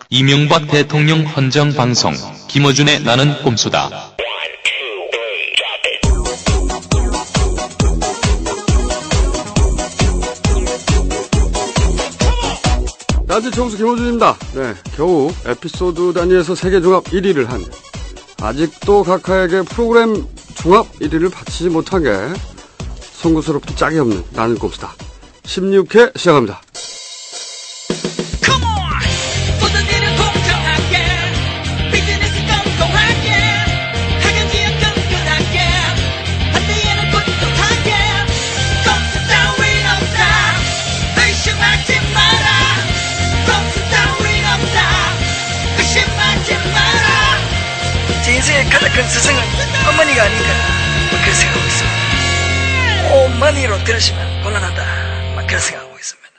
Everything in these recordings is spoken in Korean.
이명박 대통령 헌정 방송. 김어준의 나는 꼼수다. 나한테 청수 김어준입니다. 네, 겨우 에피소드 단위에서 세계 종합 1위를 한 아직도 각하에게 프로그램 종합 1위를 바치지 못하게 송구스럽게 짝이 없는 나는 꼼수다. 16회 시작합니다. 인생의 가장 큰 스승은 어머니가 아닌가 그렇게 생각하고 있습니다. 어머니로 들으시면 곤란하다 그렇게 생각하고 있습니다.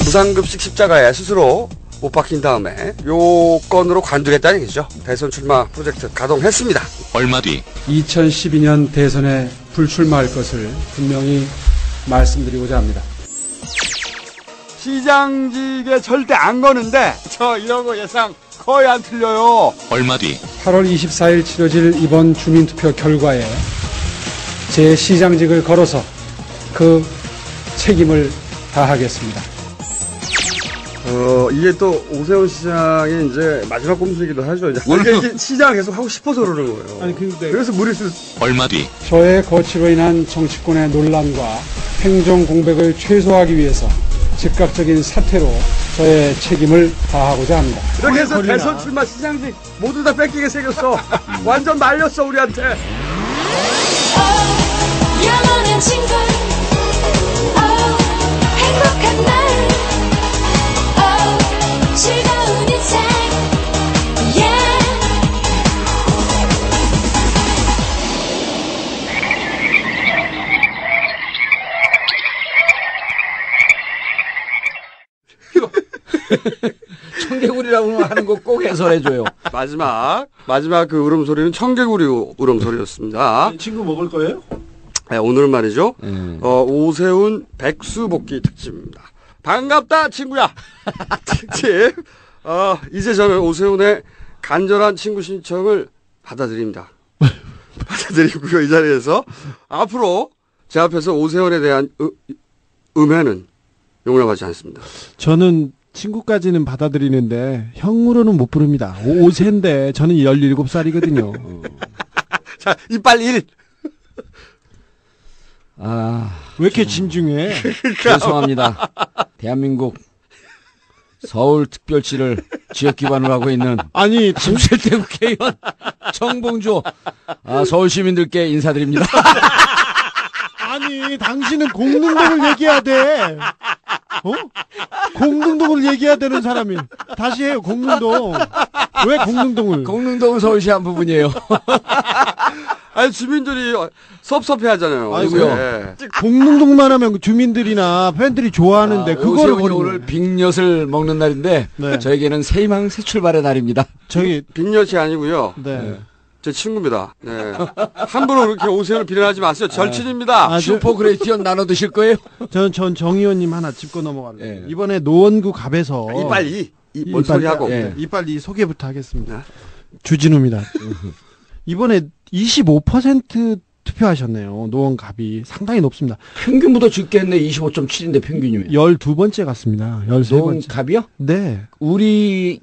무상급식 십자가에 스스로 못 박힌 다음에 요건으로 관두겠다는 얘기죠. 대선 출마 프로젝트 가동했습니다. 얼마 뒤 2012년 대선에 불출마할 것을 분명히 말씀드리고자 합니다. 시장직에 절대 안 거는데 저 이런 거 예상 거의 안 틀려요. 얼마 뒤 8월 24일 치러질 이번 주민투표 결과에 제 시장직을 걸어서 그 책임을 다하겠습니다. 이게 또 오세훈 시장이 이제 마지막 꼼수이기도 하죠. 이게 시장을 계속 하고 싶어서 그러는 거예요. 아니 근데 그래서 무리수. 얼마 뒤 저의 거취로 인한 정치권의 논란과 행정 공백을 최소화하기 위해서 즉각적인 사퇴로 저의 책임을 다하고자 합니다. 이렇게 해서 대선 출마 시장직 모두 다 뺏기게 생겼어. 완전 말렸어 우리한테. 영원한 친구, 행복한 날, 즐거운 인생, 청개구리라고 하는 거 꼭 해설해줘요. 마지막 그 울음소리는 청개구리 울음소리였습니다. 친구 먹을 거예요? 네, 오늘은 말이죠. 오세훈 백수복귀 특집입니다. 반갑다 친구야. 특집. 이제 저는 오세훈의 간절한 친구 신청을 받아들입니다. 받아들이고요. 이 자리에서 앞으로 제 앞에서 오세훈에 대한 음해는 용납하지 않습니다. 저는 친구까지는 받아들이는데 형으로는 못 부릅니다. 5세인데 저는 17살이거든요. 자, 이빨 1. 왜 이렇게 진중해? 죄송합니다. 대한민국 서울특별시를 지역기반으로 하고 있는 아니 17대 국회의원 정봉주 서울시민들께 인사드립니다. 아니 당신은 공릉동을 얘기해야 돼. 공릉동을 얘기해야 되는 사람이 다시 해요. 공릉동. 왜 공릉동을? 공릉동은 서울시 한 부분이에요. 아니 주민들이 섭섭해하잖아요. 아이고요. 네. 공릉동만 하면 주민들이나 팬들이 좋아하는데 그걸 오늘 빅엿을 먹는 날인데 네. 저에게는 새 희망 새 출발의 날입니다. 저기 빅엿이 아니고요. 네. 제 친구입니다. 네. 함부로 그렇게 오세훈을 비난하지 마세요. 절친입니다. 슈퍼그레이티언 나눠 드실 거예요? 전 정 의원님 하나 짚고 넘어갈게요. 네. 이번에 노원구 갑에서 이빨 2. 뭔 소리 하고. 네. 이빨 2 소개부터 하겠습니다. 주진우입니다. 이번에 25% 투표하셨네요. 노원갑이 상당히 높습니다. 평균보다 적게 했네. 25.7인데 평균이면. 12번째 같습니다. 13번째. 노원갑이요? 네. 우리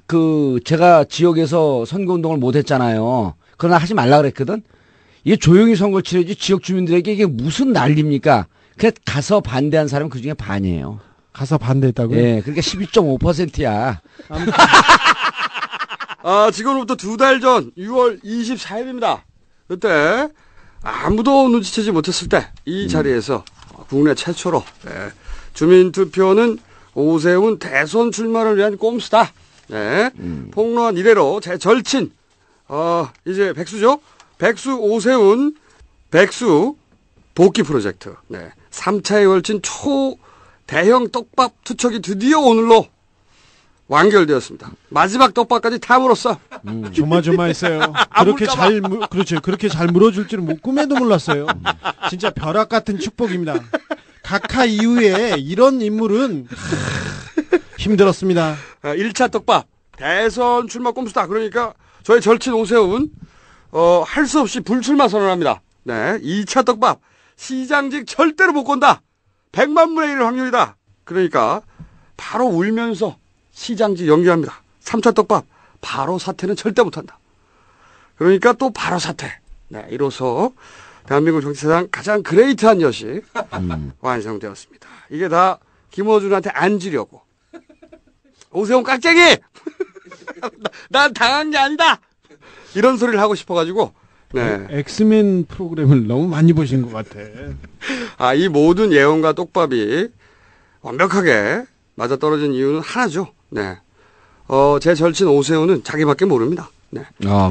제가 지역에서 선거운동을 못 했잖아요. 그러나 하지 말라 그랬거든. 이게 조용히 선거를 치러야지 지역 주민들에게 이게 무슨 난리입니까? 그래서 가서 반대한 사람은 그중에 반이에요. 가서 반대했다고요? 네. 그러니까 12.5%야. 지금부터 2달 전 6월 24일입니다. 그때 아무도 눈치채지 못했을 때 이 자리에서 국내 최초로 주민투표는 오세훈 대선 출마를 위한 꼼수다. 네. 폭로한 이래로 제 절친 이제 백수죠. 백수 오세훈 백수 복귀 프로젝트. 네. 3차에 걸친 초대형 떡밥 투척이 드디어 오늘로 완결되었습니다. 마지막 떡밥까지 탐으로써 조마조마했어요. 그렇게 잘 물어줄 줄은 꿈에도 몰랐어요. 진짜 벼락 같은 축복입니다. 각하 이후에 이런 인물은 힘들었습니다. 1차 떡밥 대선 출마 꼼수다. 그러니까 저의 절친 오세훈 할 수 없이 불출마 선언합니다. 네, 2차 떡밥 시장직 절대로 못 건다. 100만 분의 1 확률이다. 그러니까 바로 울면서 시장직 연기합니다. 3차 떡밥 바로 사퇴는 절대 못한다. 그러니까 또 바로 사퇴. 네, 이로써 대한민국 정치사상 가장 그레이트한 엿이 완성되었습니다. 이게 다 김어준한테 앉으려고. 오세훈 깍쟁이! 난 당한 게 아니다! 이런 소리를 하고 싶어가지고, 네. 엑스맨 프로그램을 너무 많이 보신 것 같아. 이 모든 예언과 똑밥이 완벽하게 맞아떨어진 이유는 하나죠. 네. 제 절친 오세훈은 자기밖에 모릅니다. 네.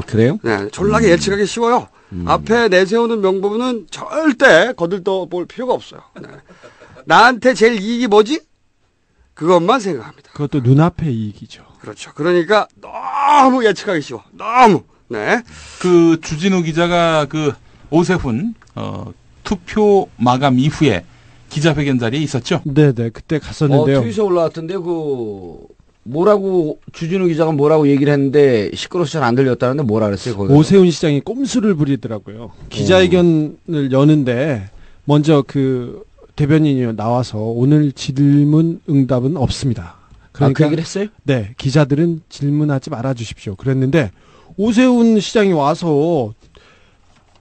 그래요? 네. 졸라게 예측하기 쉬워요. 앞에 내세우는 명분은 절대 거들떠 볼 필요가 없어요. 네. 나한테 제일 이익이 뭐지? 그것만 생각합니다. 그것도 눈앞의 이익이죠. 그렇죠. 그러니까 너무 예측하기 쉬워. 너무. 네. 그 주진우 기자가 그 오세훈 투표 마감 이후에 기자회견 자리에 있었죠? 네네. 그때 갔었는데요. 트윗에 올라왔던데 뭐라고 주진우 기자가 뭐라고 얘기를 했는데 시끄러워서 잘 안 들렸다는데 뭐라 그랬어요? 거기서? 오세훈 시장이 꼼수를 부리더라고요. 기자회견을 여는데 먼저 그 대변인이 나와서 오늘 질문 응답은 없습니다. 그러니까 그 얘기를 했어요? 네, 기자들은 질문하지 말아 주십시오. 그랬는데 오세훈 시장이 와서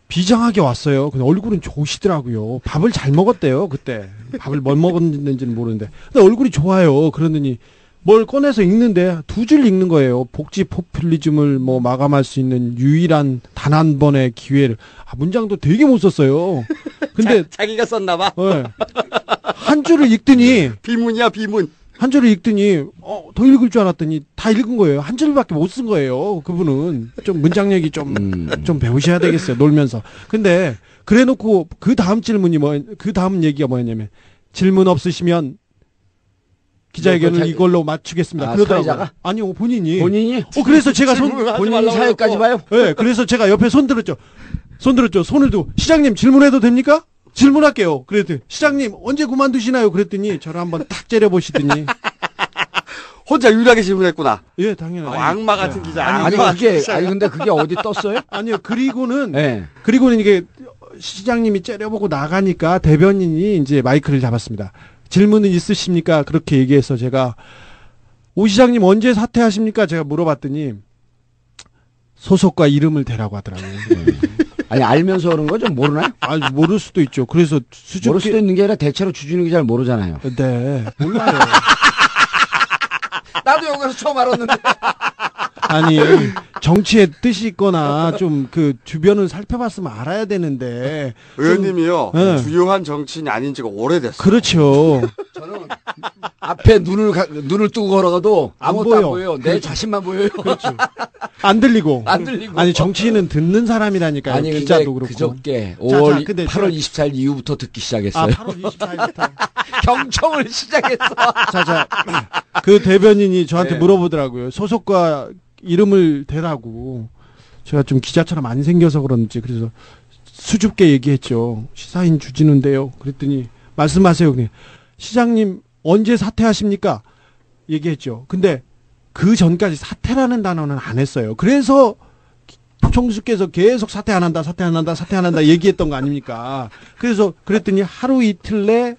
비장하게 왔어요. 근데 얼굴은 좋으시더라고요. 밥을 잘 먹었대요. 그때 밥을 뭘 먹었는지는 모르는데 근데 얼굴이 좋아요. 그러더니 뭘 꺼내서 읽는데 두 줄 읽는 거예요. 복지 포퓰리즘을 마감할 수 있는 유일한 단 한 번의 기회를. 문장도 되게 못 썼어요. 근데 자기가 썼나 봐. 네. 한 줄을 읽더니 비문이야, 비문. 한 줄을 읽더니 더 읽을 줄 알았더니 다 읽은 거예요. 한 줄밖에 못 쓴 거예요. 그분은 좀 문장력이 좀 배우셔야 되겠어요. 놀면서. 근데 그래놓고 그 다음 얘기가 뭐였냐면 질문 없으시면 기자회견을 이걸로 맞추겠습니다. 그러더라고요. 사회자가? 아니요, 본인이. 그래서 제가 본인이 사회까지 봐요? 네, 그래서 제가 옆에 손 들었죠. 손을 두고 시장님 질문해도 됩니까? 질문할게요. 그랬더니 시장님 언제 그만두시나요? 그랬더니 저를 한번 탁 째려보시더니 혼자 유일하게 질문했구나. 예, 당연히. 악마 같은 기자. 아니 근데 그게 어디 떴어요? 아니요. 그리고는 네. 이게 시장님이 째려보고 나가니까 대변인이 이제 마이크를 잡았습니다. 질문은 있으십니까? 그렇게 얘기해서 제가 오 시장님 언제 사퇴하십니까? 제가 물어봤더니 소속과 이름을 대라고 하더라고요. 아니 알면서 그런 거죠? 모르나요? 모를 수도 있죠. 그래서 모를 수도 있는 게 아니라 대체로 주진우 기자를 모르잖아요. 네, 몰라요. 나도 여기서 처음 알았는데. 아니 정치의 뜻이 있거나 좀 그 주변을 살펴봤으면 알아야 되는데 의원님이요. 네. 주요한 정치인이 아닌 지가 오래됐어요. 그렇죠. 저는 앞에 눈을 뜨고 걸어가도 아무것도 안 보여요. 내 자신만 보여요. 그렇죠. 안 들리고. 아니 정치인은 듣는 사람이라니까요. 아니 기자도 그렇고. 그저께 근데 8월 24일 이후부터 듣기 시작했어요. 8월 24일부터. 경청을 시작했어. 그 대변인이 저한테 네. 물어보더라고요. 소속과 이름을 대라고. 제가 좀 기자처럼 안 생겨서 그런지 그래서 수줍게 얘기했죠. 시사인 주진우인데요. 그랬더니 말씀하세요. 그냥 시장님 언제 사퇴하십니까? 얘기했죠. 근데 그 전까지 사퇴라는 단어는 안 했어요. 그래서 총수께서 계속 사퇴 안 한다 얘기했던 거 아닙니까? 그래서 그랬더니 하루 이틀 내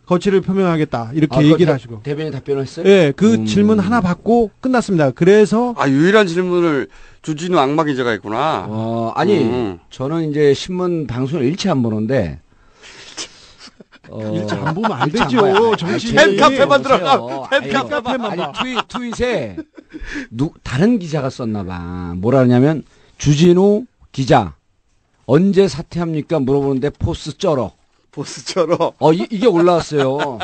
거취를 표명하겠다 이렇게 얘기를 하시고 대변인 답변을 했어요? 네, 그 질문 하나 받고 끝났습니다. 그래서 유일한 질문을 주진우 악마 기자가 했구나. 저는 이제 신문 방송을 일체 안 보는데 일체 안 보면 안 되죠. 정치 팬카페만 들어가. 팬카페만 봐. 트윗에 다른 기자가 썼나 봐. 뭐라 그러냐면 주진우 기자 언제 사퇴합니까? 물어보는데 포스 쩔어. 보스처럼. 이게 올라왔어요.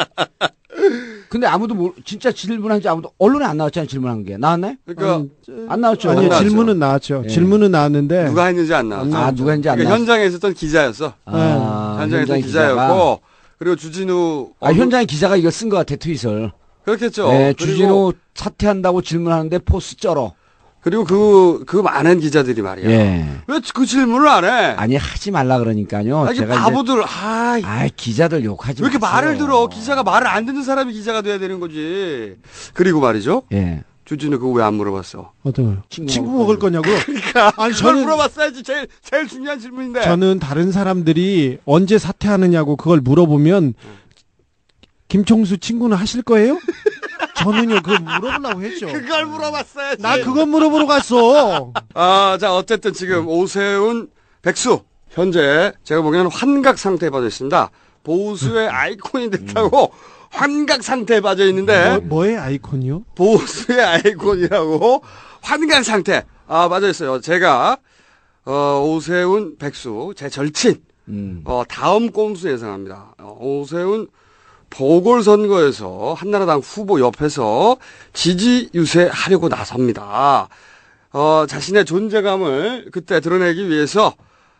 근데 아무도 진짜 질문한지 아무도 언론에 안 나왔잖아요. 질문한 게 나왔나요? 그러니까 안 나왔죠. 아니요, 나왔죠. 질문은 나왔죠. 네. 질문은 나왔는데 누가 했는지 안 나왔어. 누가 했는지 안 그러니까 나왔어. 현장에 있었던 기자였어. 현장에 있었던 기자였고 그리고 주진우 현장에 기자가 이거 쓴 것 같아 트윗을. 그렇겠죠. 네, 그리고 주진우 사퇴한다고 질문하는데 포스 쩔어. 그리고 그 많은 기자들이 말이야. 예. 왜 그 질문을 안 해? 아니 하지 말라 그러니까요. 이게 제가 바보들, 기자들 욕하지 왜 이렇게 마세요. 말을 들어? 기자가 말을 안 듣는 사람이 기자가 돼야 되는 거지. 그리고 말이죠. 예. 주진우 그거 왜 안 물어봤어? 어떤 거요? 친구 친구 먹을 거냐고요? 그러니까 아니, 그걸 저는- 물어봤어야지. 제일 중요한 질문인데. 저는 다른 사람들이 언제 사퇴하느냐고 그걸 물어보면 김총수 친구는 하실 거예요? 저는요 그거 물어보려고 했죠. 그걸 물어봤어야지. 나 그건 물어보러 갔어. 자, 어쨌든 지금 오세훈, 백수. 현재 제가 보기에는 환각 상태에 빠져 있습니다. 보수의 아이콘이 됐다고 환각 상태에 빠져 있는데. 뭐의 아이콘이요? 보수의 아이콘이라고 환각 상태. 빠져 있어요. 제가, 오세훈, 백수, 제 절친. 다음 꼼수 예상합니다. 오세훈 보궐선거에서 한나라당 후보 옆에서 지지 유세하려고 나섭니다. 자신의 존재감을 그때 드러내기 위해서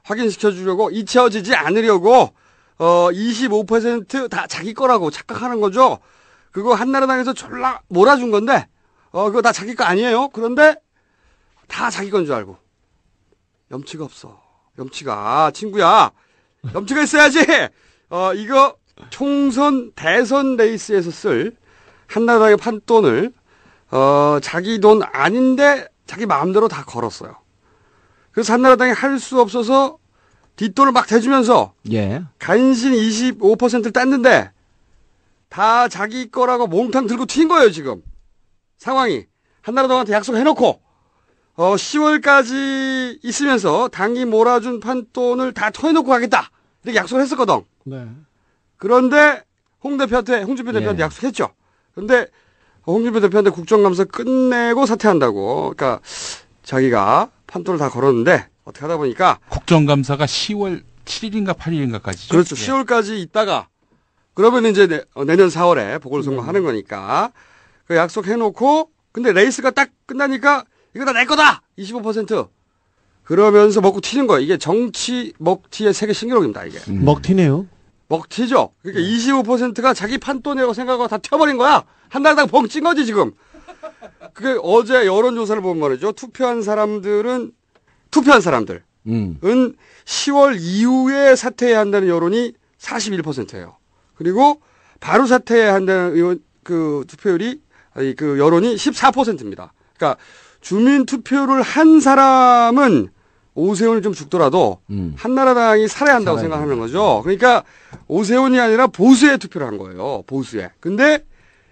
확인시켜 주려고 잊혀지지 않으려고 25% 다 자기 거라고 착각하는 거죠. 그거 한나라당에서 졸라 몰아준 건데 그거 다 자기 거 아니에요. 그런데 다 자기 건 줄 알고 염치가 없어. 염치가 친구야. 염치가 있어야지. 이거 총선 대선 레이스에서 쓸 한나라당의 판돈을 자기 돈 아닌데 자기 마음대로 다 걸었어요. 그래서 한나라당이 할 수 없어서 뒷돈을 막 대주면서 예. 간신 25%를 땄는데 다 자기 거라고 몽탕 들고 튄 거예요 지금 상황이. 한나라당한테 약속해놓고 10월까지 있으면서 당이 몰아준 판돈을 다 토해놓고 가겠다 이렇게 약속을 했었거든. 네. 그런데 홍준표 대표한테 약속했죠. 그런데 홍준표 대표한테 국정감사 끝내고 사퇴한다고. 그러니까 자기가 판돈을 다 걸었는데 어떻게 하다 보니까 국정감사가 10월 7일인가 8일인가까지죠. 그렇죠. 10월까지 있다가 그러면 이제 내년 4월에 보궐선거 하는 거니까 그 약속해놓고 근데 레이스가 딱 끝나니까 이거 다 내 거다 25% 그러면서 먹고 튀는 거예요. 이게 정치 먹튀의 세계 신기록입니다. 이게 먹튀네요. 먹튀죠. 그러니까 25%가 자기 판돈이라고 생각하고 다 튀어버린 거야. 한나라당 벙찐 거지 지금. 그게 어제 여론조사를 보면 말이죠. 투표한 사람들은 10월 이후에 사퇴해야 한다는 여론이 41%예요. 그리고 바로 사퇴해야 한다는 그 투표율이 그 여론이 14%입니다. 그러니까 주민 투표를 한 사람은 오세훈이 좀 죽더라도 한나라당이 살아야 한다고 생각하는 거죠. 그러니까 오세훈이 아니라 보수의 투표를 한 거예요. 보수에. 근데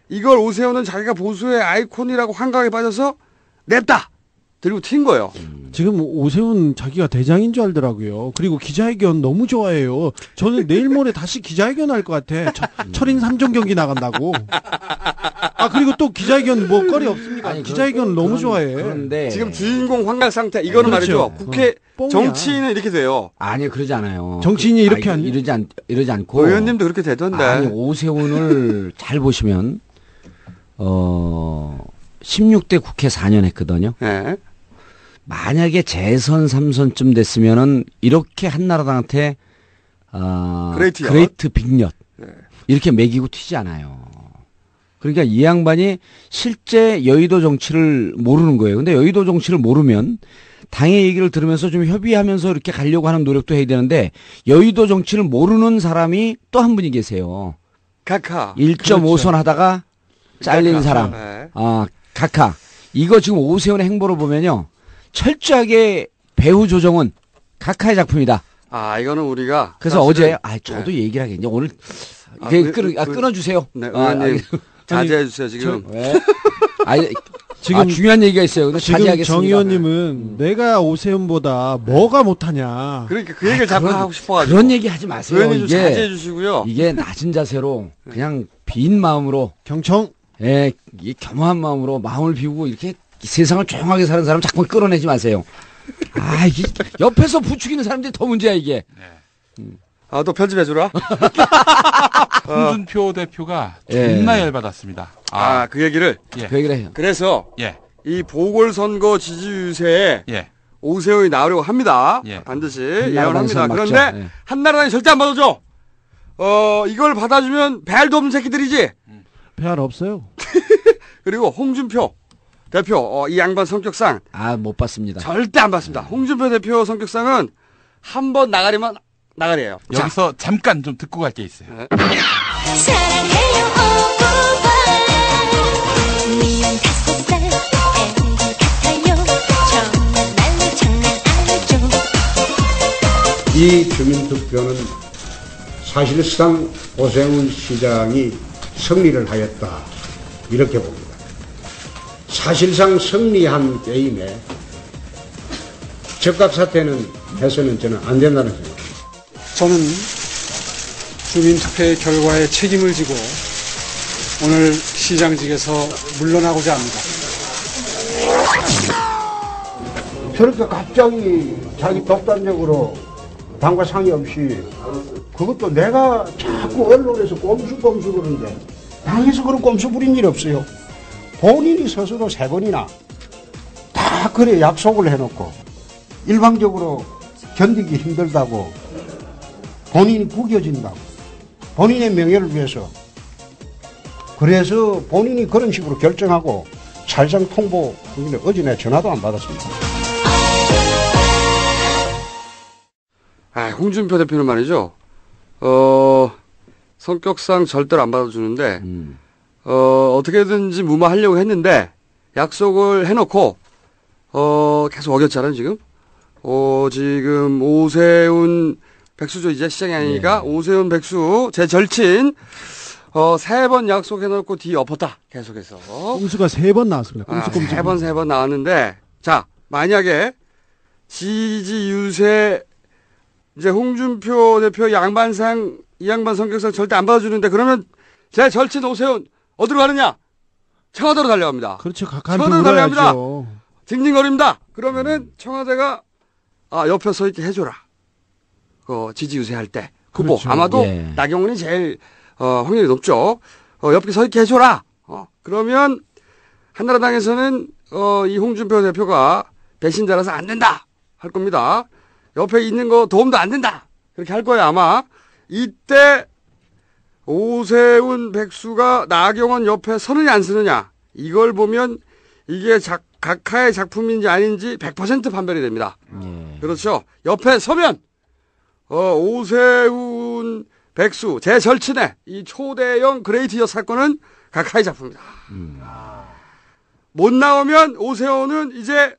이걸 오세훈은 자기가 보수의 아이콘이라고 환각에 빠져서 냅다 들고 튄 거예요. 지금 오세훈 자기가 대장인 줄 알더라고요. 그리고 기자회견 너무 좋아해요. 저는 내일 모레 다시 기자회견 할 것 같아. 철인 3종 경기 나간다고. 그리고 또 기자회견 뭐 거리 없습니까? 아니, 기자회견 너무 좋아해. 그런데 지금 주인공 환각 상태. 이거는 그렇죠. 말이죠. 국회 뻥이야. 정치인은 이렇게 돼요. 아니 그러지 않아요. 정치인이 이렇게 아니? 이러지 않고 의원님도 그렇게 되던데. 아니 오세훈을 잘 보시면 16대 국회 4년 했거든요. 네. 만약에 재선 3선쯤 됐으면은 이렇게 한나라당한테 그레이트 빅엿 이렇게 매기고 튀지 않아요. 그러니까 이 양반이 실제 여의도 정치를 모르는 거예요. 근데 여의도 정치를 모르면 당의 얘기를 들으면서 좀 협의하면서 이렇게 가려고 하는 노력도 해야 되는데 여의도 정치를 모르는 사람이 또 한 분이 계세요. 카카. 1.5선 하다가 잘린 카카. 사람. 네. 카카. 이거 지금 오세훈의 행보를 보면요. 철저하게 배후 조정은 카카의 작품이다. 이거는 우리가. 그래서 사실은- 어제, 저도 얘기를 하겠냐. 오늘, 그- 끊어주세요. 네, 의원님. 자제해주세요, 지금. 왜? 지금 중요한 얘기가 있어요. 근데 지금 자제하겠습니다. 정 의원님은 내가 오세훈보다 뭐가 못하냐. 그러니까 그 얘기를 자꾸 하고 싶어가지고. 그런 얘기 하지 마세요. 의원님 좀 자제해주시고요. 이게 낮은 자세로 그냥 빈 마음으로. 경청. 예, 이 겸허한 마음으로 마음을 비우고 이렇게 세상을 조용하게 사는 사람 자꾸 끌어내지 마세요. 이게 옆에서 부추기는 사람들이 더 문제야, 이게. 또 편집해주라. 홍준표 대표가 예. 존나 열받았습니다. 그 얘기를. 그 얘기를 해요. 그래서 예. 이 보궐선거 지지 유세에 예. 오세훈이 나오려고 합니다. 예. 반드시 한나라당 예언합니다. 선 막죠. 그런데 예. 한나라당이 절대 안 받아줘. 이걸 받아주면 배알도 없는 새끼들이지. 배알 없어요. 그리고 홍준표 대표 이 양반 성격상 못 봤습니다. 절대 안 봤습니다. 홍준표 대표 성격상은 한 번 나가리면 나가리예요. 여기서 잠깐 좀 듣고 갈 게 있어요. 사랑해요 오빠 미운 5살 애기 같아요 정말 장난 아니죠 이 주민투표는 사실상 오세훈 시장이 승리를 하였다 이렇게 봅니다. 사실상 승리한 게임에 적각사퇴는 해서는 저는 안 된다는 생각입니다. 저는 주민투표의 결과에 책임을 지고 오늘 시장직에서 물러나고자 합니다. 저렇게 갑자기 자기 독단적으로 당과 상의 없이 그것도 내가 자꾸 언론에서 꼼수 그러는데 당에서 그런 꼼수 부린 일 없어요. 본인이 스스로 3번이나 다 그래 약속을 해놓고 일방적으로 견디기 힘들다고 본인이 구겨진다고 본인의 명예를 위해서 그래서 본인이 그런 식으로 결정하고 사실상 통보 어제 내 전화도 안 받았습니다. 홍준표 대표는 말이죠. 성격상 절대로 안 받아주는데 어떻게든지 무마하려고 했는데 약속을 해놓고 계속 어겼잖아요 지금. 지금 오세훈 백수죠 이제 시장이 아니니까. 오세훈 백수 제 절친 3번 약속해놓고 뒤 엎었다 계속해서. 꼼수가 3번 나왔습니다. 꼼수. 3번 나왔는데 자 만약에 지지 유세 이제 홍준표 대표 이 양반 성격상 절대 안 받아주는데 그러면 제 절친 오세훈 어디로 가느냐? 청와대로 달려갑니다. 그렇죠. 각한 청와대로 달려갑니다. 불러야죠. 징징거립니다. 그러면은 청와대가 옆에 서 있게 해줘라. 지지 유세할 때 후보 그렇죠. 아마도 나경원이 제일 확률이 높죠. 옆에 서 있게 해줘라. 그러면 한나라당에서는 이 홍준표 대표가 배신자라서 안 된다 할 겁니다. 옆에 있는 거 도움도 안 된다 그렇게 할 거예요 아마. 이때 오세훈 백수가 나경원 옆에 서느냐 안 서느냐 이걸 보면 이게 각하의 작품인지 아닌지 100% 판별이 됩니다. 그렇죠. 옆에 서면 오세훈 백수 제 절친의 이 초대형 그레이트 사건은 각하의 작품이다. 못 나오면 오세훈은 이제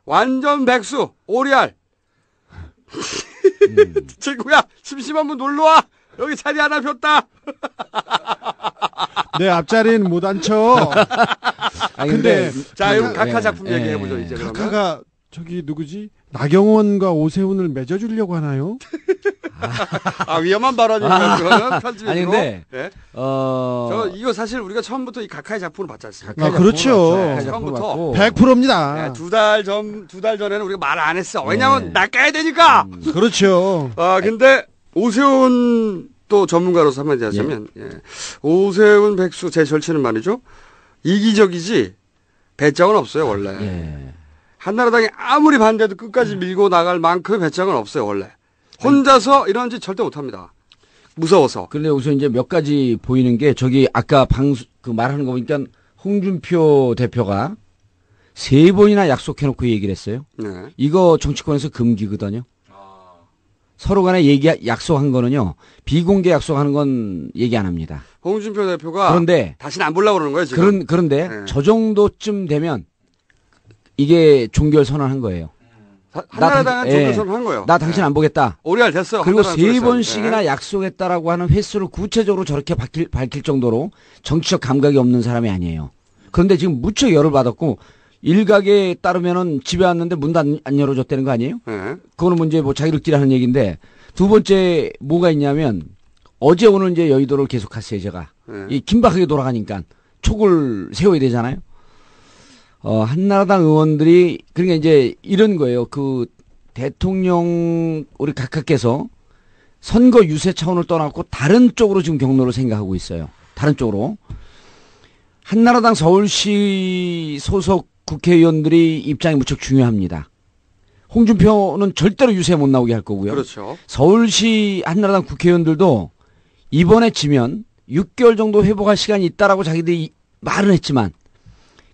완전 백수 오리알. 친구야 심심하면 놀러와 여기 자리 하나 폈다. 내 앞자리는 못 앉혀. 근데 자 여러분 각하 작품 얘기해보죠 이제. 각하가 저기 누구지? 나경원과 오세훈을 맺어주려고 하나요? 위험한 발언이니까 편집으로. 아니 근데 저 이거 사실 우리가 처음부터 이 각하의 작품을 봤지 않습니까? 그렇죠. 처음부터 100%입니다. 두 달 전에는 우리가 말 안 했어. 왜냐면 낚아야 되니까. 그렇죠. 근데 오세훈 또 전문가로서 한마디 하자면 오세훈 백수 제 절친은 말이죠. 이기적이지 배짱은 없어요 원래. 한나라당이 아무리 반대도 끝까지 밀고 나갈 만큼의 배짱은 없어요 원래. 혼자서 이런 짓 절대 못합니다. 무서워서. 그런데 우선 이제 몇 가지 보이는 게 저기 아까 말하는 거 보니까 홍준표 대표가 3번이나 약속해놓고 얘기를 했어요. 이거 정치권에서 금기거든요. 서로 간에 약속한 거는요. 비공개 약속하는 건 얘기 안 합니다. 홍준표 대표가 그런데 다시는 안 보려고 그러는 거예요 지금. 그런데 저 정도쯤 되면 이게 종결 선언한 거예요. 한나라당은 종결 선언한 거예요. 나 당신 안 보겠다. 오리알 됐어요. 그리고 3번씩이나 약속했다라고 하는 횟수를 구체적으로 저렇게 밝힐 정도로 정치적 감각이 없는 사람이 아니에요. 그런데 지금 무척 열을 받았고 일각에 따르면은 집에 왔는데 문도 안 열어줬다는 거 아니에요? 그거는 뭐 이제 뭐 자기들끼리 하는 얘기인데 두 번째 뭐가 있냐면 어제 오늘 이제 여의도를 계속 갔어요 제가. 이 긴박하게 돌아가니까 촉을 세워야 되잖아요. 한나라당 의원들이 그러니까 이제 이런 거예요. 그 대통령 우리 각하께서 선거 유세 차원을 떠나고 다른 쪽으로 지금 경로를 생각하고 있어요. 다른 쪽으로. 한나라당 서울시 소속 국회의원들이 입장이 무척 중요합니다. 홍준표는 절대로 유세 못 나오게 할 거고요. 그렇죠. 서울시 한나라당 국회의원들도 이번에 지면 6개월 정도 회복할 시간이 있다라고 자기들이 말은 했지만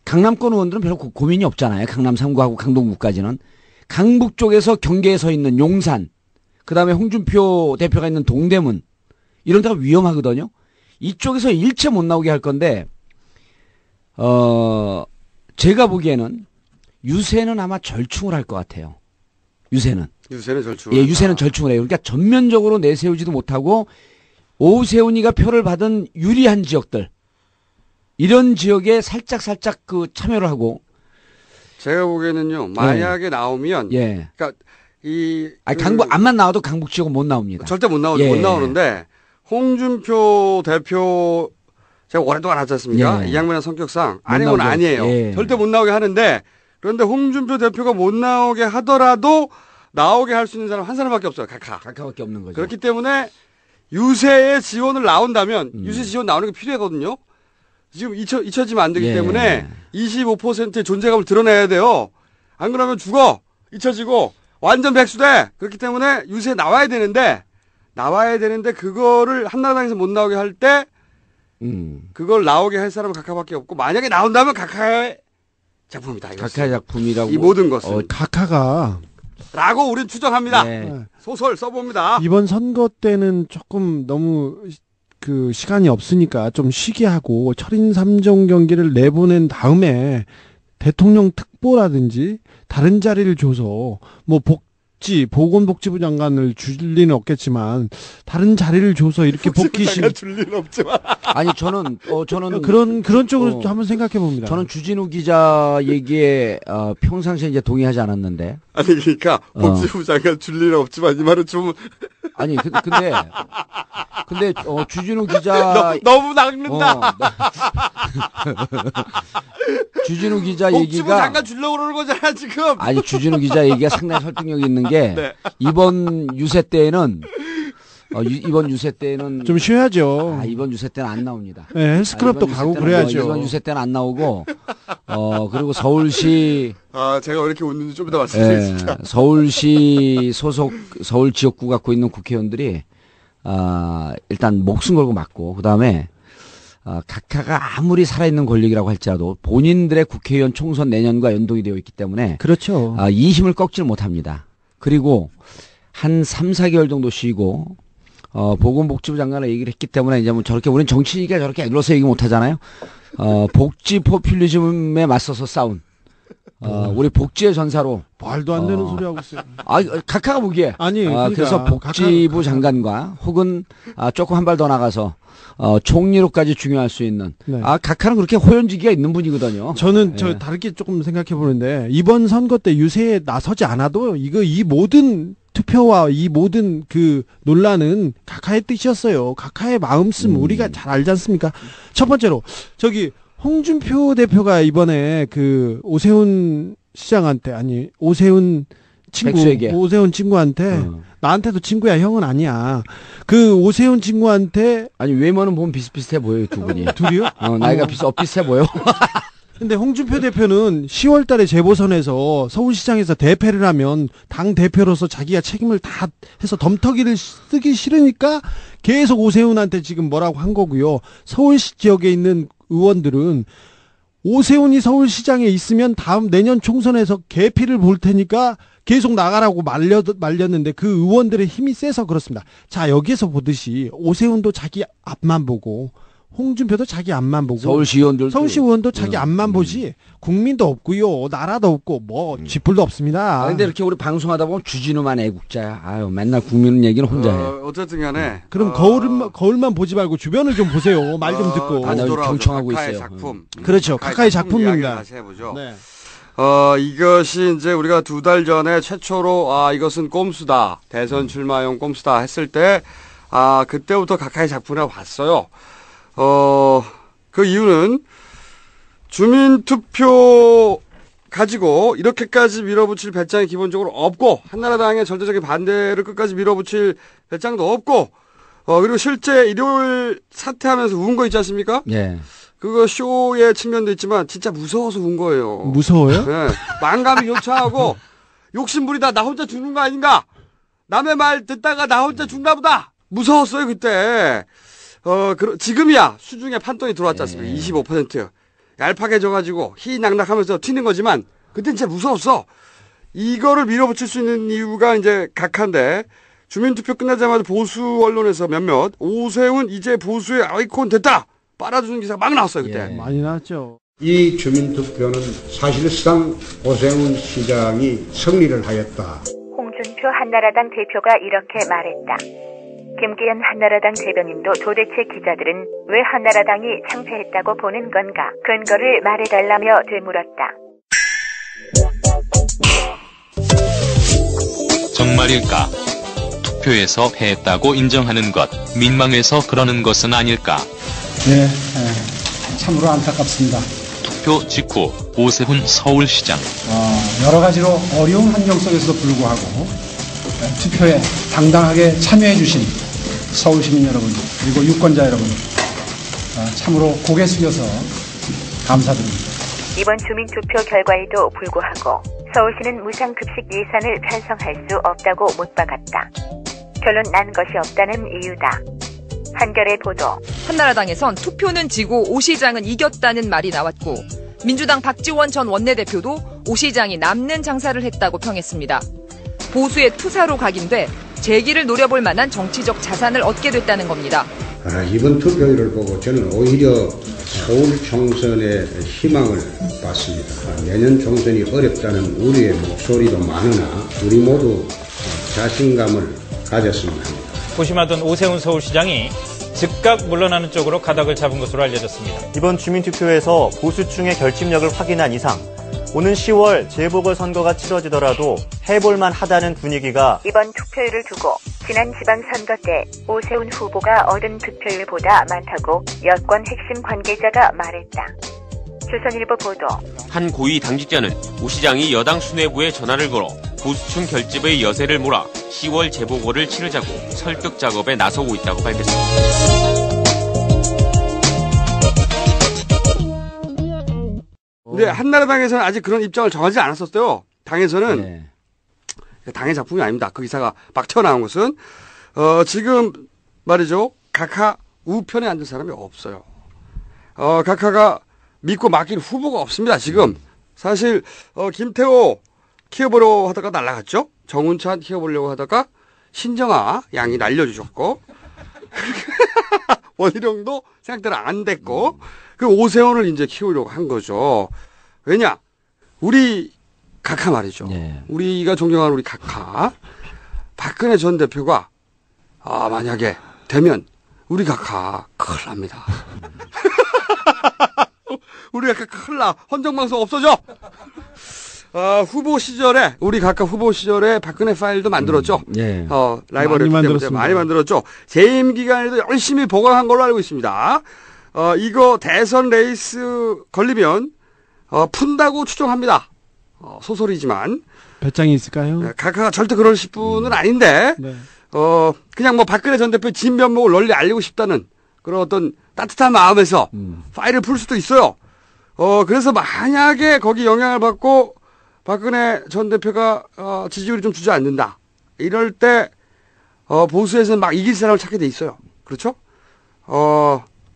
강남권 의원들은 별로 고민이 없잖아요. 강남 3구하고 강동구까지는. 강북 쪽에서 경계에 서 있는 용산, 그다음에 홍준표 대표가 있는 동대문 이런 데가 위험하거든요. 이쪽에서 일체 못 나오게 할 건데 제가 보기에는 유세는 아마 절충을 할 것 같아요. 유세는 절충. 예, 유세는 절충을 해요. 그러니까 전면적으로 내세우지도 못하고 오세훈이가 표를 받은 유리한 지역들 이런 지역에 살짝 그 참여를 하고 제가 보기에는요. 만약에 나오면 예. 그러니까 강북 안만 나와도 강북 지역은 못 나옵니다. 절대 못 나오는데 홍준표 대표 제가 오랫동안 하지 않습니까? 예. 이 양반의 성격상 아니면 아니에요. 예. 절대 못 나오게 하는데 그런데 홍준표 대표가 못 나오게 하더라도 나오게 할 수 있는 사람 한 사람밖에 없어요. 각하밖에 없는 거죠. 그렇기 때문에 유세의 지원을 나온다면 유세 지원 나오는 게 필요하거든요. 지금 잊혀지면 안 되기 예. 때문에 25%의 존재감을 드러내야 돼요. 안 그러면 죽어. 잊혀지고 완전 백수돼. 그렇기 때문에 유세 나와야 되는데 그거를 한나라당에서 못 나오게 할 때 그걸 나오게 할 사람은 각하밖에 없고 만약에 나온다면 각하의 작품이다. 각하의 작품이라고 이 모든 것은 각하가 라고 우리는 추정합니다. 네. 소설 써봅니다. 이번 선거 때는 조금 너무 그 시간이 없으니까 좀 쉬게 하고 철인 3종 경기를 내보낸 다음에 대통령 특보라든지 다른 자리를 줘서 뭐 보건복지부 장관을 줄 리는 없겠지만 다른 자리를 줘서 이렇게 복귀시는 줄 리는 없지만 아니 저는 그런 쪽으로 한번 생각해 봅니다. 저는 주진우 기자 얘기에 평상시에 이제 동의하지 않았는데 아니 그러니까 복지부 장관 줄 리는 없지만 이 말은 좀 아니 근데 주진우 기자 너무 낚는다. 주진우 기자 복지부 얘기가 장관 주려고 그러는 거잖아 지금. 아니 주진우 기자 얘기가 상당히 설득력이 있는 게 네. 이번 유세 때에는 좀 쉬어야죠. 이번 유세 때는 안 나옵니다. 네, 헬스클럽도 가고 그래야죠. 이번 유세 때는 안 나오고 그리고 서울시 제가 왜 이렇게 웃는지 좀 이따 말씀드리겠습니다. 서울시 소속 서울 지역구 갖고 있는 국회의원들이 일단 목숨 걸고 맞고 그다음에 각하가 아무리 살아있는 권력이라고 할지라도 본인들의 국회의원 총선 내년과 연동이 되어 있기 때문에 그렇죠. 이 힘을 꺾지를 못합니다. 그리고 한 3, 4개월 정도 쉬고 보건복지부 장관을 얘기를 했기 때문에 이제 뭐 저렇게 우리는 정치니까 저렇게 애들어서 얘기 못하잖아요. 복지 포퓰리즘에 맞서서 싸운 우리 복지의 전사로 말도 안 되는 소리 하고 있어요. 각하가 보기에 그러니까, 그래서 복지부 장관과 혹은 조금 한 발 더 나가서 총리로까지 중요할 수 있는 네. 각하는 그렇게 호연지기가 있는 분이거든요. 저는 다르게 조금 생각해 보는데 이번 선거 때 유세에 나서지 않아도 이 모든 투표와 이 모든 그 논란은 각하의 뜻이었어요. 각하의 마음씀 우리가 잘 알지 않습니까? 첫 번째로 홍준표 대표가 이번에 그 오세훈 친구한테 나한테도 친구야 형은 아니야. 그 오세훈 친구한테 외모는 보면 비슷비슷해 보여요 두 분이. 둘이요? 나이가 비슷해 보여. 근데 홍준표 대표는 10월 달에 재보선에서 서울시장에서 대패를 하면 당 대표로서 자기가 책임을 다 해서 덤터기를 쓰기 싫으니까 계속 오세훈한테 지금 뭐라고 한 거고요. 서울시 지역에 있는 의원들은 오세훈이 서울시장에 있으면 다음 내년 총선에서 개피를 볼 테니까 계속 나가라고 말렸는데 그 의원들의 힘이 세서 그렇습니다. 자, 여기에서 보듯이 오세훈도 자기 앞만 보고 홍준표도 자기 앞만 보고 서울시 의원도 자기 앞만 보지 국민도 없고요. 나라도 없고 뭐 쥐뿔도 없습니다. 근데 이렇게 우리 방송하다 보면 주진우만 애국자야. 맨날 국민 얘기는 혼자 해. 어쨌든 간에 그럼 거울만 보지 말고 주변을 좀 보세요. 말 좀 듣고. 나 경청하고 각하의 있어요. 작품. 그렇죠. 각하의 작품입니다. 다시 해보죠. 네. 이것이 이제 우리가 2달 전에 최초로 이것은 꼼수다. 대선 출마용 꼼수다 했을 때 그때부터 각하의 작품이라고 봤어요. 그 이유는 주민투표 가지고 이렇게까지 밀어붙일 배짱이 기본적으로 없고 한나라당의 절대적인 반대를 끝까지 밀어붙일 배짱도 없고 그리고 실제 일요일 사퇴하면서 운 거 있지 않습니까? 예. 그거 쇼의 측면도 있지만 진짜 무서워서 운 거예요. 무서워요? 네. 망감이 교차하고 욕심부리다 나 혼자 죽는 거 아닌가? 남의 말 듣다가 나 혼자 죽나 보다. 무서웠어요 그때. 지금이야 수중에 판돈이 들어왔지 않습니까? 25%. 얄팍해 져가지고 희낙낙하면서 튀는 거지만 그땐 진짜 무서웠어. 이거를 밀어붙일 수 있는 이유가 이제 각하인데 주민투표 끝나자마자 보수 언론에서 몇몇 오세훈 이제 보수의 아이콘 됐다 빨아주는 기사가 막 나왔어요 그때. 예, 많이 나왔죠. 이 주민투표는 사실상 오세훈 시장이 승리를 하였다. 홍준표 한나라당 대표가 이렇게 말했다. 김기현 한나라당 대변인도 도대체 기자들은 왜 한나라당이 창패했다고 보는 건가? 근거를 말해달라며 되물었다. 정말일까? 투표에서 패했다고 인정하는 것, 민망해서 그러는 것은 아닐까? 네, 참으로 안타깝습니다. 투표 직후 오세훈 서울시장. 여러 가지로 어려운 환경 속에서도 불구하고 투표에 당당하게 참여해 주신 서울시민 여러분 그리고 유권자 여러분 참으로 고개 숙여서 감사드립니다. 이번 주민투표 결과에도 불구하고 서울시는 무상급식 예산을 편성할 수 없다고 못 박았다. 결론 난 것이 없다는 이유다. 한겨레 보도. 한나라당에선 투표는 지고 오 시장은 이겼다는 말이 나왔고 민주당 박지원 전 원내대표도 오 시장이 남는 장사를 했다고 평했습니다. 보수의 투사로 각인돼 재기를 노려볼 만한 정치적 자산을 얻게 됐다는 겁니다. 이번 투표율을 보고 저는 오히려 서울 총선에 희망을 봤습니다. 내년 총선이 어렵다는 우리의 목소리도 많으나 우리 모두 자신감을 가졌으면 합니다. 고심하던 오세훈 서울시장이 즉각 물러나는 쪽으로 가닥을 잡은 것으로 알려졌습니다. 이번 주민투표에서 보수층의 결집력을 확인한 이상 오는 10월 재보궐선거가 치러지더라도 해볼만 하다는 분위기가 이번 투표율을 두고 지난 지방선거 때 오세훈 후보가 얻은 득표율보다 많다고 여권 핵심 관계자가 말했다. 조선일보 보도. 한 고위 당직자는 오 시장이 여당 수뇌부에 전화를 걸어 보수층 결집의 여세를 몰아 10월 재보궐을 치르자고 설득 작업에 나서고 있다고 밝혔습니다. 근데 한나라당에서는 아직 그런 입장을 정하지 않았었어요. 당에서는 당의 작품이 아닙니다. 그 기사가 막 튀어나온 것은 지금 말이죠. 각하 우편에 앉은 사람이 없어요. 각하가 믿고 맡길 후보가 없습니다. 지금 사실 김태호 키워보려고 하다가 날아갔죠. 정운찬 키워보려고 하다가 신정아 양이 날려주셨고 원희룡도 생각대로 안 됐고 그 오세훈을 이제 키우려고 한 거죠. 왜냐? 우리 각하 말이죠. 우리가 존경하는 우리 각하 박근혜 전 대표가 만약에 되면 우리 각하 큰일 납니다. 우리 각하 큰일 나. 헌정방송 없어져. 후보 시절에 우리 각하 후보 시절에 박근혜 파일도 만들었죠. 라이벌이 많이 만들었죠. 재임 기간에도 열심히 보강한 걸로 알고 있습니다. 이거 대선 레이스 걸리면 푼다고 추정합니다. 소설이지만 배짱이 있을까요? 각하가 절대 그럴 분은 아닌데 그냥 뭐 박근혜 전 대표의 진면목을 널리 알리고 싶다는 그런 어떤 따뜻한 마음에서 파일을 풀 수도 있어요. 그래서 만약에 거기 영향을 받고 박근혜 전 대표가 지지율이 좀 주저앉는다. 이럴 때 보수에서는 막 이길 사람을 찾게 돼 있어요. 그렇죠?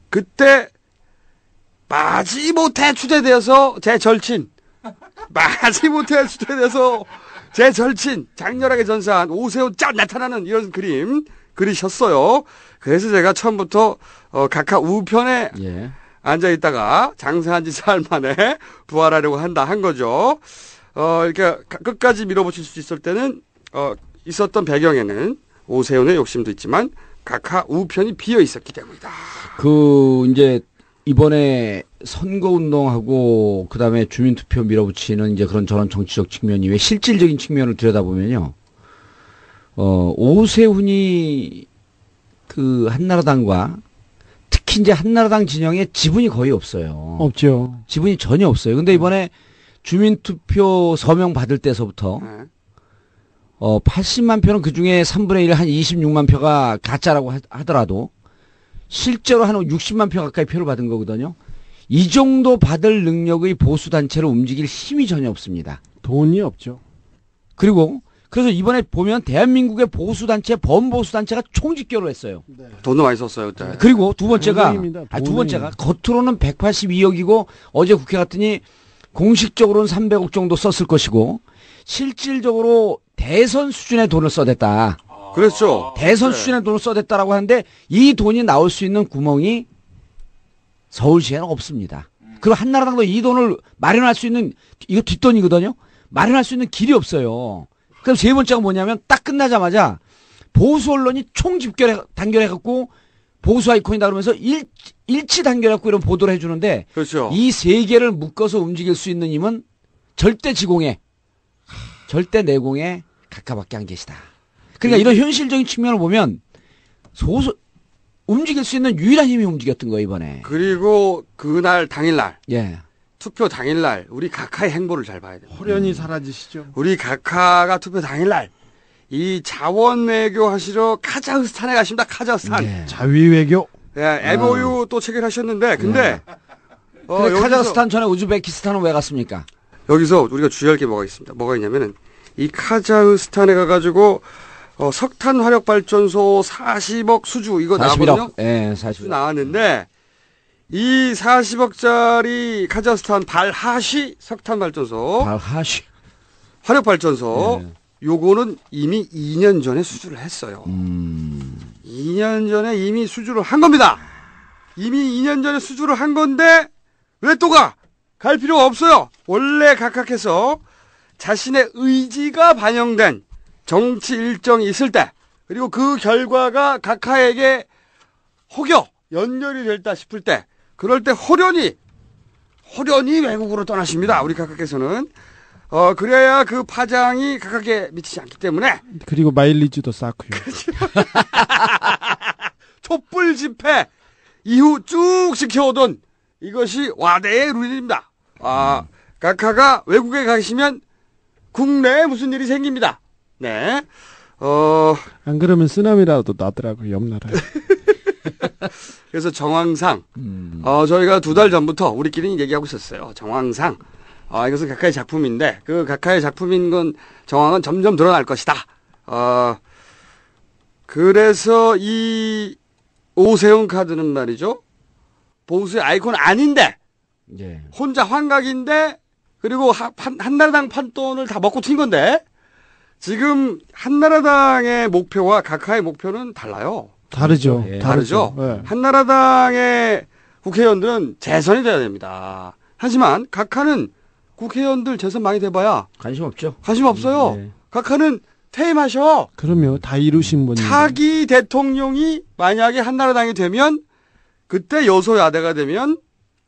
그때 마지못해 추대되어서 제 절친 마지못해 추대돼서 제 절친 장렬하게 전사한 오세훈 쫙 나타나는 이런 그림 그리셨어요. 그래서 제가 처음부터 각하 우편에 앉아있다가 장사한 지 사흘 만에 부활하려고 한 거죠. 이렇게 끝까지 밀어붙일 수 있을 때는 있었던 배경에는 오세훈의 욕심도 있지만 각하 우편이 비어 있었기 때문이다. 이제 이번에 선거운동하고 그다음에 주민투표 밀어붙이는 이제 그런 저런 정치적 측면 이외에 실질적인 측면을 들여다보면요. 오세훈이 그 한나라당과 특히 이제 한나라당 진영에 지분이 거의 없어요. 없죠. 지분이 전혀 없어요. 근데 이번에 주민투표 서명 받을 때서부터 80만 표는 그중에 3분의 1 한 26만 표가 가짜라고 하더라도 실제로 한 60만 표 가까이 표를 받은 거거든요. 이 정도 받을 능력의 보수단체로 움직일 힘이 전혀 없습니다. 돈이 없죠. 그리고 그래서 이번에 보면 대한민국의 보수단체, 범보수단체가 총집결을 했어요. 돈도 많이 썼어요, 그때. 그리고 두 번째가, 동맹입니다. 두 번째가 겉으로는 182억이고 어제 국회 갔더니 공식적으로는 300억 정도 썼을 것이고 실질적으로 대선 수준의 돈을 써댔다. 그렇죠. 대선 네. 수준의 돈을 써댔다라고 하는데 이 돈이 나올 수 있는 구멍이 서울시에는 없습니다. 그리고 한나라당도 이 돈을 마련할 수 있는, 이거 뒷돈이거든요. 마련할 수 있는 길이 없어요. 그럼 세 번째가 뭐냐면 딱 끝나자마자 보수 언론이 단결해갖고 보수 아이콘이다 그러면서 일치 단결해갖고 이런 보도를 해주는데 그렇죠. 이 세 개를 묶어서 움직일 수 있는 힘은 절대 지공에, 절대 내공에 각하밖에 안 계시다. 그러니까 이런 현실적인 측면을 보면 움직일 수 있는 유일한 힘이 움직였던 거예요, 이번에. 그리고 그날 당일날. 예. 투표 당일날 우리 각하의 행보를 잘 봐야 됩니다. 호련히 사라지시죠. 우리 각하가 투표 당일날 이 자원 외교 하시러 카자흐스탄에 가십니다. 카자흐스탄. 네. 자위 외교. 예, MOU 또 체결하셨는데 근데 근데 카자흐스탄 전에 우즈베키스탄은 왜 갔습니까? 여기서 우리가 주의할 게 뭐가 있습니다. 뭐가 있냐면은 이 카자흐스탄에 가가지고 석탄 화력 발전소 40억 수주 이거 41억. 나왔거든요. 예, 40억. 나왔는데 이 40억짜리 카자흐스탄 발하시 석탄 발전소, 발하시 화력 발전소, 요거는 이미 2년 전에 수주를 했어요. 2년 전에 이미 수주를 한 겁니다. 이미 2년 전에 수주를 한 건데 왜 또 가? 갈 필요가 없어요. 원래 각각해서 자신의 의지가 반영된 정치 일정이 있을 때, 그리고 그 결과가 각하에게 혹여 연결이 됐다 싶을 때, 그럴 때 호련히 외국으로 떠나십니다. 우리 각하께서는. 그래야 그 파장이 각하에 미치지 않기 때문에. 그리고 마일리지도 쌓고요. 촛불 집회 이후 쭉 지켜오던 이것이 와대의 룰입니다. 각하가 외국에 가시면 국내에 무슨 일이 생깁니다. 네. 안 그러면 쓰나미라도 나더라고요, 옆 나라에. 그래서 정황상, 저희가 2달 전부터 우리끼리 얘기하고 있었어요. 정황상. 이것은 각하의 작품인데, 그 각하의 작품인 건, 정황은 점점 드러날 것이다. 그래서 이 오세훈 카드는 말이죠. 보수의 아이콘 아닌데, 예. 혼자 환각인데, 그리고 한나라당 판돈을 다 먹고 튄 건데, 지금 한나라당의 목표와 각하의 목표는 달라요. 다르죠. 예. 다르죠. 네. 한나라당의 국회의원들은 재선이 돼야 됩니다. 하지만 각하는 국회의원들 재선 많이 돼봐야 관심 없죠. 관심 없어요. 네. 각하는 퇴임하셔. 그럼요. 다 이루신 분이. 차기 대통령이 만약에 한나라당이 되면 그때 여소야대가 되면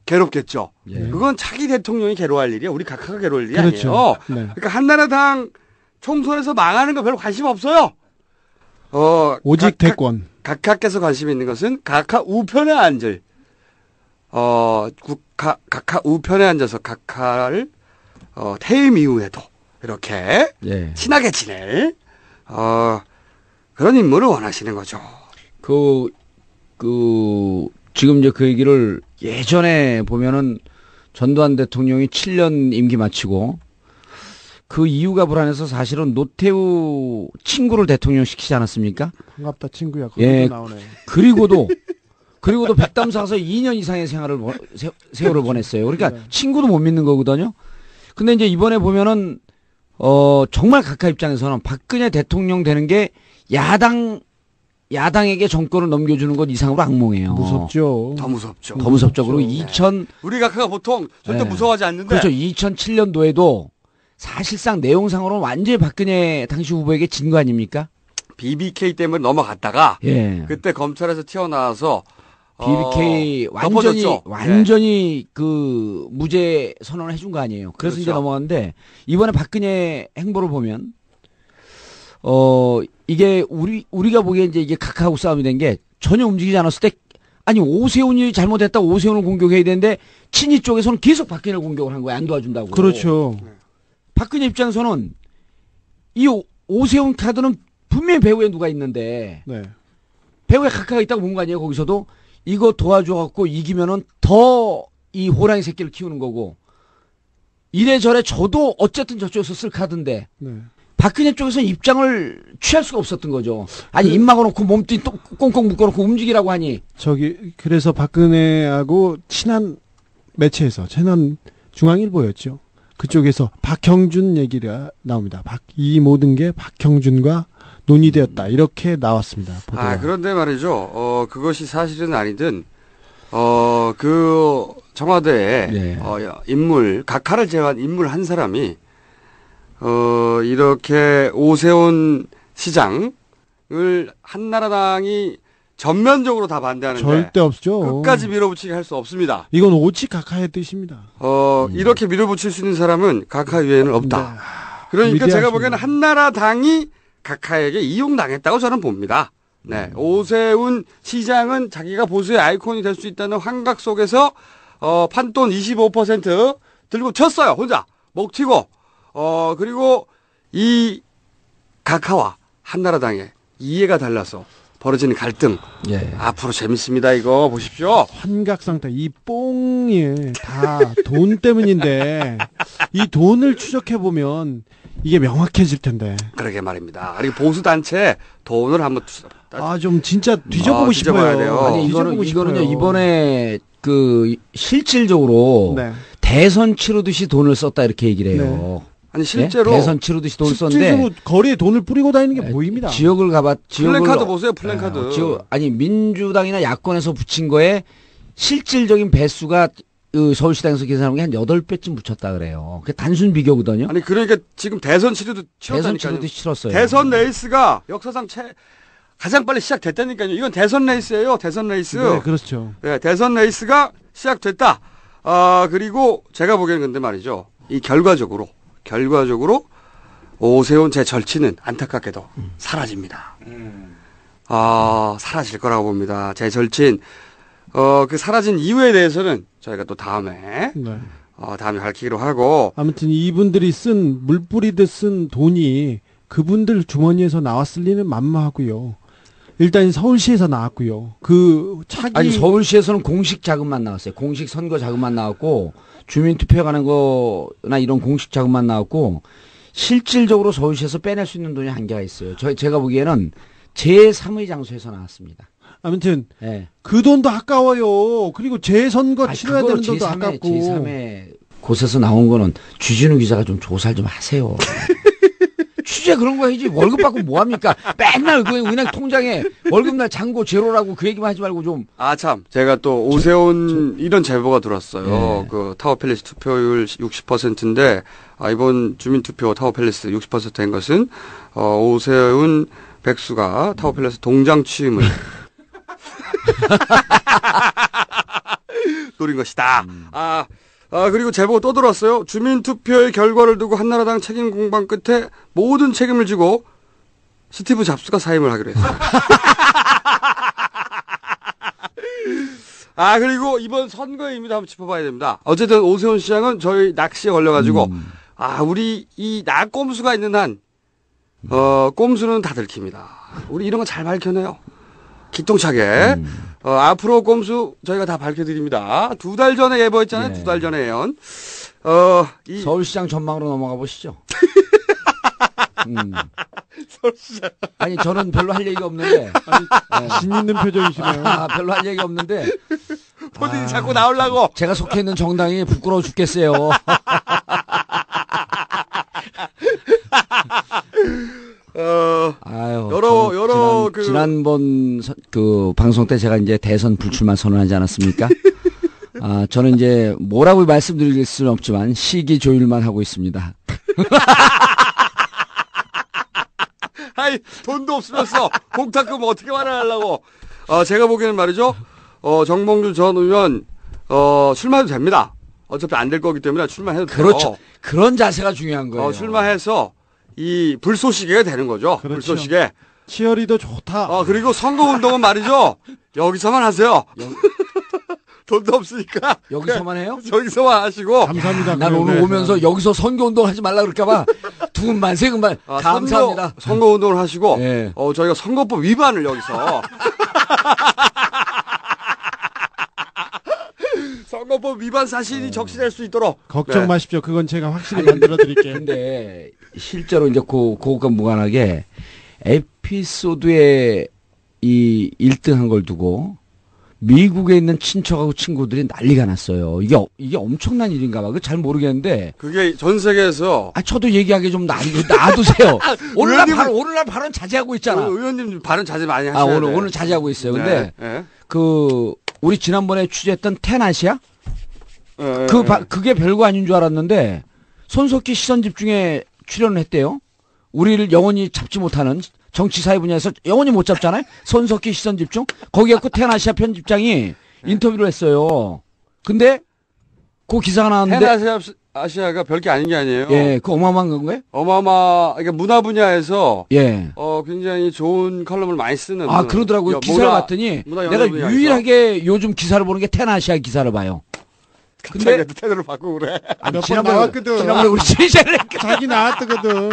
괴롭겠죠. 예. 그건 차기 대통령이 괴로워할 일이야. 우리 각하가 괴로울 일이 그렇죠. 아니에요. 네. 그러니까 한나라당 총선에서 망하는 거 별로 관심 없어요. 오직 대권. 각하께서 관심 있는 것은 각하 우편에 앉을, 각하 우편에 앉아서 각하를, 퇴임 이후에도 이렇게 예. 친하게 지낼, 그런 인물을 원하시는 거죠. 지금 이제 그 얘기를 예전에 보면은 전두환 대통령이 7년 임기 마치고 그 이유가 불안해서 사실은 노태우 친구를 대통령 시키지 않았습니까? 반갑다 친구야. 거기도 예. 나오네. 그리고도 백담사 가서 2년 이상의 세월을 보냈어요. 그러니까 네. 친구도 못 믿는 거거든요. 근데 이제 이번에 보면은 정말 각하 입장에서는 박근혜 대통령 되는 게 야당에게 정권을 넘겨주는 것 이상으로 악몽이에요. 무섭죠. 더 무섭죠. 더 무섭죠. 그리고 우리 각하가 보통 절대 네. 무서워하지 않는데. 그렇죠. 2007년도에도 사실상 내용상으로는 완전히 박근혜 당시 후보에게 진 거 아닙니까? BBK 때문에 넘어갔다가 예. 그때 검찰에서 튀어나와서 BBK 덮어졌죠. 완전히 그 무죄 선언을 해준 거 아니에요. 그래서 그렇죠. 이제 넘어갔는데 이번에 박근혜 행보를 보면 이게 우리가 보기에 이제 이게 각하하고 싸움이 된 게 전혀 움직이지 않았을 때 아니 오세훈이 잘못했다 오세훈을 공격해야 되는데 친이 쪽에서는 계속 박근혜를 공격을 한 거야. 안 도와준다고. 그렇죠. 박근혜 입장에서는 이 오세훈 카드는 분명히 배후에 누가 있는데 네. 배후에 각하가 있다고 본 거 아니에요. 거기서도 이거 도와줘갖고 이기면은 더 이 호랑이 새끼를 키우는 거고 이래저래 저도 어쨌든 저쪽에서 쓸 카드인데 네. 박근혜 쪽에서는 입장을 취할 수가 없었던 거죠. 아니 입 막아놓고 몸뚱이 또 꽁꽁 묶어놓고 움직이라고 하니. 그래서 박근혜하고 친한 매체에서 친한 중앙일보였죠. 그쪽에서 박형준 얘기가 나옵니다. 이 모든 게 박형준과 논의되었다 이렇게 나왔습니다. 보도가. 그런데 말이죠. 그것이 사실은 아니든 그 청와대에 인물 각하를 제외한 인물 한 사람이 이렇게 오세훈 시장을 한나라당이 전면적으로 다 반대하는데 절대 없죠. 끝까지 밀어붙이게 할 수 없습니다. 이건 오직 각하의 뜻입니다. 이렇게 밀어붙일 수 있는 사람은 각하 위에는 없다. 네. 그러니까 제가 보기에는 한나라당이 각하에게 이용당했다고 저는 봅니다. 네, 오세훈 시장은 자기가 보수의 아이콘이 될 수 있다는 환각 속에서 판돈 25% 들고 쳤어요. 혼자 먹튀고 그리고 이 각하와 한나라당의 이해가 달라서 벌어지는 갈등. 앞으로 재밌습니다. 이거 보십시오. 환각 상태. 이 뽕이 다 돈 때문인데 이 돈을 추적해 보면 이게 명확해질 텐데. 그러게 말입니다. 그리고 보수 단체 돈을 한번 좀 진짜 뒤져보고 싶어요. 돼요. 아니 이거는요 이번에 그 실질적으로 대선 치르듯이 돈을 썼다 이렇게 얘기를 해요. 아니 실제로 대선 치르듯이 돈을 썼는데 거리에 돈을 뿌리고 다니는 게 보입니다. 지역을 플랜카드 보세요. 플랜카드. 아니 민주당이나 야권에서 붙인 거에 실질적인 배수가 서울시당에서 계산한 게 한 8배쯤 붙였다 그래요. 그게 단순 비교거든요. 아니 그러니까 지금 대선 치르듯이 치렀어요. 대선 레이스가 역사상 가장 빨리 시작됐다니까요. 이건 대선 레이스예요. 대선 레이스. 네, 그렇죠. 네, 대선 레이스가 시작됐다. 그리고 제가 보기에는 근데 말이죠. 이 결과적으로 오세훈 제 절친은 안타깝게도 사라집니다. 사라질 거라고 봅니다. 제 절친. 그 사라진 이유에 대해서는 저희가 또 다음에 밝히기로 하고. 아무튼 이분들이 물 뿌리듯 쓴 돈이 그분들 주머니에서 나왔을 리는 만무하고요. 일단 서울시에서 나왔고요. 아니 서울시에서는 공식 자금만 나왔어요. 공식 선거 자금만 나왔고 주민투표에 관한 거나 이런 공식 자금만 나왔고 실질적으로 서울시에서 빼낼 수 있는 돈이 한계가 있어요. 제가 보기에는 제3의 장소에서 나왔습니다. 아무튼 그 돈도 아까워요. 그리고 재선거 치러야 되는 돈도 아깝고. 제3의 곳에서 나온 거는 주진우 기자가 좀 조사를 좀 하세요. 취재 그런 거 해야지. 월급 받고 뭐 합니까? 맨날 그 은행 통장에 월급날 잔고 제로라고 그 얘기만 하지 말고 좀. 참. 제가 또 오세훈 이런 제보가 들었어요. 그 타워팰리스 투표율 60%인데 이번 주민투표 타워팰리스 60%인 것은 오세훈 백수가 타워팰리스 동장 취임을 노린 것이다. 그리고 제보가 또 들어왔어요. 주민투표의 결과를 두고 한나라당 책임 공방 끝에 모든 책임을 지고 스티브 잡스가 사임을 하기로 했어요. 그리고 이번 선거의 의미도 한번 짚어봐야 됩니다. 어쨌든 오세훈 시장은 저희 낚시에 걸려가지고 우리 이 나꼼수가 있는 한 꼼수는 다 들킵니다. 우리 이런 거 잘 밝혀내요. 기똥차게. 앞으로 꼼수 저희가 다 밝혀드립니다. 2달 전에 예보했잖아요. 2달 전에 예언. 서울시장 전망으로 넘어가 보시죠. 서울시장. 아니 저는 별로 할 얘기가 없는데. 재밌는 표정이시네요. 별로 할 얘기가 없는데. 본인이 자꾸 나오려고. 제가 속해 있는 정당이 부끄러워 죽겠어요. 여러 지난번 그 방송 때 제가 이제 대선 불출마 선언하지 않았습니까? 저는 이제 뭐라고 말씀드릴 수는 없지만 시기 조율만 하고 있습니다. 돈도 없으면서 공탁금 어떻게 마련하려고. 제가 보기에는 말이죠. 정봉주 전 의원 출마해도 됩니다. 어차피 안 될 거기 때문에 출마해도 돼요. 그렇죠. 그런 자세가 중요한 거예요. 출마해서 이 불쏘시개가 되는 거죠. 그렇죠. 불쏘시개. 치어리더 좋다. 그리고 선거운동은 말이죠. 여기서만 하세요. 돈도 없으니까. 여기서만 해요? 여기서만 하시고. 감사합니다. 난 오늘 오면서 여기서 선거운동 하지 말라 그럴까봐 두근만 세근만 감사합니다. 선거운동을 하시고. 저희가 선거법 위반을 여기서. 선거법 위반 사실이 적시될 수 있도록. 걱정 네. 마십시오. 그건 제가 확실히 만들어 드릴게요. 근데 실제로 이제 그것과 무관하게 에피소드에 이 1등한 걸 두고 미국에 있는 친척하고 친구들이 난리가 났어요. 이게 엄청난 일인가 봐. 그거 잘 모르겠는데. 그게 전 세계에서. 저도 얘기하기 좀 놔두세요. 오늘날 발언 자제하고 있잖아. 의원님 발언 자제 많이 하셔야 돼요. 오늘 자제하고 있어요. 근데 네. 우리 지난번에 취재했던 테나시아? 그게 별거 아닌 줄 알았는데 손석희 시선 집중에 출연을 했대요. 우리를 영원히 잡지 못하는 정치 사회 분야에서 영원히 못 잡잖아요. 손석희 시선 집중. 거기에 그 테나시아 편집장이 인터뷰를 했어요. 근데 그 기사가 나왔는데 테나시아가 별게 아닌 게 아니에요. 예, 그 어마어마한 거예요? 그러니까 문화 분야에서 예. 굉장히 좋은 컬럼을 많이 쓰는. 그러더라고요. 기사를 봤더니 내가 유일하게 요즘 기사를 보는 게 테나시아 기사를 봐요. 근데 태도를 바꾸고 그래. 지난번에 우리 취재를 자기 나왔거든.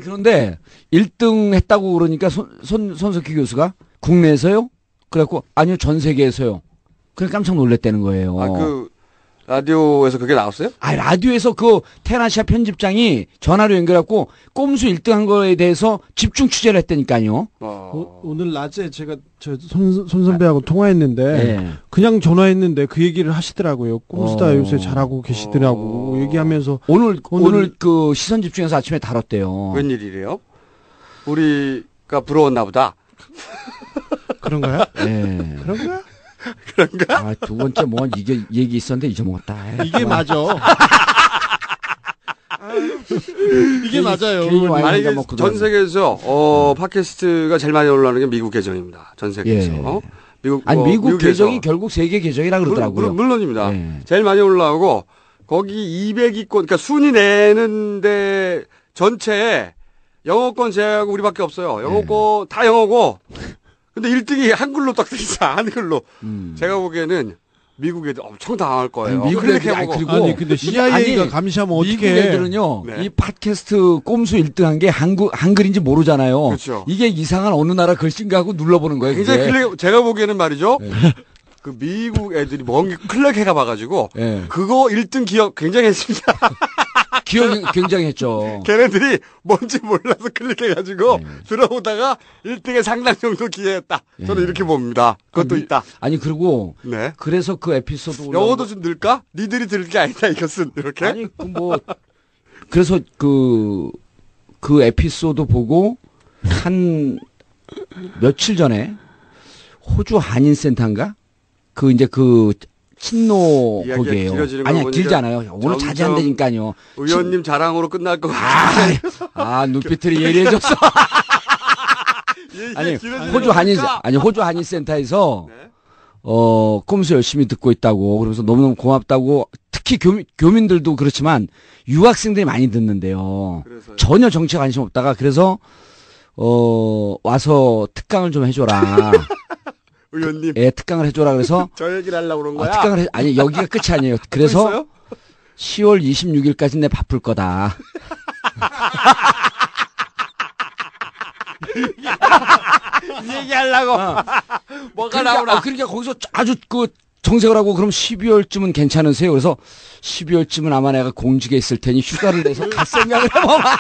그런데 1등 했다고 그러니까 손석희 교수가 국내에서요? 그래갖고 아니요 전 세계에서요. 그래 깜짝 놀랐다는 거예요. 라디오에서 그게 나왔어요? 라디오에서 그 테나시아 편집장이 전화로 연결해갖고 꼼수 1등한 거에 대해서 집중 취재를 했다니까요. 오늘 낮에 제가 손 선배하고 통화했는데 그냥 전화했는데 그 얘기를 하시더라고요. 꼼수다 요새 잘하고 계시더라고 얘기하면서 오늘 그 시선 집중해서 아침에 다뤘대요. 웬일이래요? 우리가 부러웠나 보다. 그런가요? 네. 그런가? 그런가? 두 번째 이게 얘기 있었는데 잊어먹었다. 이게 맞아. 이게 맞아요. 아니, 전 세계에서 팟캐스트가 제일 많이 올라오는 게 미국 계정입니다. 전 세계에서. 미국 계정이 결국 세계 계정이라 그러더라고요. 물론입니다. 제일 많이 올라오고 거기 200위권, 그러니까 순위 내는데 전체에 영어권 제외하고 우리밖에 없어요. 영어권 다 영어고. 근데 1등이 한글로 딱 돼 있어. 한글로. 제가 보기에는 미국 애들 엄청 당할 거예요. 미국 애들 근데 CIA가 감시하면 어떻게 미국 애들은요. 이 팟캐스트 꼼수 1등한 게 한글인지 모르잖아요. 그렇죠. 이게 이상한 어느 나라 글씨인가 하고 눌러보는 거예요. 굉장히 제가 보기에는 말이죠. 그 미국 애들이 먼 클릭해가 봐가지고 그거 1등 기억 굉장히 했습니다. 기억이 굉장히 했죠. 걔네들이 뭔지 몰라서 클릭해가지고 들어오다가 1등에 상당 정도 기여했다. 저는 이렇게 봅니다. 그것도 있다. 그리고 그래서 그 에피소드 영어도 좀 늘까? 니들이 들을 게 아니다 이것은 이렇게. 그래서 그 에피소드 보고 한 며칠 전에 호주 한인센터인가? 친노 거기에요. 길지 않아요. 오늘 자제한다니까요. 의원님 자랑으로 끝날 것 같아요. 눈빛들이 예리해졌어. 호주 한인센터에서 꼼수 열심히 듣고 있다고. 그래서 너무너무 고맙다고. 특히 교민들도 그렇지만 유학생들이 많이 듣는데요. 전혀 정치에 관심 없다가 그래서 와서 특강을 좀 해줘라. 의원님. 특강을 해줘라 그래서. 저 얘기를 하려고 그런 거야? 여기가 끝이 아니에요. 그래서 10월 26일까지 내 바쁠 거다. 이 얘기하려고. 뭐가 나오나. 그러니까 거기서 아주 정색을 하고 그럼 12월쯤은 괜찮으세요? 그래서 12월쯤은 아마 내가 공직에 있을 테니 휴가를 내서 갈 생각을 해봐.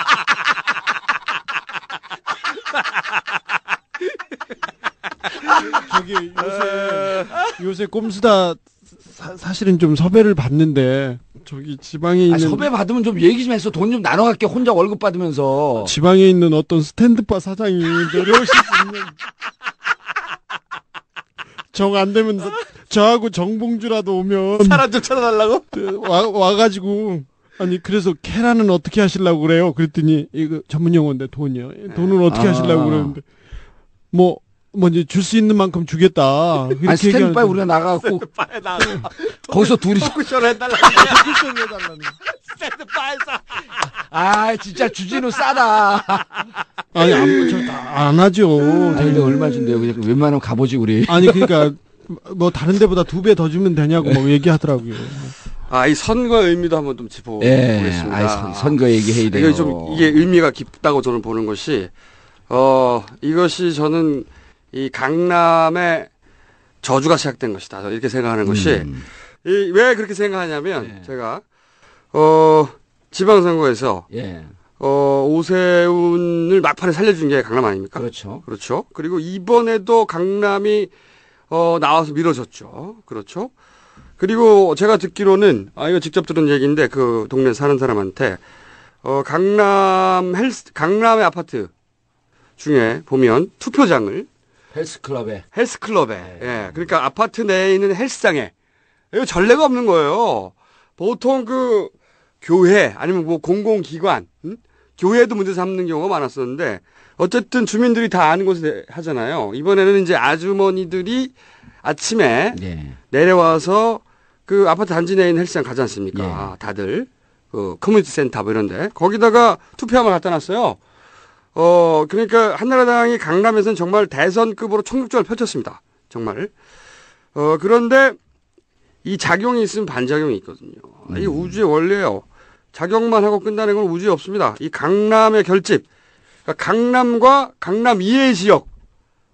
요새 꼼수다 사실은 좀 섭외를 받는데 지방에 있는 섭외 받으면 좀 얘기 좀 해서 돈 좀 나눠 갈게. 혼자 월급 받으면서 지방에 있는 어떤 스탠드바 사장이 내려오실 수 있는 정 안 되면 저하고 정봉주라도 오면 사람 좀 찾아달라고 와가지고 그래서 캐라는 어떻게 하시려고 그래요? 그랬더니 이거 전문 용어인데 돈이요. 돈은 어떻게 하시려고 그러는데 이제 줄 수 있는 만큼 주겠다. 스탠드바에 우리가 나가고 거기서 둘이 쿠션 해달라고. 스탠드바에서. 진짜 주진우 싸다. 안 하죠. 근데 얼마 준대요? 그냥 웬만하면 가보지 우리. 그러니까 다른 데보다 2배 더 주면 되냐고 얘기하더라고요. 이 선거의 의미도 한번 좀 짚어보겠습니다. 선거 얘기해야 돼요. 이게 의미가 깊다고 저는 보는 것이 이것이 저는 이 강남의 저주가 시작된 것이다. 이렇게 생각하는 것이 왜 그렇게 생각하냐면 제가 지방선거에서 오세훈을 막판에 살려준 게 강남 아닙니까? 그렇죠. 그렇죠. 그리고 이번에도 강남이 나와서 밀어줬죠. 그렇죠. 그리고 제가 듣기로는 이거 직접 들은 얘기인데 그 동네 사는 사람한테 강남의 아파트 중에 보면 투표장을 헬스클럽에 예. 그러니까 아파트 내에 있는 헬스장에 이거 전례가 없는 거예요. 보통 그 교회 아니면 뭐 공공기관 교회도 문제 삼는 경우가 많았었는데 어쨌든 주민들이 다 아는 곳에 하잖아요. 이번에는 이제 아주머니들이 아침에 내려와서 그 아파트 단지 내에 있는 헬스장 가지 않습니까? 다들 그 커뮤니티 센터 뭐 이런데 거기다가 투표함을 갖다 놨어요. 그러니까 한나라당이 강남에서는 정말 대선급으로 총력전을 펼쳤습니다. 정말. 그런데 이 작용이 있으면 반작용이 있거든요. 이 우주의 원리예요. 작용만 하고 끝나는 건 우주에 없습니다. 이 강남의 결집, 그러니까 강남과 강남 이외의 지역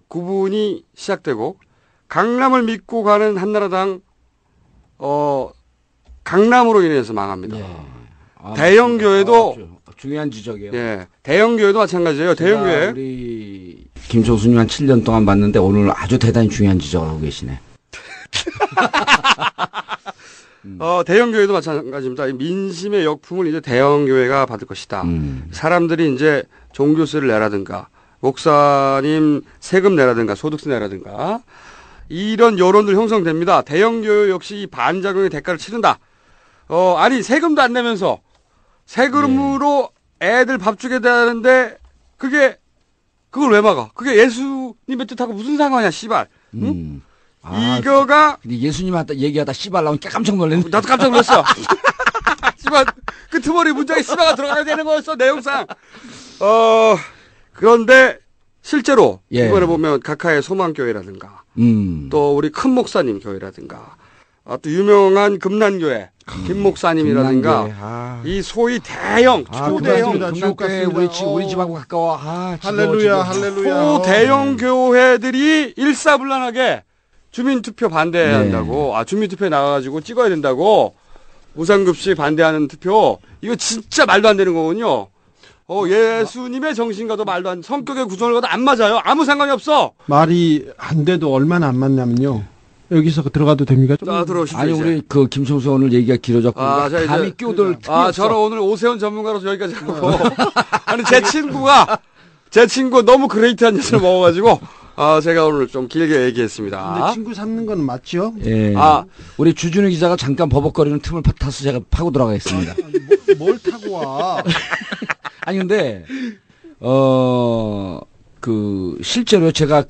구분이 시작되고 강남을 믿고 가는 한나라당 강남으로 인해서 망합니다. 대형 교회도 중요한 지적이에요. 예, 대형 교회도 마찬가지예요. 대형 교회. 우리 김총수님 한 7년 동안 봤는데 오늘 아주 대단히 중요한 지적을 하고 계시네. 대형 교회도 마찬가지입니다. 민심의 역풍을 이제 대형 교회가 받을 것이다. 사람들이 이제 종교세를 내라든가 목사님 세금 내라든가 소득세 내라든가 이런 여론들 형성됩니다. 대형 교회 역시 반작용의 대가를 치른다. 아니 세금도 안 내면서 세금으로 애들 밥 주게 되는데 그걸 왜 막아? 그게 예수님의 뜻하고 무슨 상관이야, 씨발. 응? 이거가 근데 예수님한테 얘기하다 씨발 나오면 깜짝 놀랐네. 나도 깜짝 놀랐어. 씨발 끄트머리 문장에 씨발가 들어가야 되는 거였어 내용상. 그런데 실제로 이번에 보면 각하의 소망교회라든가 또 우리 큰 목사님 교회라든가 또 유명한 금난교회 김 목사님이라든가 이 소위 대형 초대형 금난교회 우리 집하고 가까워. 할렐루야 할렐루야. 초대형 교회들이 일사불란하게 주민투표 반대해야 한다고. 주민투표에 나가가지고 찍어야 된다고. 무상급식 반대하는 투표. 이거 진짜 말도 안 되는 거군요. 예수님의 정신과도 말도 안, 성격의 구성과도 안 맞아요. 아무 상관이 없어. 말이 안 돼도 얼마나 안 맞냐면요. 여기서 들어가도 됩니까? 들어오시죠. 아니, 이제. 우리 김총수 오늘 얘기가 길어졌고. 감히 끼어들 틈이 없어. 저는 오늘 오세훈 전문가로서 여기까지 하고. 아니, 제 친구 너무 그레이트한 녀석을 먹어가지고. 제가 오늘 좀 길게 얘기했습니다. 근데 친구 삼는 건 맞죠? 예. 우리 주준우 기자가 잠깐 버벅거리는 틈을 타서 제가 파고 들어가겠습니다. 뭘 타고 와? 아니, 근데, 실제로 제가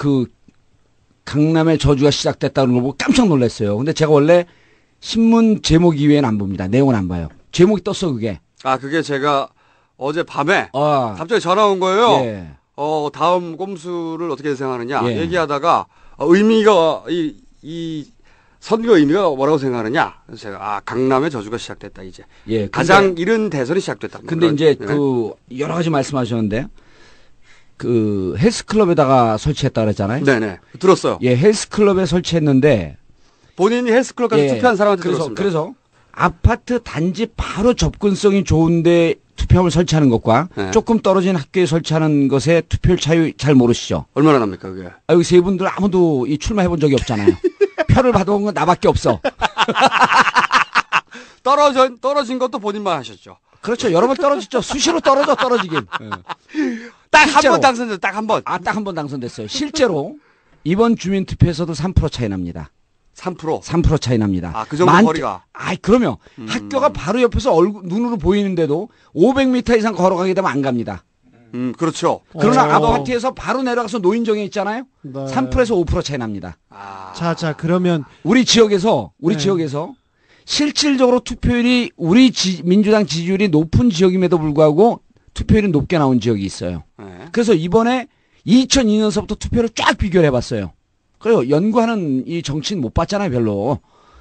강남의 저주가 시작됐다는 걸 보고 깜짝 놀랐어요. 근데 제가 원래 신문 제목 이외에는 안 봅니다. 내용은 안 봐요. 제목이 떴어, 그게. 그게 제가 어제 밤에 갑자기 전화 온 거예요. 예. 다음 꼼수를 어떻게 생각하느냐 얘기하다가 의미가 이 선거 의미가 뭐라고 생각하느냐. 그래서 제가 강남의 저주가 시작됐다 이제. 예. 가장 이른 대선이 시작됐다. 근데 이제 여러 가지 말씀하셨는데 헬스클럽에다가 설치했다 그랬잖아요. 네네. 들었어요. 예, 헬스클럽에 설치했는데 본인이 헬스클럽까지 투표한 사람한테 들었습니다. 그래서 아파트 단지 바로 접근성이 좋은데 투표함을 설치하는 것과 조금 떨어진 학교에 설치하는 것의 투표율 차이 잘 모르시죠? 얼마나 납니까 그게? 여기 세 분들 아무도 출마해본 적이 없잖아요. 표를 받아본 건 나밖에 없어. 떨어진 것도 본인만 하셨죠. 그렇죠. 여러 번 떨어졌죠. 수시로 떨어지긴. 딱 한 번 당선됐어요. 딱 한 번. 딱 한 번 당선됐어요. 실제로 이번 주민투표에서도 3% 차이 납니다. 3% 차이 납니다. 그 정도 거리가. 그러면 학교가 바로 옆에서 눈으로 보이는데도 500m 이상 걸어가게 되면 안 갑니다. 그렇죠. 그러나 아파트에서 바로 내려가서 노인정에 있잖아요. 네. 3%에서 5% 차이 납니다. 자, 그러면 우리 지역에서 실질적으로 투표율이 민주당 지지율이 높은 지역임에도 불구하고 투표율이 높게 나온 지역이 있어요. 그래서 이번에 2002년서부터 투표를 쫙 비교를 해봤어요. 그리고 연구하는 이 정치인 못 봤잖아요, 별로.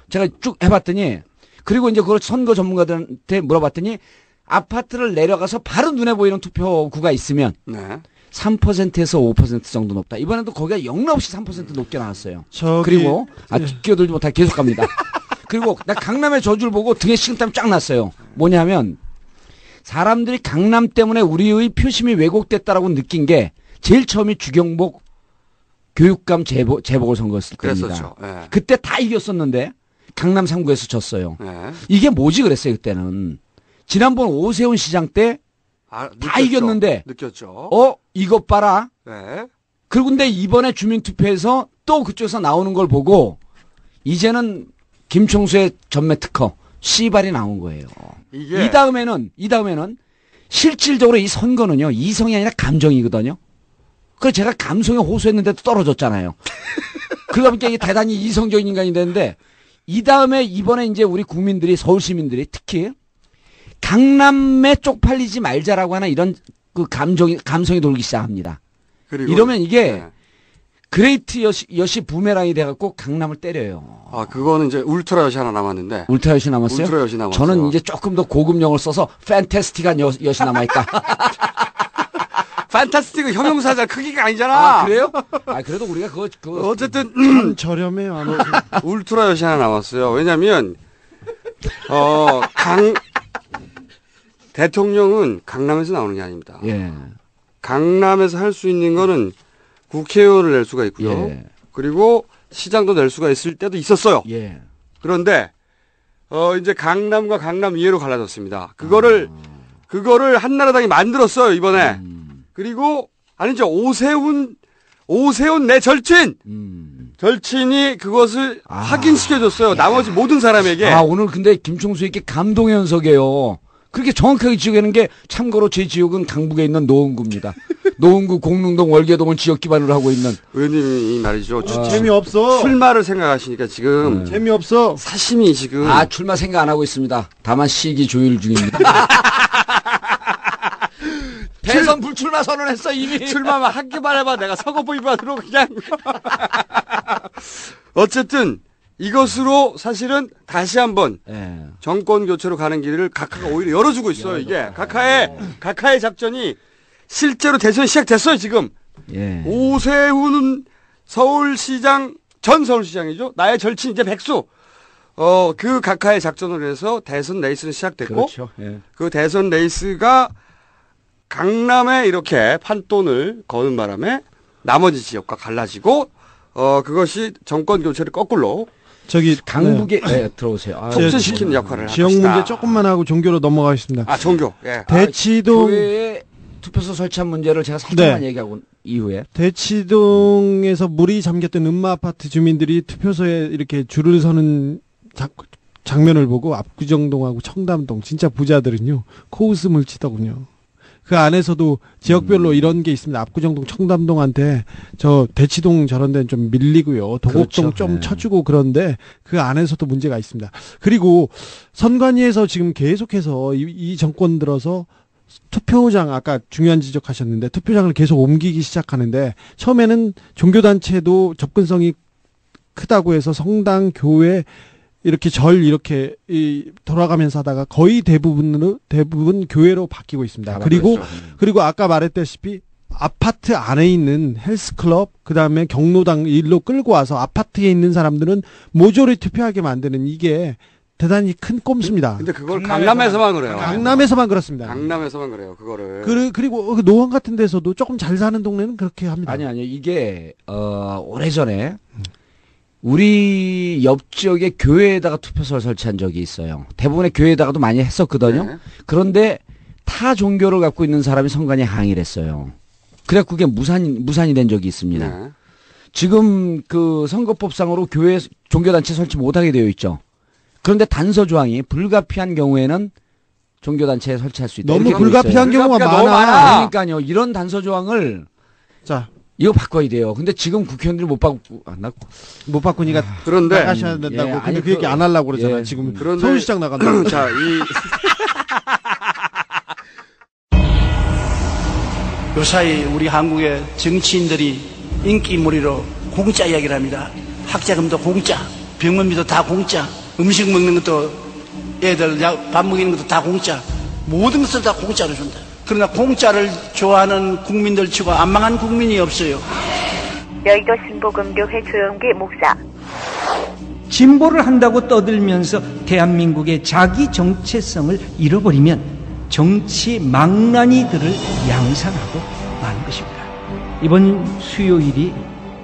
제가 쭉 해봤더니, 그리고 이제 그걸 선거 전문가들한테 물어봤더니, 아파트를 내려가서 바로 눈에 보이는 투표구가 있으면, 3%에서 5% 정도 높다. 이번에도 거기가 영락없이 3% 높게 나왔어요. 저기, 그리고 끼어들지 못하게 계속 갑니다. 그리고 나 강남의 저주를 보고 등에 식은땀이 쫙 났어요. 뭐냐면 사람들이 강남 때문에 우리의 표심이 왜곡됐다라고 느낀 게 제일 처음이 주경복 교육감 재보궐선거였을 때입니다. 그랬었죠. 예. 그때 다 이겼었는데 강남 3구에서 졌어요. 예. 이게 뭐지 그랬어요 그때는. 지난번 오세훈 시장 때 다 이겼는데 느꼈죠. 이것 봐라. 네. 그리고 근데 이번에 주민투표에서 또 그쪽에서 나오는 걸 보고 이제는 김총수의 전매 특허 씨발이 나온 거예요. 이 다음에는 실질적으로 이 선거는요 이성이 아니라 감정이거든요. 그래서 제가 감성에 호소했는데도 떨어졌잖아요. 그러다 보니까 이게 대단히 이성적인 인간이 되는데 이 다음에 이번에 이제 우리 국민들이 서울 시민들이 특히 강남에 쪽팔리지 말자라고 하는 이런 그 감성이 돌기 시작합니다. 그리고 이러면 이게 그레이트 여시 부메랑이 돼갖고 강남을 때려요. 아, 그거는 이제 울트라 여시 하나 남았는데. 울트라 여시 남았어요? 울트라 여시 남았어요. 저는 이제 조금 더 고급용어를 써서 판타스틱한 여시 남아있다. 판타스틱은 형용사잖아. 크기가 아니잖아. 아, 그래요? 아, 그래도 우리가 그거 어쨌든 저렴해요. 울트라 여시 하나 남았어요. 왜냐면 대통령은 강남에서 나오는 게 아닙니다. 예. 강남에서 할 수 있는 거는 국회의원을 낼 수가 있고요. 예. 그리고 시장도 낼 수가 있을 때도 있었어요. 예. 그런데 이제 강남과 강남 이외로 갈라졌습니다. 그거를 한나라당이 만들었어요, 이번에. 그리고 아니죠. 오세훈 내 절친. 절친이 그것을 확인시켜줬어요. 나머지 모든 사람에게. 아, 오늘 근데 김총수에게 감동의 연석이에요. 그렇게 정확하게 지적하는 게 참고로 제 지역은 강북에 있는 노원구입니다. 노원구 공릉동 월계동을 지역 기반으로 하고 있는. 의원님이 말이죠. 재미없어. 출마를 생각하시니까 지금. 재미없어. 사심이 지금. 아, 출마 생각 안 하고 있습니다. 다만 시기 조율 중입니다. 대선 불출마 선언했어 이미. 출마만 하기만 해봐. 내가 선거법 위반으로 그냥. 어쨌든 이것으로 사실은 다시 한번 정권 교체로 가는 길을 각하가 오히려 열어주고 있어요. 이게 각하의 작전이 실제로 대선이 시작됐어요 지금. 예. 오세훈은 서울시장 전 서울시장이죠. 나의 절친 이제 백수. 그 각하의 작전을 해서 대선 레이스는 시작됐고, 그렇죠. 예. 그 대선 레이스가 강남에 이렇게 판돈을 거는 바람에 나머지 지역과 갈라지고, 그것이 정권 교체를 거꾸로 저기 강북에 들어오세요. 아, 촉진시키는 역할을 할 지역 것이다. 문제 조금만 하고 종교로 넘어가겠습니다. 아, 종교. 예. 대치동 교회에 투표소 설치한 문제를 제가 살짝만 얘기하고 이후에 대치동에서 물이 잠겼던 음마 아파트 주민들이 투표소에 이렇게 줄을 서는 장면을 보고 압구정동하고 청담동 진짜 부자들은요 코웃음을 치더군요. 그 안에서도 지역별로 이런 게 있습니다. 압구정동 청담동한테 저 대치동 저런 데는 좀 밀리고요. 도곡동 그렇죠. 좀 쳐주고 그런데 그 안에서도 문제가 있습니다. 그리고 선관위에서 지금 계속해서 이 정권 들어서 투표장 아까 중요한 지적하셨는데 투표장을 계속 옮기기 시작하는데 처음에는 종교단체도 접근성이 크다고 해서 성당, 교회 이렇게 이렇게 돌아가면서 하다가 거의 대부분 교회로 바뀌고 있습니다. 그리고 아까 말했다시피 아파트 안에 있는 헬스클럽 그다음에 경로당 일로 끌고 와서 아파트에 있는 사람들은 모조리 투표하게 만드는 이게 대단히 큰 꼼수입니다. 근데 그걸 강남에서만 그래요. 강남에서만 그렇습니다. 강남에서만 그래요. 그거를. 그리고 노원 같은 데서도 조금 잘 사는 동네는 그렇게 합니다. 아니요. 이게 오래전에 우리 옆 지역에 교회에다가 투표소를 설치한 적이 있어요. 대부분의 교회에다가도 많이 했었거든요. 네. 그런데 타 종교를 갖고 있는 사람이 선관위에 항의를 했어요. 그래서 그게 무산이 된 적이 있습니다. 네. 지금 그 선거법상으로 교회 종교단체 설치 못하게 되어 있죠. 그런데 단서 조항이 불가피한 경우에는 종교단체에 설치할 수 있다. 너무 불가피한 경우가 많아. 그러니까요. 이런 단서 조항을 자 이거 바꿔야 돼요. 근데 지금 국회의원들이 못 바꾸니까 그런데 나가셔야 된다고. 예, 근데 아니, 그 얘기 안 하려고 그러잖아요. 예. 지금 그런데 서울시장 나간다. 자, 요사이 우리 한국의 정치인들이 인기몰이로 공짜 이야기를 합니다. 학자금도 공짜, 병원비도 다 공짜, 음식 먹는 것도 애들 밥 먹이는 것도 다 공짜, 모든 것을 다 공짜로 준다. 그러나 공짜를 좋아하는 국민들 치고 안 망한 국민이 없어요. 여의도 신보금교회 조영기 목사. 진보를 한다고 떠들면서 대한민국의 자기 정체성을 잃어버리면 정치 망나니들을 양산하고 마는 것입니다. 이번 수요일이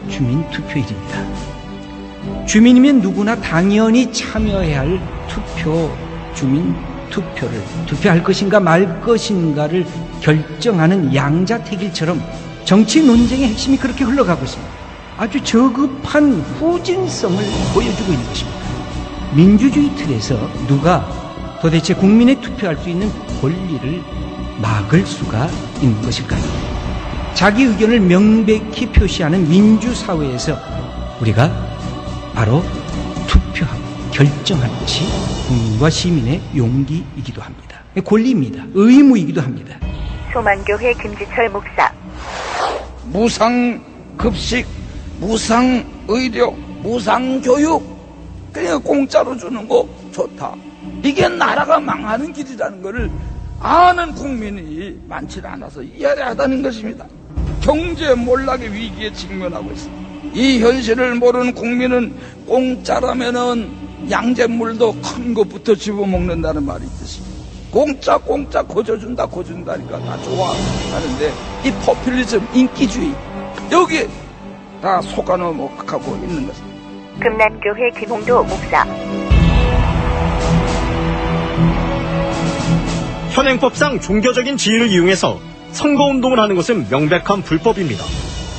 주민투표일입니다. 주민이면 누구나 당연히 참여해야 할 주민투표를 투표할 것인가 말 것인가를 결정하는 양자택일처럼 정치 논쟁의 핵심이 그렇게 흘러가고 있습니다. 아주 저급한 후진성을 보여주고 있는 것입니다. 민주주의 틀에서 누가 도대체 국민의 투표할 수 있는 권리를 막을 수가 있는 것일까요? 자기 의견을 명백히 표시하는 민주사회에서 우리가 바로 투표하고 결정하는 것이 국민과 시민의 용기이기도 합니다. 권리입니다. 의무이기도 합니다. 소만교회 김지철 목사. 무상급식, 무상의료, 무상교육, 그냥 공짜로 주는 거 좋다. 이게 나라가 망하는 길이라는 것을 아는 국민이 많지 않아서 이해를 하다는 것입니다. 경제 몰락의 위기에 직면하고 있습니다. 이 현실을 모르는 국민은 공짜라면은 양잿물도 큰 것부터 집어먹는다는 말이 있듯이 공짜 고쳐준다니까 다 좋아하는데 이 포퓰리즘 인기주의 여기 다 속아넘어가고 있는 것입니다. 금남교회 김홍도 목사. 현행법상 종교적인 지위를 이용해서 선거운동을 하는 것은 명백한 불법입니다.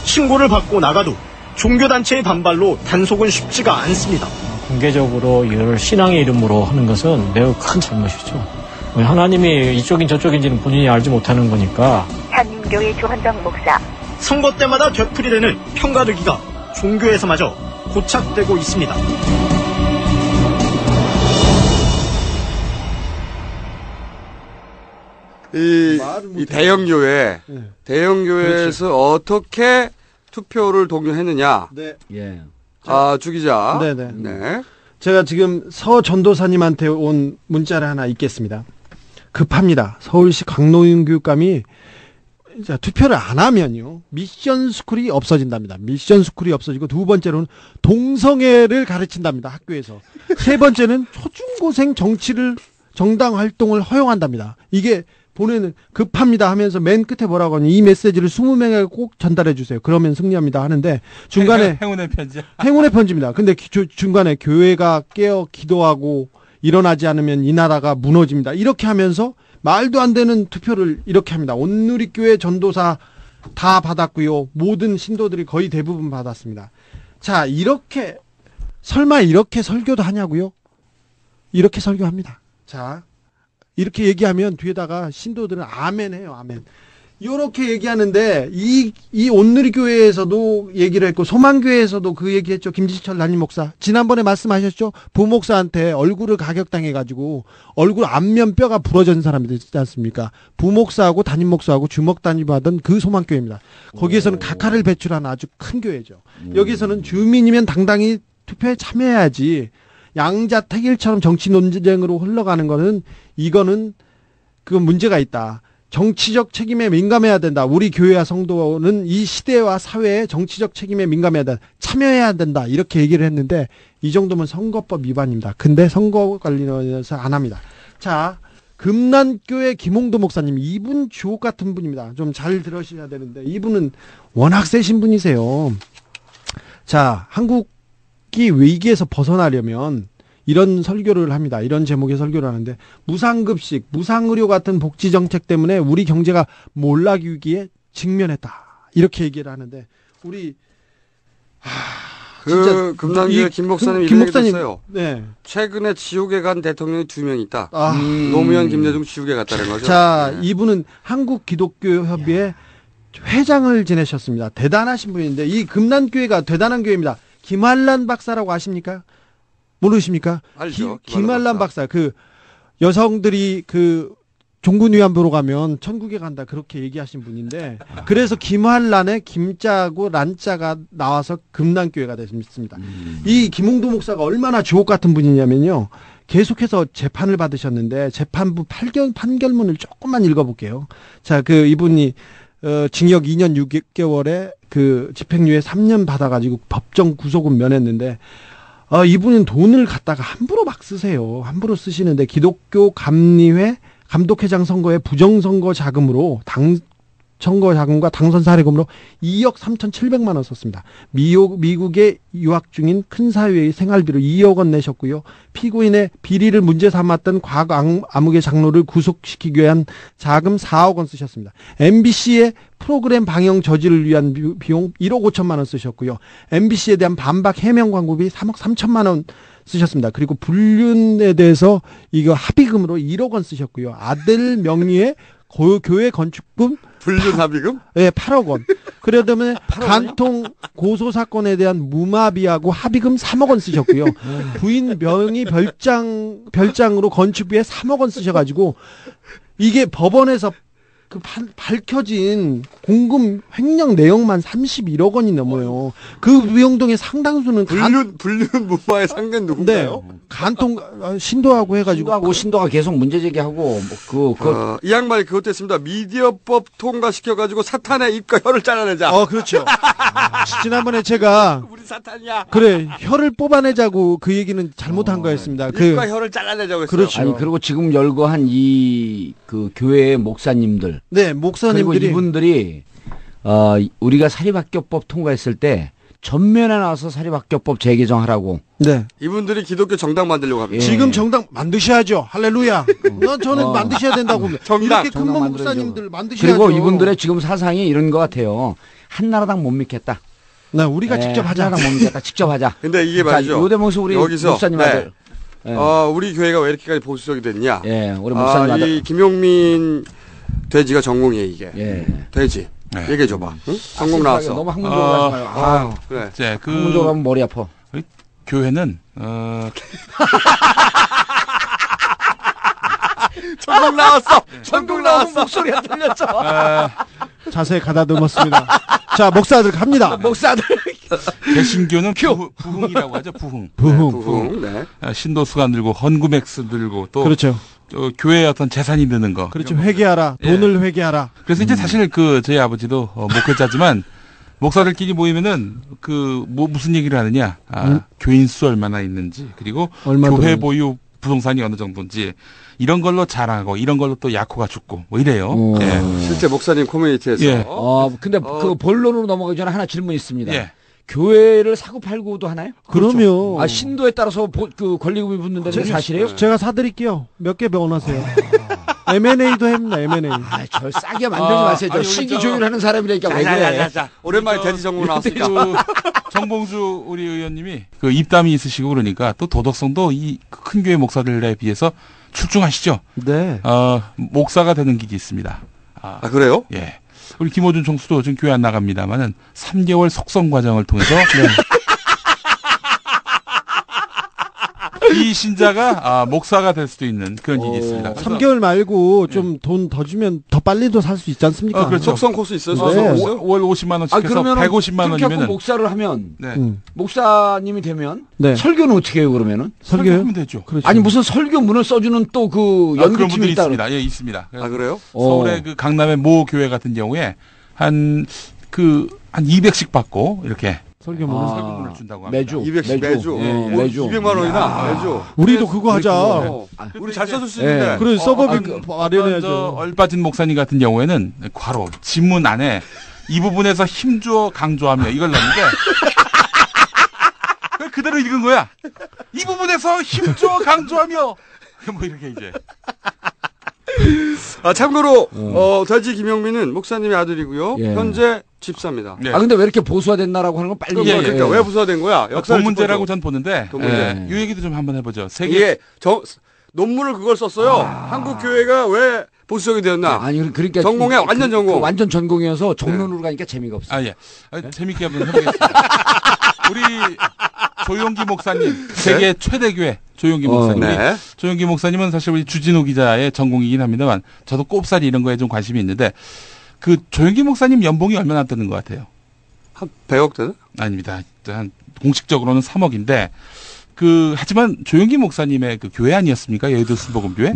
신고를 받고 나가도 종교단체의 반발로 단속은 쉽지가 않습니다. 공개적으로 이걸 신앙의 이름으로 하는 것은 매우 큰 잘못이죠. 하나님이 이쪽인 저쪽인지는 본인이 알지 못하는 거니까. 한림교회 조한정 목사. 선거 때마다 되풀이되는 편가르기가 종교에서마저 고착되고 있습니다. 이 대형교회에서 어떻게 투표를 독려했느냐. 네. 예. 주 기자. 네네. 네. 제가 지금 서 전도사님한테 온 문자를 하나 읽겠습니다. 급합니다. 서울시 강노인 교육감이 투표를 안 하면요. 미션 스쿨이 없어진답니다. 미션 스쿨이 없어지고 두 번째로는 동성애를 가르친답니다. 학교에서. 세 번째는 초중고생 정당 활동을 허용한답니다. 이게 보내는 급합니다 하면서 맨 끝에 뭐라고 하니 이 메시지를 20명에게 꼭 전달해 주세요. 그러면 승리합니다 하는데 중간에 행운의 편지. 행운의 편지입니다. 근데 중간에 교회가 깨어 기도하고 일어나지 않으면 이 나라가 무너집니다. 이렇게 하면서 말도 안 되는 투표를 이렇게 합니다. 온누리교회 전도사 다 받았고요. 모든 신도들이 거의 대부분 받았습니다. 자, 이렇게 설마 이렇게 설교도 하냐고요? 이렇게 설교합니다. 자, 이렇게 얘기하면 뒤에다가 신도들은 아멘 해요. 아멘. 이렇게 얘기하는데 이 온누리교회에서도 얘기를 했고 소망교회에서도 그 얘기했죠. 김지철 담임 목사 지난번에 말씀하셨죠. 부목사한테 얼굴을 가격당해가지고 얼굴 앞면 뼈가 부러진 사람이 있지 않습니까? 부목사하고 담임 목사하고 주먹 단위받은 그 소망교회입니다. 거기에서는 각하를 배출한 아주 큰 교회죠. 여기서는 주민이면 당당히 투표에 참여해야지 양자택일처럼 정치 논쟁으로 흘러가는 거는 이거는 그 문제가 있다. 정치적 책임에 민감해야 된다. 우리 교회와 성도는 이 시대와 사회의 정치적 책임에 민감해야 된다. 참여해야 된다. 이렇게 얘기를 했는데 이 정도면 선거법 위반입니다. 근데 선거 관련해서 안 합니다. 자, 금난교회 김홍도 목사님, 이분 주옥 같은 분입니다. 좀 잘 들으셔야 되는데 이분은 워낙 세신 분이세요. 자, 한국이 위기에서 벗어나려면 이런 설교를 합니다. 이런 제목의 설교를 하는데 무상급식, 무상의료 같은 복지정책 때문에 우리 경제가 몰락 위기에 직면했다. 이렇게 얘기를 하는데 우리 금남교회 김 목사님 김 이런 목사님, 얘기 했어요. 네. 최근에 지옥에 간 대통령이 2명 있다. 노무현, 김대중 지옥에 갔다는 거죠. 자, 네. 이분은 한국기독교협의회 회장을 지내셨습니다. 대단하신 분인데 이 금난교회가 대단한 교회입니다. 김한란 박사라고 아십니까? 모르십니까? 알죠. 김한란 박사. 그 여성들이 그 종군 위안부로 가면 천국에 간다 그렇게 얘기하신 분인데 그래서 김한란의 김자하고 란자가 나와서 금난교회가 됐습니다. 이 김홍도 목사가 얼마나 주옥 같은 분이냐면요. 계속해서 재판을 받으셨는데 재판부 판결문을 조금만 읽어볼게요. 자, 그 이분이 징역 2년 6개월에 그 집행유예 3년 받아가지고 법정 구속은 면했는데 이분은 돈을 갖다가 함부로 막 쓰세요. 함부로 쓰시는데 기독교 감리회 감독회장 선거에 부정선거 자금으로 선거 자금과 당선 사례금으로 2억 3,700만 원 썼습니다. 미국에 유학 중인 큰 사위의 생활비로 2억 원 내셨고요. 피고인의 비리를 문제 삼았던 과거 암흑의 장로를 구속시키기 위한 자금 4억 원 쓰셨습니다. MBC의 프로그램 방영 저지를 위한 비용 1억 5천만 원 쓰셨고요. MBC에 대한 반박 해명 광고비 3억 3천만 원 쓰셨습니다. 그리고 불륜에 대해서 이거 합의금으로 1억 원 쓰셨고요. 아들 명의의 교회 건축금 불륜 합의금? 네, 8억 원. 그러다 보면 간통 고소 사건에 대한 무마비하고 합의금 3억 원 쓰셨고요. 부인 명의 별장으로 건축비에 3억 원 쓰셔가지고 이게 법원에서 그 밝혀진 공금 횡령 내역만 31억 원이 넘어요. 그 비용동의 상당수는 불륜 무마의 상대는 누군가요? 네, 간통 신도하고 해가지고 신도가 계속 문제 제기하고 이 양반이 그것도 했습니다. 미디어법 통과시켜가지고 사탄의 입과 혀를 잘라내자. 그렇죠. 지난번에 제가 우리 사탄이야. 그래 혀를 뽑아내자고 그 얘기는 잘못한 거였습니다. 입과 혀를 잘라내자고 했어요. 그렇죠. 아니 그리고 지금 열거한 이 그 교회 목사님들, 네 목사님들이 그리고 이분들이 우리가 사립학교법 통과했을 때 전면에 나와서 사립학교법 재개정하라고. 네. 이분들이 기독교 정당 만들려고 합니다. 지금 정당 만드셔야죠. 할렐루야. 저는 만드셔야 된다고 봅니다. 정당. 이렇게 큰 목사님들 만드셔야죠. 그리고 이분들의 지금 사상이 이런 것 같아요. 한나라당 못 믿겠다. 네, 우리가 직접 하자. 한나라당 못 믿겠다. 직접 하자. 근데 이게 말이죠. 요대목에서 우리 여기서 목사님 아들. 우리 교회가 왜 이렇게까지 보수적이 됐냐? 우리 목사님 아들. 이 김용민 돼지가 전공이에요, 이게. 돼지. 얘기해줘봐. 응? 전공 나왔어. 너무 학문적으로 하지 마요. 그래. 학문적으로 하면 머리 아파. 교회는 전공 나왔어. 전공 나왔어. 목소리가 들렸죠. 자세히 가다듬었습니다. 자, 목사들 갑니다. 목사들. 개신교는 부흥이라고 하죠. 부흥. 부흥. 네. 신도수가 늘고 헌금액수 늘고 또 그렇죠. 교회의 어떤 재산이 느는 거. 그렇죠. 회개하라. 돈을 회개하라. 그래서 이제 사실 저희 아버지도 목회자지만 목사들끼리 모이면은 무슨 얘기를 하느냐. 교인 수 얼마나 있는지 그리고 교회 보유 부동산이 어느 정도인지 이런 걸로 자랑하고 이런 걸로 또 약호가 죽고 뭐 이래요. 실제 목사님 커뮤니티에서. 근데 그 본론으로 넘어가기 전에 하나 질문 있습니다. 교회를 사고 팔고도 하나요? 그럼요. 그렇죠. 신도에 따라서 그 권리금이 붙는다는 게 사실이에요? 제가 사드릴게요. 몇 개 원하세요? M&A도 합니다. M&A. 절 싸게 만들지 마세요. 저 시기 조율하는 사람이라니까 왜 그래? 오랜만에 돼지 전공 나왔으니까. 정봉주 우리 의원님이 입담이 있으시고 그러니까 또 도덕성도 이 큰 교회 목사들에 비해서 출중하시죠. 네. 목사가 되는 길이 있습니다. 그래요? 예. 우리 김호준 총수도 지금 교회 안 나갑니다만은 3개월 속성 과정을 통해서 이 신자가 목사가 될 수도 있는 그런 일이 있습니다. 3개월 말고 좀 돈 더 주면 더 빨리도 살 수 있지 않습니까? 그렇죠. 속성 코스 있어요. 월 50만 원씩 해서 150만 원이면은 목사를 하면 목사님이 되면 설교는 어떻게 해요 그러면은? 설교하면 되죠. 그렇죠. 아니 무슨 설교문을 써주는 또 그 연구팀이 있습니다. 예, 있습니다. 그래요? 서울의 강남의 모 교회 같은 경우에 한 200씩 받고 이렇게 설교문을 준다고 합니다. 매주 200씩 매주. 매주 200만 원이나 매주. 우리도 그거 하자. 우리 잘 써줄 수 있는데. 그래 서버비 마련해야죠. 얼빠진 목사님 같은 경우에는 괄호 지문 안에 이 부분에서 힘주어 강조하며 이걸 넣는데 그대로 읽은 거야. 이 부분에서 힘주어 강조하며 뭐 이렇게 이제. 참고로 돼지 김용민은 목사님의 아들이고요. 현재 집사입니다. 근데 왜 이렇게 보수화됐나라고 하는 건 빨리 그러니까 왜 보수화된 거야? 돈 문제라고 전 보는데 이 얘기도 좀 한번 해보죠. 이게 논문을 그걸 썼어요. 한국 교회가 왜 보수적이 되었나? 아니 그러니까 전공에 완전 전공. 완전 전공이어서 정론으로 가니까 재미가 없어. 재밌게 한번 해보겠습니다. 우리 조용기 목사님, 세계 최대 교회 조용기 목사님. 조용기 목사님은 사실 우리 주진우 기자의 전공이긴 합니다만 저도 꼽사리 이런 거에 좀 관심이 있는데 조용기 목사님 연봉이 얼마나 뜨는 것 같아요? 한 100억 되나? 아닙니다. 한 공식적으로는 3억인데 하지만 조용기 목사님의 그 교회 아니었습니까? 여의도 순복음교회.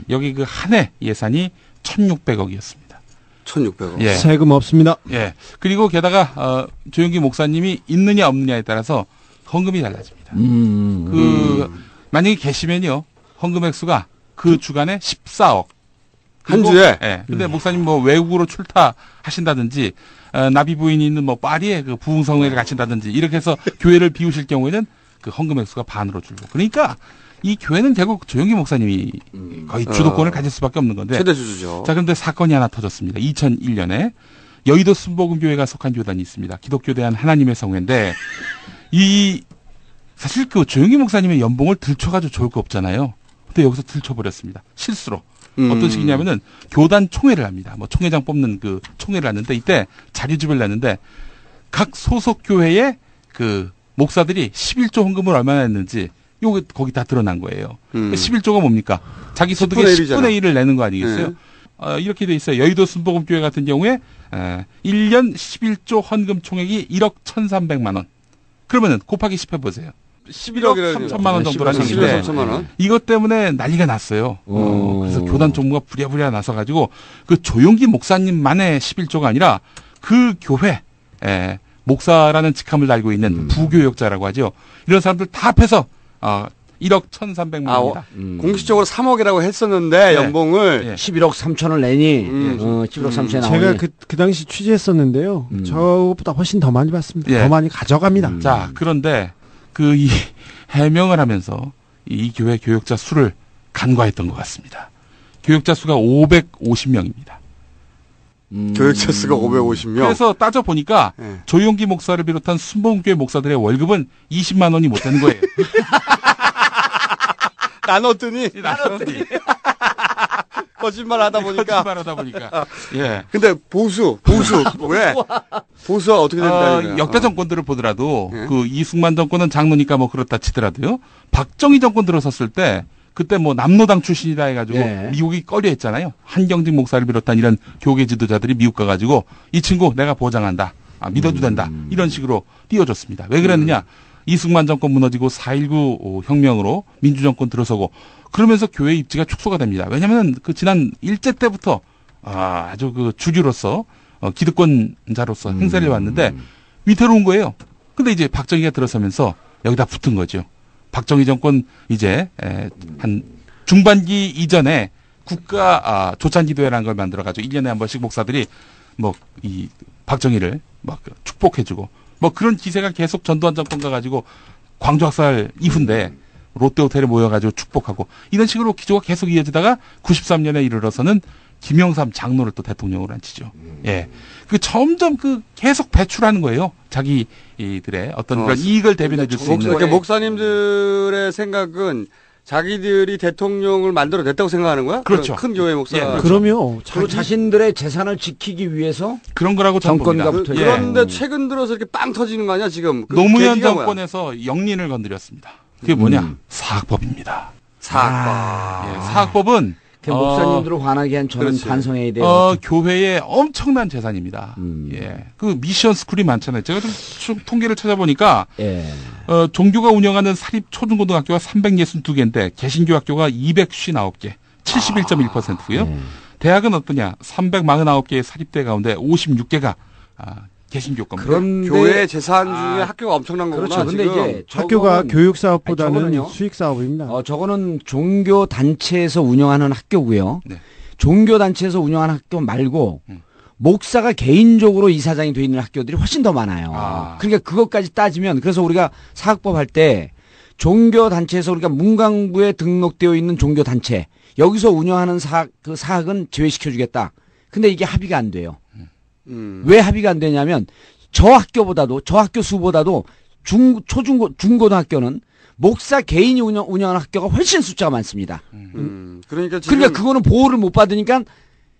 여기 그 한 해 예산이 1,600억이었습니다. 1,600억. 예. 세금 없습니다. 예. 그리고 게다가 조용기 목사님이 있느냐 없느냐에 따라서 헌금이 달라집니다. 만약에 계시면요. 헌금 액수가 그 주간에 14억. 한 주에? 예. 근데 목사님 뭐 외국으로 출타하신다든지 나비 부인이 있는 뭐 파리에 그 부흥성회를 가신다든지 이렇게 해서 교회를 비우실 경우에는 그 헌금 액수가 반으로 줄고. 그러니까 이 교회는 결국 조용기 목사님이 거의 주도권을 가질 수밖에 없는 건데. 최대 주주죠. 자, 그런데 사건이 하나 터졌습니다. 2001년에 여의도 순복음교회가 속한 교단이 있습니다. 기독교 대한 하나님의 성회인데 사실 그 조용기 목사님의 연봉을 들춰가지고 좋을 거 없잖아요. 근데 여기서 들춰버렸습니다. 실수로. 어떤 식이냐면은 교단 총회를 합니다. 뭐 총회장 뽑는 그 총회를 하는데 이때 자료집을 냈는데 각 소속 교회의 그 목사들이 11조 헌금을 얼마나 했는지 요거 거기 다 드러난 거예요. 11조가 뭡니까? 자기 소득의 10분의 1을 내는 거 아니겠어요? 네. 이렇게 돼 있어요. 여의도 순복음교회 같은 경우에 1년 11조 헌금 총액이 1억 1,300만 원. 그러면은 곱하기 10 해보세요. 11억 3천만 원 정도라는 얘기인데 이것 때문에 난리가 났어요. 그래서 교단 총무가 부랴부랴 나서가지고 그 조용기 목사님만의 11조가 아니라 그 교회 목사라는 직함을 달고 있는 부교역자라고 하죠. 이런 사람들 다 합해서 1억 1,300만 원입니다. 공식적으로 3억이라고 했었는데 연봉을 11억 3천을 내니 11억 3천에 나오니. 제가 그 당시 취재했었는데요. 저보다 훨씬 더 많이 받습니다. 더 많이 가져갑니다. 자, 그런데 이 해명을 하면서 이 교회 교역자 수를 간과했던 것 같습니다. 교역자 수가 550명입니다. 교역자 수가 550명. 그래서 따져보니까 조용기 목사를 비롯한 순복음교회 목사들의 월급은 20만 원이 못 되는 거예요. 나눴더니. 거짓말 하다 보니까. 예. 근데 보수. 왜? 보수가 어떻게 된다? 역대 정권들을 보더라도 그 이승만 정권은 장로니까 뭐 그렇다 치더라도요. 박정희 정권 들어섰을 때 그때 뭐 남로당 출신이다 해가지고 미국이 꺼려했잖아요. 한경직 목사를 비롯한 이런 교계 지도자들이 미국 가가지고 이 친구 내가 보장한다. 믿어도 된다. 이런 식으로 띄워줬습니다. 왜 그랬느냐? 이승만 정권 무너지고 4.19 혁명으로 민주정권 들어서고 그러면서 교회 입지가 축소가 됩니다. 왜냐하면 그 지난 일제 때부터 아주 그 주류로서 기득권자로서 행세를 해왔는데 위태로운 거예요. 근데 이제 박정희가 들어서면서 여기다 붙은 거죠. 박정희 정권 이제 한 중반기 이전에 국가 조찬기도회라는 걸 만들어가지고 1년에 한 번씩 목사들이 뭐 이 박정희를 막 축복해주고 뭐 그런 기세가 계속 전두환 정권 가가지고 광주학살 이후인데 롯데호텔에 모여가지고 축복하고 이런 식으로 기조가 계속 이어지다가 93년에 이르러서는 김영삼 장로를 또 대통령으로 앉히죠. 예. 그 점점 계속 배출하는 거예요. 자기들의 어떤 그런 이익을 대변해 줄 수 있는. 그러니까 목사님들의 생각은 자기들이 대통령을 만들어냈다고 생각하는 거야? 그렇죠. 큰 교회 목사. 그렇죠. 그럼요. 그리고 자신들의 재산을 지키기 위해서 그런 거라고 정권과 붙어. 그런데 최근 들어서 이렇게 빵 터지는 거 아니야 지금? 노무현 정권에서 영린을 건드렸습니다. 그게 뭐냐? 사학법입니다. 사학법. 예, 사학법은 목사님들을 화나게 한 저는 그렇지. 반성해야 돼요. 교회의 엄청난 재산입니다. 예. 그 미션 스쿨이 많잖아요. 제가 좀 통계를 찾아보니까 종교가 운영하는 사립 초중고등학교가 362개인데 개신교 학교가 259개, 71.1%고요. 대학은 어떠냐? 349개의 사립대 가운데 56개가 개신교 겁니다. 그런데 교회 재산 중에 학교가 엄청난 거구나. 그렇죠. 근데 이제 학교가 교육 사업보다는 수익 사업입니다. 저거는 종교 단체에서 운영하는 학교고요. 네. 종교 단체에서 운영하는 학교 말고 목사가 개인적으로 이사장이 돼 있는 학교들이 훨씬 더 많아요. 그러니까 그것까지 따지면 그래서 우리가 사학법 할 때 종교 단체에서 우리가 문광부에 등록되어 있는 종교 단체 여기서 운영하는 사학은 제외시켜 주겠다. 근데 이게 합의가 안 돼요. 왜 합의가 안 되냐면 저 학교 수보다도 중고등학교는 목사 개인이 운영하는 학교가 훨씬 숫자가 많습니다. 그러니까 그거는 보호를 못 받으니까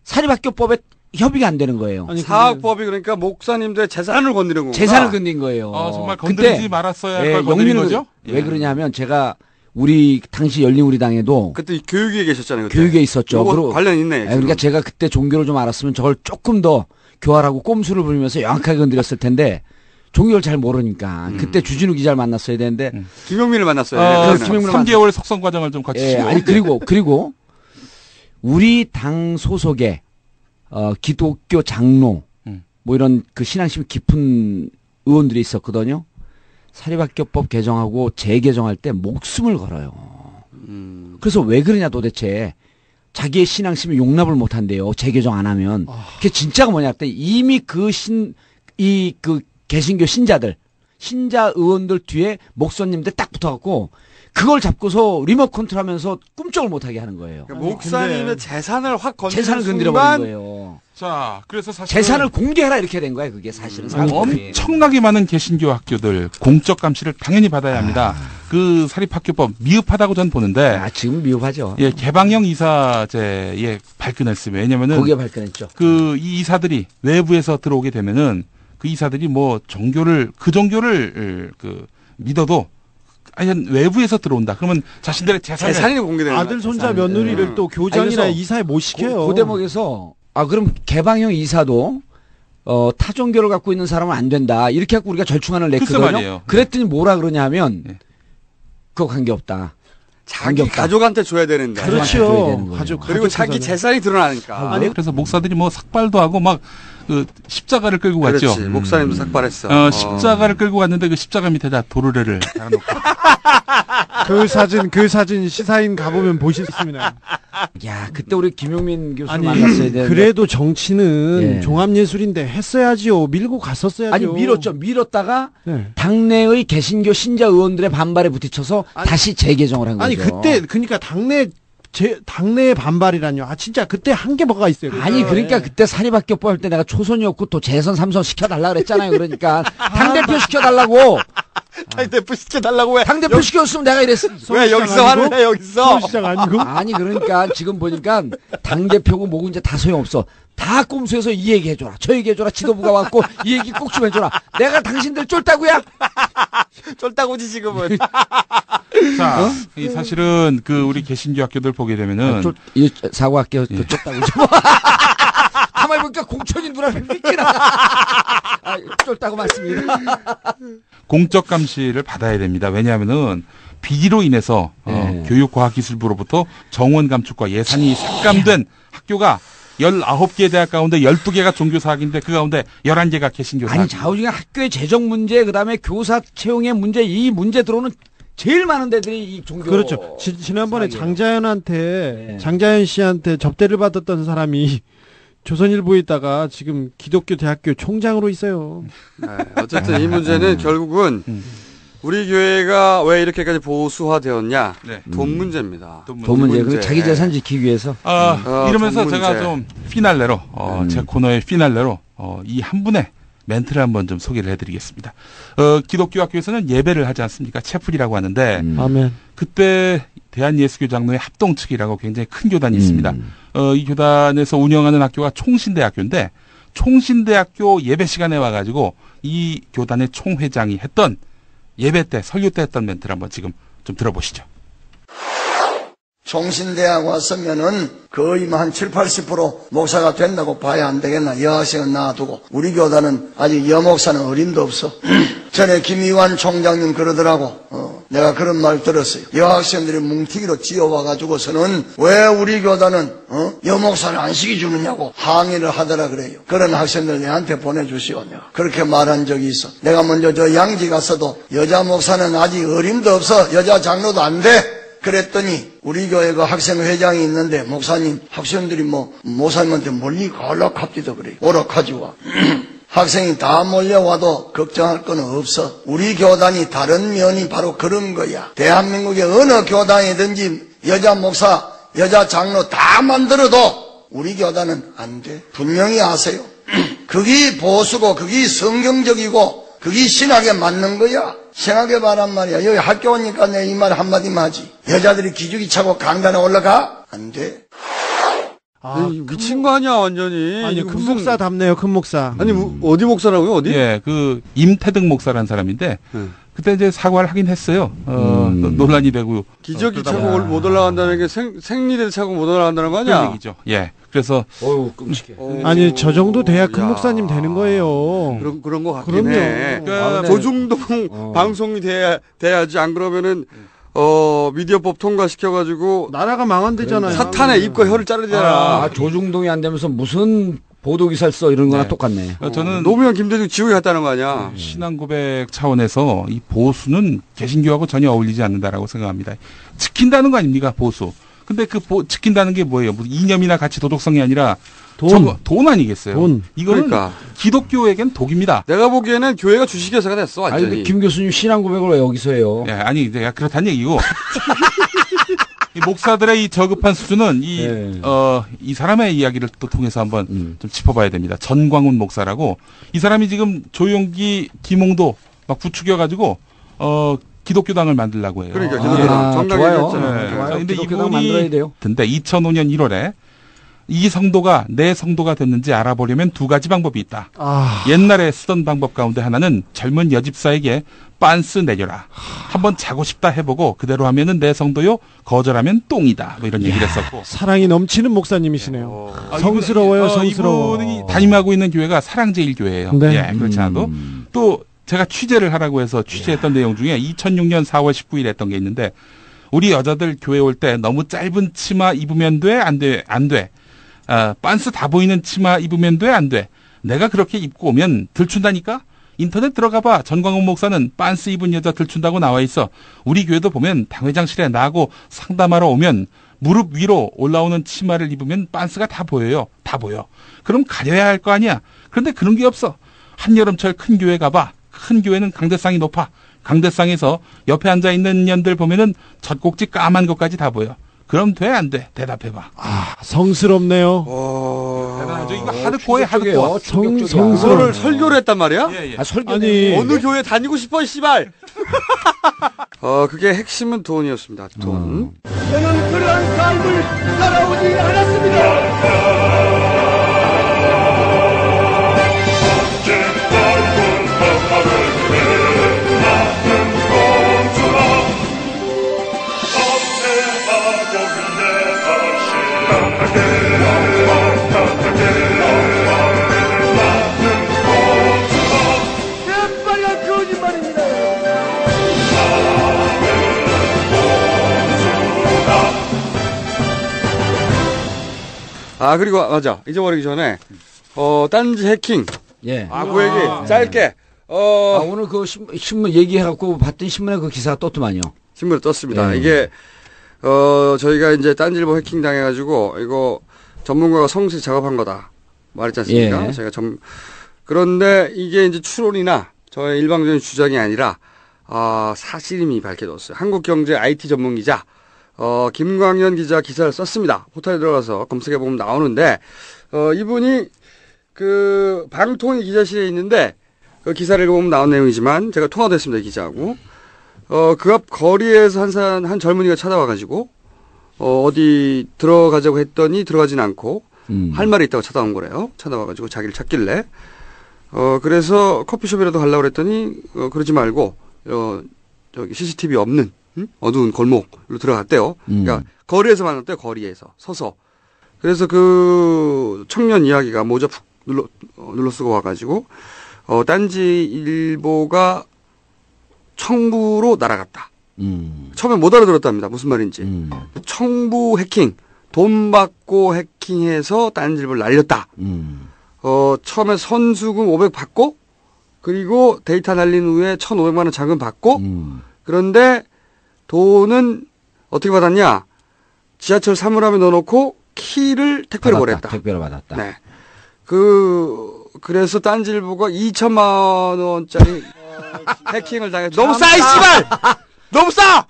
사립학교법에 협의가 안 되는 거예요. 사학법이 그러니까 목사님들의 재산을 건드린 거구나. 재산을 건드린 거예요. 정말 건드리지 말았어야 할 걸 건드린 거죠? 왜 그러냐면 제가 우리 당시 열린우리당에도 그때 교육위에 계셨잖아요. 그때. 교육에 있었죠. 그리고 관련 있네. 그러니까 제가 그때 종교를 좀 알았으면 저걸 조금 더 교활하고 꼼수를 부리면서 영악하게 건드렸을 텐데 종교를 잘 모르니까 그때 주진우 기자를 만났어야 되는데 김용민을 만났어요. 3개월 석성 과정을 좀 거치시고. 아니 그리고 우리 당 소속의 기독교 장로 뭐 이런 그 신앙심이 깊은 의원들이 있었거든요. 사립학교법 개정하고 재개정할 때 목숨을 걸어요. 그래서 왜 그러냐 도대체. 자기의 신앙심이 용납을 못 한대요. 재개정 안 하면. 그게 진짜가 뭐냐 했더니 이미 그 개신교 신자 의원들 뒤에 목사님들 딱 붙어갖고 그걸 잡고서 리모트 컨트롤 하면서 꿈쩍을 못하게 하는 거예요. 그러니까 목사님의 재산을 확 건드린 재산을 건드려버린 거예요. 자, 그래서 사실 재산을 공개해라 이렇게 된 거야. 그게 사실은. 엄청나게 많은 개신교 학교들 공적 감시를 당연히 받아야 합니다. 그 사립학교법 미흡하다고 전 보는데. 지금 미흡하죠. 예, 개방형 이사제에 발끈했으면 왜냐면은 거기에 발끈했죠. 이 이사들이 외부에서 들어오게 되면은 그 이사들이 뭐 종교를 믿어도 아니 외부에서 들어온다. 그러면 자신들의 재산이 공개되는 아들 손자 며느리를 또 교장이나 이사에 못 시켜요. 그 대목에서 그럼 개방형 이사도 타 종교를 갖고 있는 사람은 안 된다. 이렇게 갖고 우리가 절충안을 냈거든요. 그랬더니 뭐라 그러냐 하면 그거 관계없다. 자기 가족한테 줘야 되는데. 그렇죠. 그리고 자기 재산이 드러나니까. 아니 그래서 목사들이 뭐 삭발도 하고 막 그 십자가를 끌고 갔죠. 그렇지. 목사님도 삭발했어. 십자가를 끌고 갔는데 그 십자가 밑에다 도르래를 달아놓고. 그 사진 시사인 가보면 보실 수 있습니다. 야, 그때 우리 김용민 교수를 만났어야 되는데. 그래도 정치는 종합예술인데 했어야지요. 밀고 갔었어야죠. 아니 밀었다가 당내의 개신교 신자 의원들의 반발에 부딪혀서 다시 재개정을 한 거죠. 아니 그때 그러니까 당내의 반발이라뇨. 진짜 그때 한계 뭐가 있어요. 아니 그러니까 그때 사립학교법 할 때 내가 초선이었고 또 재선 3선 시켜달라 그랬잖아요. 그러니까 당대표 시켜달라고. 당대표 시켜달라고 해. 당대표 시켰으면 내가 이랬어. 왜 여기서 하는 거야 여기서. 시장 아니고? 아니 그러니까 지금 보니까 당대표고 뭐고 이제 다 소용없어. 다 꼼수해서 이 얘기 해줘라. 저 얘기 해줘라. 지도부가 왔고 이 얘기 꼭 좀 해줘라. 내가 당신들 쫄다구야? 쫄다구지 지금은. 자, 사실은 우리 개신교 학교들 보게 되면은 이 사고학교 쫄다구지. 가만히 보니까 공천인 누나를 믿기나. 쫄다구 맞습니다. 공적 감시를 받아야 됩니다. 왜냐하면은 비리로 인해서 교육과학기술부로부터 정원 감축과 예산이 삭감된 학교가 19개 대학 가운데 12개가 종교사학인데 그 가운데 11개가 개신교 사학. 아니 좌우중에 학교의 재정 문제 그다음에 교사 채용의 문제 이 문제 들어오는 제일 많은 데들이 이 종교. 그렇죠. 지난번에 장자연 씨한테 접대를 받았던 사람이 조선일보에 있다가 지금 기독교 대학교 총장으로 있어요. 네, 어쨌든 이 문제는 결국은 우리 교회가 왜 이렇게까지 보수화되었냐? 돈 문제입니다. 돈 문제. 그리고 자기 재산 지키기 위해서. 이러면서 제가 좀 피날레로 제 코너의 피날레로 이 한 분의 멘트를 한번 좀 소개를 해드리겠습니다. 기독교 학교에서는 예배를 하지 않습니까? 채플이라고 하는데 아멘. 그때 대한예수교장로회 합동 측이라고 굉장히 큰 교단이 있습니다. 이 교단에서 운영하는 학교가 총신대학교인데 총신대학교 예배 시간에 와가지고 이 교단의 총회장이 했던 예배 때 설교 때 했던 멘트를 한번 지금 좀 들어보시죠. 총신대학 왔으면은 거의 한 7, 80% 목사가 된다고 봐야 안 되겠나. 여학생은 놔두고. 우리 교단은 아직 여목사는 어림도 없어. 전에 김의환 총장님 그러더라고. 내가 그런 말 들었어요. 여학생들이 뭉티기로 지어와가지고서는 왜 우리 교단은 여목사를 안 시켜주느냐고 항의를 하더라 그래요. 그런 학생들 내한테 보내주시오. 내가 그렇게 말한 적이 있어. 내가 먼저 저 양지 갔어도 여자 목사는 아직 어림도 없어. 여자 장로도 안 돼. 그랬더니 우리 교회 그 학생회장이 있는데 목사님 학생들이 목사님한테 몰리 갈락합디다 그래요. 오락하지 와. 학생이 다 몰려와도 걱정할 건 없어. 우리 교단이 다른 면이 바로 그런 거야. 대한민국의 어느 교단이든지 여자 목사, 여자 장로 다 만들어도 우리 교단은 안 돼. 분명히 아세요. 그게 보수고 그게 성경적이고 그게 신학에 맞는 거야. 생각해봐란 말이야. 여기 학교 오니까 내가 이 말 한마디만 하지. 여자들이 기죽이 차고 강단에 올라가? 안 돼. 미친 거 아니야 완전히. 아니 큰 목사 답네요. 큰 목사. 아니 어디 목사라고요? 어디? 예, 그 임태득 목사라는 사람인데 그때 이제 사과를 하긴 했어요. 논란이 되고. 기저귀 차고 못 올라간다는 게 생리대 차고 못 올라간다는 거 아니야? 그런 얘기죠. 예. 그래서. 어우, 끔찍해. 아니, 저 정도 돼야 큰 목사님 되는 거예요. 그런 거 같긴 해. 그러니까 조중동 방송이 돼야지. 안 그러면은, 미디어법 통과시켜가지고. 나라가 망한대잖아요. 사탄의 입과 혀를 자르잖아. 조중동이 안 되면서 무슨 보도기사를 써 이런 거나 똑같네. 저는 노무현 김대중 지옥에 갔다는 거 아니야. 신앙 고백 차원에서 이 보수는 개신교하고 전혀 어울리지 않는다라고 생각합니다. 지킨다는 거 아닙니까, 보수. 근데 지킨다는 게 뭐예요? 무슨 이념이나 가치 도덕성이 아니라 돈 아니겠어요? 돈. 이거는 그러니까. 기독교에겐 독입니다. 내가 보기에는 교회가 주식회사가 됐어, 완전히. 아니, 김 교수님 신앙 고백을 왜 여기서 해요? 예, 아니, 이제 그렇다는 얘기고. 이 목사들의 이 저급한 수준은 이 사람의 이야기를 또 통해서 한번 좀 짚어봐야 됩니다. 전광훈 목사라고 이 사람이 지금 조용기, 김홍도 막 부추겨가지고 기독교당을 만들려고 해요. 그러니까 기독교당 정강이 했잖아요. 좋아요. 근데 기독교당 만들어야 돼요. 근데 2005년 1월에 이 성도가 내 성도가 됐는지 알아보려면 두 가지 방법이 있다. 옛날에 쓰던 방법 가운데 하나는 젊은 여집사에게 빤스 내려라. 한번 자고 싶다 해보고 그대로 하면은 내 성도요. 거절하면 똥이다. 뭐 이런 얘기를 했었고. 사랑이 넘치는 목사님이시네요. 성스러워요. 성스러워. 이분이 담임하고 있는 교회가 사랑제일교회예요. 네. 예, 그렇지 않아도 또 제가 취재를 하라고 해서 취재했던 내용 중에 2006년 4월 19일에 했던 게 있는데 우리 여자들 교회 올 때 너무 짧은 치마 입으면 돼? 안 돼? 안 돼. 빤스 다 보이는 치마 입으면 돼? 안 돼? 내가 그렇게 입고 오면 들춘다니까? 인터넷 들어가봐. 전광훈 목사는 빤스 입은 여자 들춘다고 나와 있어. 우리 교회도 보면 당회장실에 나하고 상담하러 오면 무릎 위로 올라오는 치마를 입으면 빤스가 다 보여요. 다 보여. 그럼 가려야 할 거 아니야. 그런데 그런 게 없어. 한여름철 큰 교회 가봐. 큰 교회는 강대상이 높아. 강대상에서 옆에 앉아있는 년들 보면은 젖꼭지 까만 것까지 다 보여. 그럼 돼? 안 돼? 대답해봐. 성스럽네요. 대단하죠. 이거 하드코어에 하드코어. 성스러울 설교를 했단 말이야? 예. 아니, 어느 교회 다니고 싶어, 씨발! 그게 핵심은 돈이었습니다. 돈. 저는 그러한 삶을 살아오지 않았습니다. 그리고, 맞아. 잊어버리기 전에, 딴지 해킹. 예. 그 얘기, 짧게. 오늘 그 신문 얘기해갖고 봤더니 신문에 그 기사가 떴더만요. 신문에 떴습니다. 예. 이게, 저희가 이제 딴지일보 해킹 당해가지고, 이거 전문가가 성실히 작업한 거다. 말했지 않습니까? 예. 저희가 그런데 이게 이제 추론이나 저의 일방적인 주장이 아니라, 사실임이 밝혀졌어요. 한국경제 IT 전문 기자, 김광현 기자 기사를 썼습니다. 포털에 들어가서 검색해보면 나오는데, 이분이 그 방통위 기자실에 있는데, 그 기사를 읽어보면 나온 내용이지만, 제가 통화도 했습니다, 이 기자하고. 그 앞 거리에서 한 젊은이가 찾아와가지고, 어디 들어가자고 했더니 들어가진 않고, 할 말이 있다고 찾아온 거래요. 찾아와가지고 자기를 찾길래. 그래서 커피숍이라도 가려고 그랬더니, 그러지 말고, 저기 CCTV 없는, 어두운 골목으로 들어갔대요. 그러니까 거리에서 만났대요. 거리에서 서서. 그래서 그 청년 이야기가 모자 푹 눌러 쓰고 와가지고 딴지일보가 청부로 날아갔다. 처음에 못 알아들었답니다. 무슨 말인지. 청부 해킹, 돈 받고 해킹해서 딴지일보를 날렸다. 처음에 선수금 500 받고 그리고 데이터 날린 후에 1,500만 원 자금 받고 그런데 돈은 어떻게 받았냐? 지하철 사물함에 넣어놓고 키를 택배로 보냈다. 택배로 받았다. 네. 그래서 딴지일보가 2천만 원짜리 해킹을 당해서 너무 싸, 이 씨발! 너무 싸!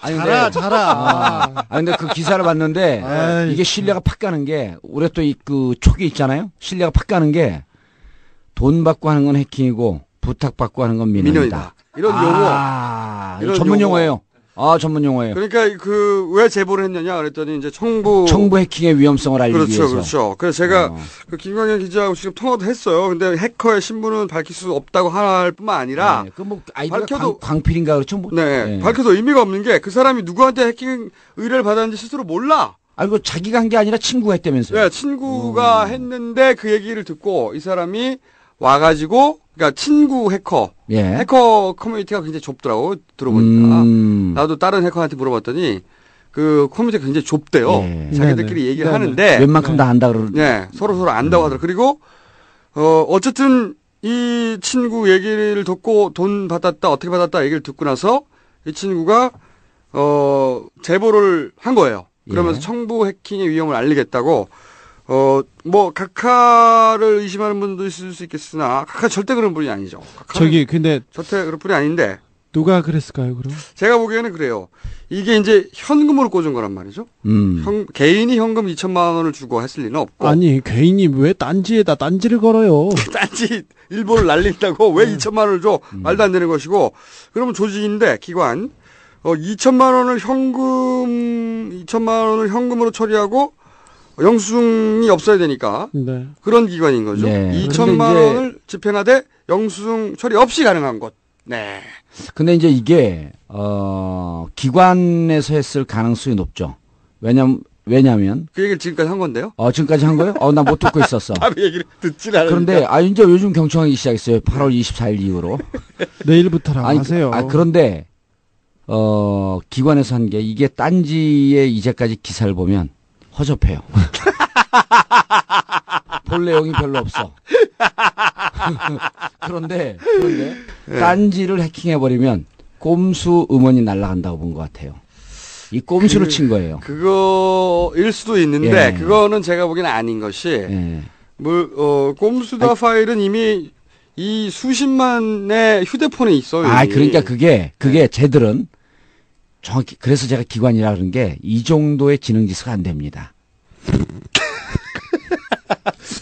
자라. 근데 그 기사를 봤는데 이게 신뢰가 팍 가는 게 올해 또 그 촉이 있잖아요. 신뢰가 팍 가는 게 돈 받고 하는 건 해킹이고 부탁받고 하는 건 민원이다. 이런 용어. 이런 전문 용어예요. 아, 전문 용어예요. 그러니까 왜 제보를 했느냐 그랬더니 이제 청부 해킹의 위험성을 알리기 위해서. 그렇죠. 그래서 제가 그 김광현 기자하고 지금 통화도 했어요. 근데 해커의 신분은 밝힐 수 없다고 할 뿐만 아니라 네, 아이디가 광필인가 그렇죠. 네, 밝혀도 의미가 없는 게 그 사람이 누구한테 해킹 의뢰를 받았는지 스스로 몰라. 아이고 자기가 한 게 아니라 친구가 했다면서요. 네, 친구가 했는데 그 얘기를 듣고 이 사람이 와가지고 그러니까 친구 해커, 해커 커뮤니티가 굉장히 좁더라고 들어보니까. 나도 다른 해커한테 물어봤더니 그 커뮤니티가 굉장히 좁대요. 자기들끼리 얘기를 하는데 웬만큼 다 안다 그러는. 네, 서로 안다고 하더라고. 그리고 어쨌든 이 친구 얘기를 듣고 돈 받았다 어떻게 받았다 얘기를 듣고 나서 이 친구가 제보를 한 거예요. 그러면서 청부 해킹의 위험을 알리겠다고. 뭐 각하를 의심하는 분도 있을 수 있겠으나 각하 절대 그런 분이 아니죠. 근데 절대 그런 분이 아닌데 누가 그랬을까요, 그럼? 제가 보기에는 그래요. 이게 이제 현금으로 꽂은 거란 말이죠. 개인이 현금 2천만 원을 주고 했을 리는 없고. 아니 개인이 왜 딴지에다 딴지를 걸어요? 딴지 일보를 날린다고 왜 2천만 원을 줘? 말도 안 되는 것이고. 그러면 조직인데 기관 2천만 원을 현금으로 처리하고 영수증이 없어야 되니까 그런 기관인 거죠. 2천만 원을 집행하되 영수증 처리 없이 가능한 것. 네. 근데 이제 이게 기관에서 했을 가능성이 높죠. 왜냐면 그 얘기를 지금까지 한 건데요. 지금까지 한 거예요? 나 못 듣고 있었어. 그 얘기를 듣질 않으니까. 그런데 이제 요즘 경청하기 시작했어요. 8월 24일 이후로. 내일부터라고 하세요. 그런데 기관에서 한 게 이게 딴지의 이제까지 기사를 보면 허접해요. 볼 내용이 별로 없어. 그런데 딴지를 해킹해버리면 꼼수 음원이 날아간다고 본 것 같아요. 이 꼼수로 친 거예요. 그거일 수도 있는데 그거는 제가 보기에는 아닌 것이 꼼수다 파일은 이미 이 수십만의 휴대폰에 있어요. 그러니까 그게 쟤들은 정확히 그래서 제가 기관이라 그런 게 이 정도의 지능지수가 안 됩니다.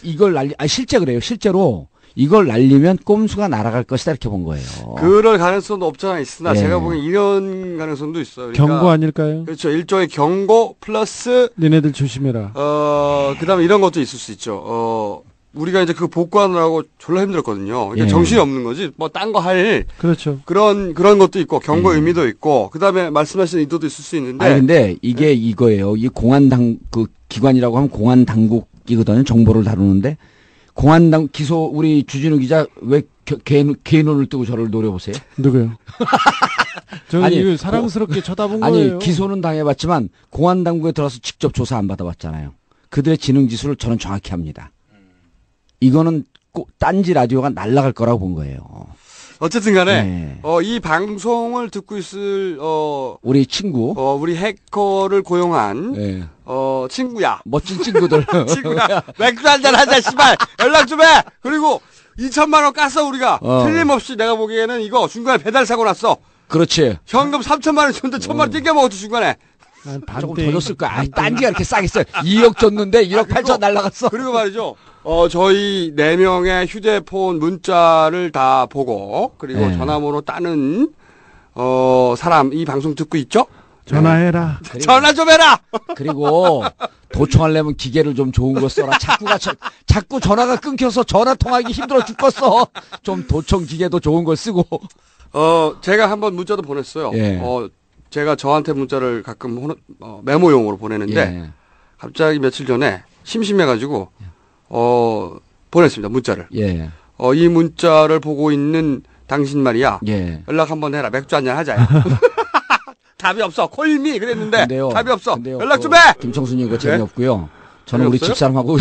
이걸 실제 그래요. 실제로 이걸 날리면 꼼수가 날아갈 것이다 이렇게 본 거예요. 그럴 가능성도 없잖아 있으나 제가 보기엔 이런 가능성도 있어요. 그러니까 경고 아닐까요? 그렇죠. 일종의 경고 플러스 니네들 조심해라. 그다음에 이런 것도 있을 수 있죠. 우리가 이제 그 복구하느라고 졸라 힘들었거든요. 그러니까 정신이 없는 거지. 뭐 딴 거 할 그렇죠. 그런 것도 있고 경고 의미도 있고 그다음에 말씀하신 의도도 있을 수 있는데. 근데 이게 이거예요. 이 기관이라고 하면 공안 당국이거든요. 정보를 다루는데 우리 주진우 기자 왜 개눈을 뜨고 저를 노려보세요? 누구요? 저는 이거 사랑스럽게 쳐다본 거예요. 기소는 당해봤지만 공안 당국에 들어서 직접 조사 안 받아봤잖아요. 그들의 지능 지수를 저는 정확히 합니다. 이거는 딴지 라디오가 날아갈 거라고 본 거예요. 어쨌든 간에 이 방송을 듣고 있을 우리 친구 우리 해커를 고용한 친구야. 멋진 친구들. 친구야. 맥주 한잔 하자 씨발. 연락 좀 해. 그리고 2천만 원 깠어 우리가. 틀림없이 내가 보기에는 이거 중간에 배달 사고 났어. 그렇지. 현금 3천만 원 줬는데 1천만 원 땡겨 먹었지 중간에. 조금 더 줬을 거야. 딴지가 이렇게 싸게 써요. 2억 줬는데 1억 8천 날라갔어. 그리고 말이죠. 저희 4명의 휴대폰 문자를 다 보고, 그리고 전화번호 따는, 사람, 이 방송 듣고 있죠? 전화해라. 전화 좀 해라! 그리고, 도청하려면 기계를 좀 좋은 거 써라. 자꾸 전화가 끊겨서 전화 통화하기 힘들어 죽겠어. 좀 도청 기계도 좋은 걸 쓰고. 제가 한번 문자도 보냈어요. 제가 저한테 문자를 가끔 메모용으로 보내는데, 갑자기 며칠 전에 심심해가지고, 보냈습니다. 문자를. 이 문자를 보고 있는 당신 말이야. 연락 한번 해라. 맥주 한잔 하자. 답이 없어. 콜미 그랬는데 근데요, 답이 없어. 연락 좀 해. 김청순이 이거 재미없고요. 저는 우리 집사람하고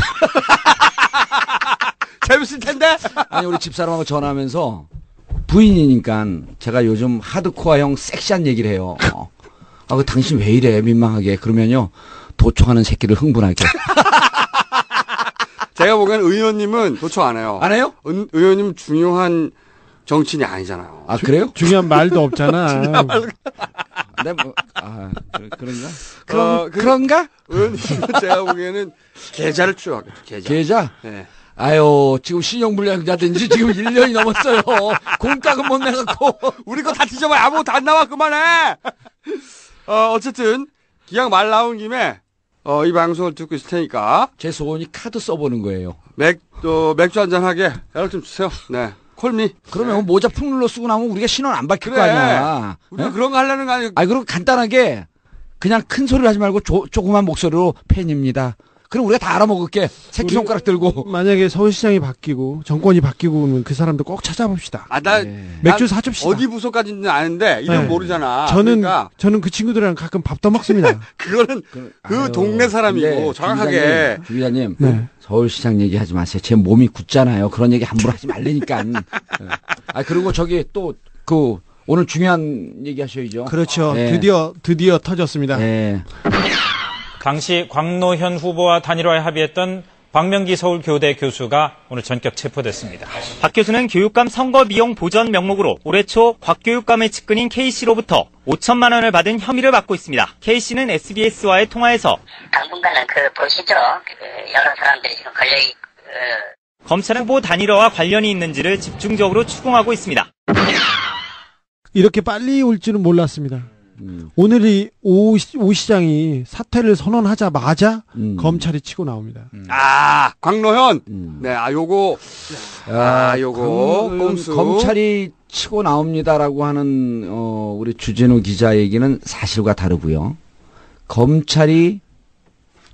재밌을 텐데. 아니 우리 집사람하고 전화하면서 부인이니까 제가 요즘 하드코어형 섹시한 얘기를 해요. 그 당신 왜 이래 민망하게. 그러면요 도청하는 새끼를 흥분하게. 제가 보기에는 의원님은 도청 안 해요. 안 해요? 의원님 중요한 정치인이 아니잖아요. 그래요? 중요한 말도 없잖아. 그런가? 그런가? 의원님은 제가 보기에는 계좌를 추적하겠죠. 계좌? 네. 지금 신용불량자 된 지 지금 1년이 넘었어요. 공과금 못 내갖고. 우리 거 다 뒤져봐야 아무것도 안 나와. 그만해. 어쨌든 기왕 말 나온 김에 이 방송을 듣고 있을 테니까 제 소원이 카드 써보는 거예요. 맥주 한잔 하게 연락 좀 주세요. 네. 콜미. 그러면 모자 푹 눌러 쓰고 나면 우리가 신원 안 밝힐 거 아니야. 우리가 그런 거 하려는 거 아니고. 그리고 간단하게 그냥 큰 소리를 하지 말고 조그만 목소리로 팬입니다. 그럼 우리가 다 알아먹을게. 새끼손가락 들고. 만약에 서울시장이 바뀌고 정권이 바뀌고 그러면 그 사람도 꼭 찾아봅시다. 맥주 사줍시다. 어디 부서까지는 아는데 이름 모르잖아. 저는 그 친구들이랑 가끔 밥도 먹습니다. 그거는 그 동네 사람이고 정확하게. 주 기자님, 서울시장 얘기하지 마세요. 제 몸이 굳잖아요. 그런 얘기 함부로 하지 말라니까. 그리고 저기 또 오늘 중요한 얘기 하셔야죠. 그렇죠. 드디어 터졌습니다. 당시 광노현 후보와 단일화에 합의했던 박명기 서울교대 교수가 오늘 전격 체포됐습니다. 박 교수는 교육감 선거 비용 보전 명목으로 올해 초 곽교육감의 측근인 K씨로부터 5천만 원을 받은 혐의를 받고 있습니다. K씨는 SBS와의 통화에서 당분간은 보시죠. 여러 사람들이 지금 검찰은 후보 단일화와 관련이 있는지를 집중적으로 추궁하고 있습니다. 이렇게 빨리 올 줄은 몰랐습니다. 오늘이 오 시장이 사퇴를 선언하자마자 검찰이 치고 나옵니다. 광노현. 네, 요거 꼼수. 검찰이 치고 나옵니다라고 하는 우리 주진우 기자 얘기는 사실과 다르고요. 검찰이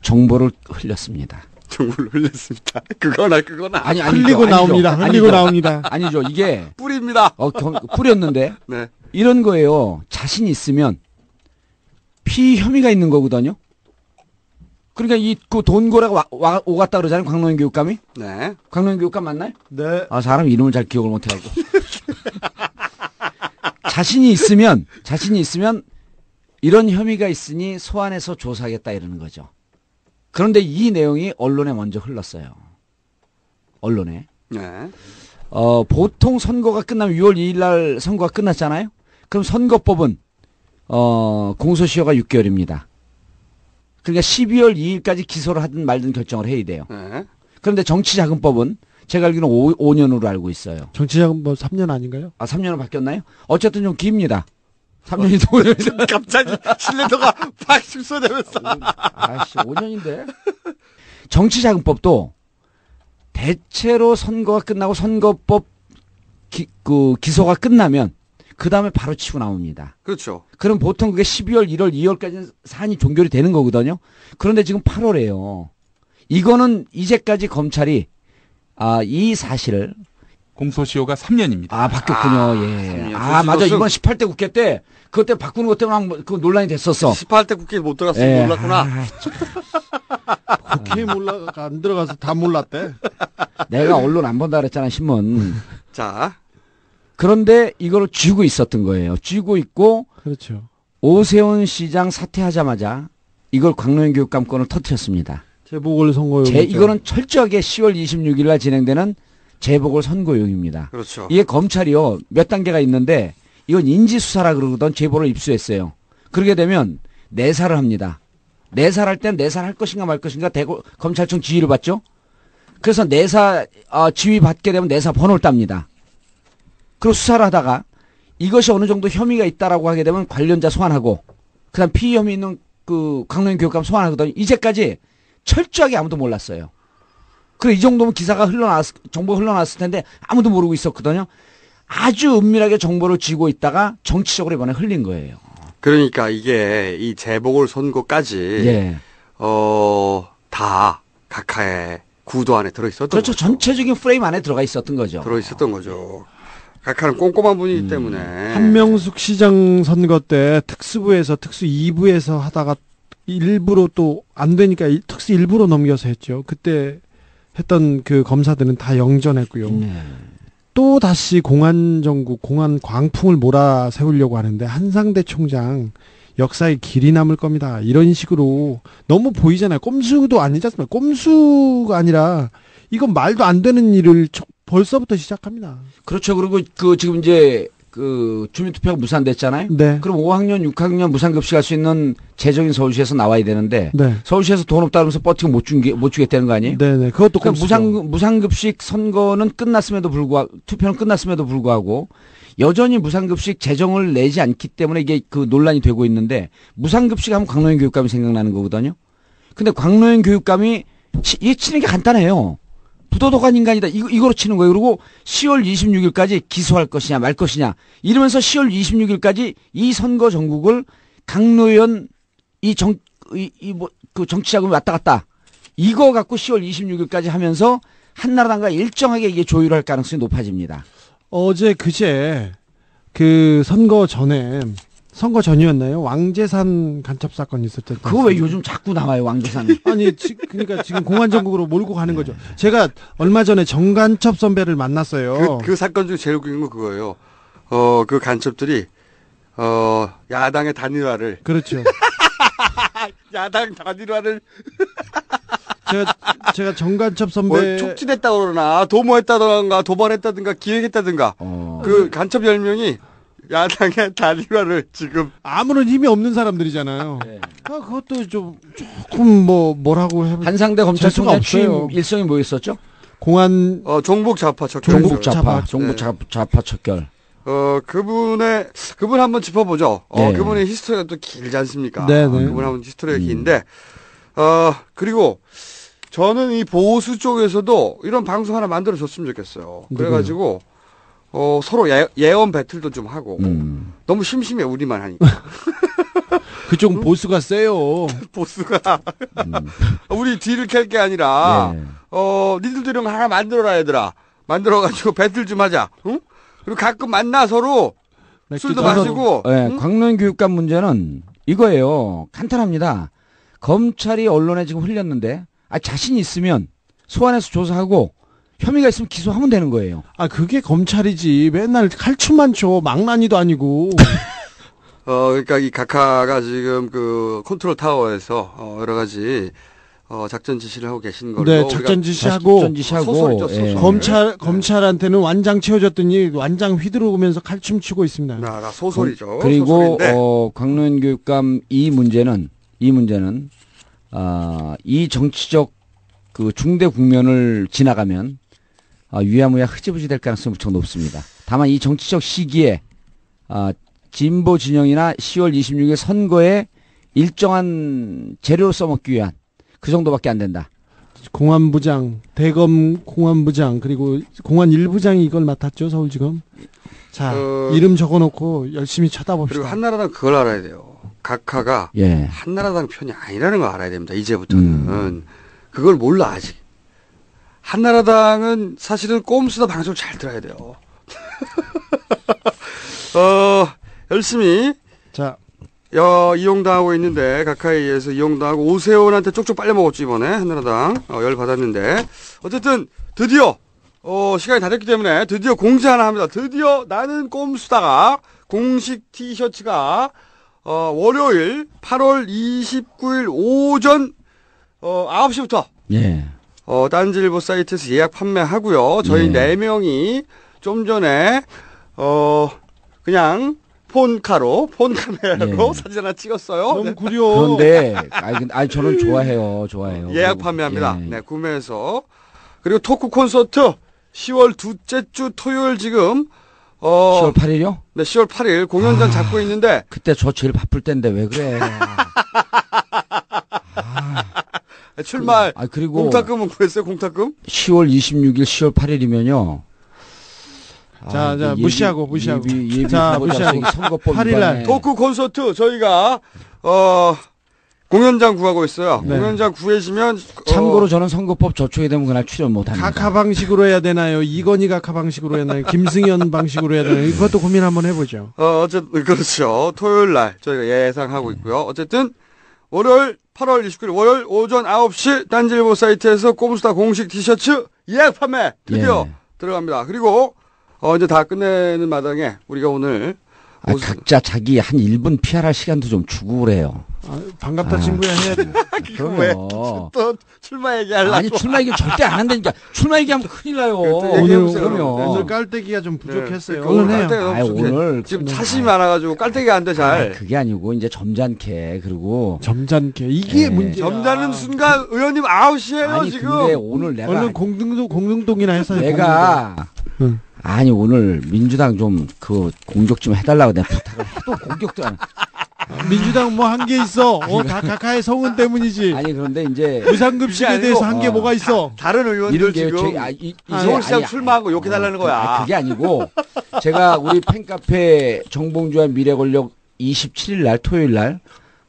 정보를 흘렸습니다. 정보를 흘렸습니다. 그거나. 아니, 흘리고 나옵니다. 나옵니다. 아니죠. 이게 뿌립니다. 뿌렸는데. 네. 이런 거예요. 자신 있으면 피의 혐의가 있는 거거든요. 그러니까 그 돈고래가 오갔다 그러잖아요. 광노현 교육감이. 네. 광노현 교육감 맞나요? 네. 사람 이름을 잘 기억을 못 해가지고. 자신이 있으면 이런 혐의가 있으니 소환해서 조사하겠다 이러는 거죠. 그런데 이 내용이 언론에 먼저 흘렀어요. 언론에. 네. 보통 선거가 끝나면 6월 2일 날 선거가 끝났잖아요. 그럼 선거법은 공소시효가 6개월입니다. 그러니까 12월 2일까지 기소를 하든 말든 결정을 해야 돼요. 네. 그런데 정치자금법은 제가 알기로는 5년으로 알고 있어요. 정치자금법 3년 아닌가요? 3년으로 바뀌었나요? 어쨌든 좀 깁니다. 3년이 5년이 갑자기 신뢰도가 팍 축소되면서. 5년인데. 정치자금법도 대체로 선거가 끝나고 선거법 기소가 끝나면 그 다음에 바로 치고 나옵니다. 그렇죠. 그럼 보통 그게 12월, 1월, 2월까지는 사안이 종결이 되는 거거든요. 그런데 지금 8월에요. 이거는 이제까지 검찰이 이 사실을 공소시효가 3년입니다. 바뀌었군요. 예. 맞아. 이번 18대 국회 때 그때 바꾸는 것 때문에 그 논란이 됐었어. 18대 국회에 못 들어갔으면 몰랐구나. 국회에 안 들어가서 다 몰랐대. 내가 언론 안 본다 그랬잖아, 신문. 자. 그런데 이걸 쥐고 있었던 거예요. 쥐고 있고. 그렇죠. 오세훈 시장 사퇴하자마자 이걸 광노현 교육감 건을 터뜨렸습니다. 재보궐선거용. 이거는 철저하게 10월 26일 날 진행되는 재보궐선거용입니다. 그렇죠. 이게 검찰이요. 몇 단계가 있는데 이건 인지수사라 그러던 제보를 입수했어요. 그렇게 되면 내사를 합니다. 내사할 땐 내사할 것인가 말 것인가 검찰청 지휘를 받죠. 그래서 내사 지휘 받게 되면 내사 번호를 땁니다. 그리고 수사를 하다가 이것이 어느 정도 혐의가 있다라고 하게 되면 관련자 소환하고 그다음 피의 혐의 있는 그 광노현 교육감 소환하거든요. 이제까지 철저하게 아무도 몰랐어요. 그래 이 정도면 기사가 정보가 흘러나왔을 텐데 아무도 모르고 있었거든요. 아주 은밀하게 정보를 쥐고 있다가 정치적으로 이번에 흘린 거예요. 그러니까 이게 이 재보궐선거까지 다 각하의 구도 안에 들어있었던 그렇죠. 거죠. 전체적인 프레임 안에 들어가 있었던 거죠. 들어있었던 거죠. 각하는 꼼꼼한 분이기 때문에. 한명숙 시장 선거 때 특수부에서 특수 2부에서 하다가 일부러 또 안 되니까 특수 1부로 넘겨서 했죠. 그때 했던 그 검사들은 다 영전했고요. 또 다시 공안정국, 공안 광풍을 몰아세우려고 하는데 한상대 총장 역사의 길이 남을 겁니다. 이런 식으로 너무 보이잖아요. 꼼수도 아니지 않습니까? 꼼수가 아니라 이건 말도 안 되는 일을 벌써부터 시작합니다. 그렇죠. 그리고 지금 이제 주민투표가 무산됐잖아요. 네. 그럼 5학년, 6학년 무상급식할 수 있는 재적인 서울시에서 나와야 되는데 네. 서울시에서 돈 없다 그러면서 버티고 못 주겠다는 거 아니에요? 네네. 그것도 그러니까 무상급식 선거는 끝났음에도 불구하고 투표는 끝났음에도 불구하고 여전히 무상급식 재정을 내지 않기 때문에 이게 그 논란이 되고 있는데 무상급식 하면 광노현 교육감이 생각나는 거거든요. 근데 광노현 교육감이 이게 치는 게 간단해요. 부도덕한 인간이다. 이거로 치는 거예요. 그리고 10월 26일까지 기소할 것이냐 말 것이냐 이러면서 10월 26일까지 이 선거 전국을 강노현 그 정치자금이 왔다 갔다 이거 갖고 10월 26일까지 하면서 한나라당과 일정하게 이게 조율할 가능성이 높아집니다. 어제 그제 그 선거 전이었나요? 왕재산 간첩 사건이 있었죠. 그거 왜 요즘 자꾸 나와요, 왕재산? 아니, 그러니까 지금 공안 정국으로 몰고 가는 거죠. 제가 얼마 전에 정간첩 선배를 만났어요. 그 사건 중에 제일 웃긴 건 그거예요. 그 간첩들이 야당의 단일화를 그렇죠. 야당 단일화를 제가 정간첩 선배 뭐 촉진했다 그러나 도모했다든가 도발했다든가 기획했다든가 그 간첩 10명이 야당의 단일화를 지금 아무런 힘이 없는 사람들이잖아요. 네. 그것도 조금 뭐라고 해볼 한상대 검찰총장 취임 일성이 뭐였었죠? 공안 종북 좌파 척결. 종북 좌파 척결. 그분 한번 짚어보죠. 네. 그분의 히스토리가 또 길지 않습니까? 네네. 그분 한번 히스토리가 긴데, 그리고 저는 이 보수 쪽에서도 이런 방송 하나 만들어줬으면 좋겠어요. 그래가지고, 서로 예언 배틀도 좀 하고, 너무 심심해, 우리만 하니까. 그쪽은 보수가 세요. 보수가. 우리 뒤를 캘 게 아니라, 니들도 이런 거 하나 만들어라, 얘들아. 만들어가지고 배틀 좀 하자. 응? 그리고 가끔 만나 서로 술도 마시고. 네, 광노현 교육감 문제는 이거예요. 간단합니다. 검찰이 언론에 지금 흘렸는데, 자신 있으면 소환해서 조사하고 혐의가 있으면 기소하면 되는 거예요. 그게 검찰이지. 맨날 칼춤만 쳐. 망나니도 아니고. 그러니까 이 각하가 지금 그 컨트롤 타워에서 여러 가지 작전 지시를 하고 계신 걸로. 네, 작전 지시하고 소설이죠. 검찰한테는 완장 채워줬더니 완장 휘두르면서 칼춤 추고 있습니다. 소설이죠. 그리고 광노현 교육감 이 문제는 이 정치적 그 중대 국면을 지나가면 유야무야 흐지부지 될 가능성이 무척 높습니다. 다만 이 정치적 시기에 진보 진영이나 10월 26일 선거에 일정한 재료를 써먹기 위한 그 정도밖에 안 된다. 공안부장, 대검 공안부장, 그리고 공안 1부장이 이걸 맡았죠, 서울지검. 자, 이름 적어놓고 열심히 쳐다봅시다. 그리고 한나라당 그걸 알아야 돼요. 각하가 한나라당 편이 아니라는 걸 알아야 됩니다. 이제부터는. 그걸 몰라, 아직. 한나라당은 사실은 꼼수다 방송을 잘 들어야 돼요. 열심히. 자. 이용당하고 있는데, 각하에 의해서 이용당하고 오세훈한테 쪽쪽 빨려먹었죠, 이번에. 한나라당. 열 받았는데. 어쨌든, 드디어, 시간이 다 됐기 때문에 드디어 공지 하나 합니다. 드디어 나는 꼼수다가 공식 티셔츠가, 월요일 8월 29일 오전, 9시부터. 예. 딴지일보 사이트에서 예약 판매하고요. 저희 4명이 좀 전에, 그냥, 폰 카메라로 사진 하나 찍었어요. 너무 구려. 그런데, 저는 좋아해요. 예약 판매합니다. 네, 구매해서. 그리고 토크 콘서트 10월 둘째 주 토요일 지금, 10월 8일이요? 네, 10월 8일 공연장 잡고 있는데. 그때 저 제일 바쁠 때인데 왜 그래. 출마. 그리고. 공탁금은 구했어요, 공탁금? 10월 26일, 10월 8일이면요. 자, 무시하고. 자, 무시하고. 선거법 8일날. 토크 콘서트 저희가, 공연장 구하고 있어요. 네. 공연장 구해지면. 참고로 저는 선거법 저촉이 되면 그날 출연 못 합니다. 각하 방식으로 해야 되나요? 이건희 각하 방식으로 해야 되나요? 김승현 방식으로 해야 되나요? 이것도 고민 한번 해보죠. 어쨌든, 그렇죠. 토요일 날 저희가 예상하고 있고요. 어쨌든, 월요일 8월 29일 월요일 오전 9시 딴지일보 사이트에서 꼼수다 공식 티셔츠 예약 판매 드디어 들어갑니다. 그리고, 이제 다 끝내는 마당에 우리가 오늘. 각자 자기 한 1분 피할할 시간도 좀 주고 그래요. 반갑다 친구야 해야지. 그럼요. 또 출마 얘기하려고. 아니 출마 얘기 절대 안 한다니까. 출마 얘기하면 큰일 나요. 오늘 깔때기가 좀 부족했어요. 오늘 지금 사심이 많아가지고 깔때기가 안 돼 잘. 그게 아니고 이제 점잖게 그리고 점잖게 이게 문제. 점잖은 순간 의원님 아웃이에요 지금. 근데 오늘 내가 얼른 공릉동이나 해서 내가 아니 오늘 민주당 좀 그 공격 좀 해달라고 내가 부탁을 해도 공격도 안. 민주당 뭐 한 게 있어. 다 각하의 성은 때문이지. 아니 그런데 이제 무상급식에 대해서 한 게 뭐가 있어. 다른 의원들 지금 서울시장 출마하고 욕해달라는 거야. 그게 아니고 제가 우리 팬카페 정봉주와 미래권력 27일 날 토요일 날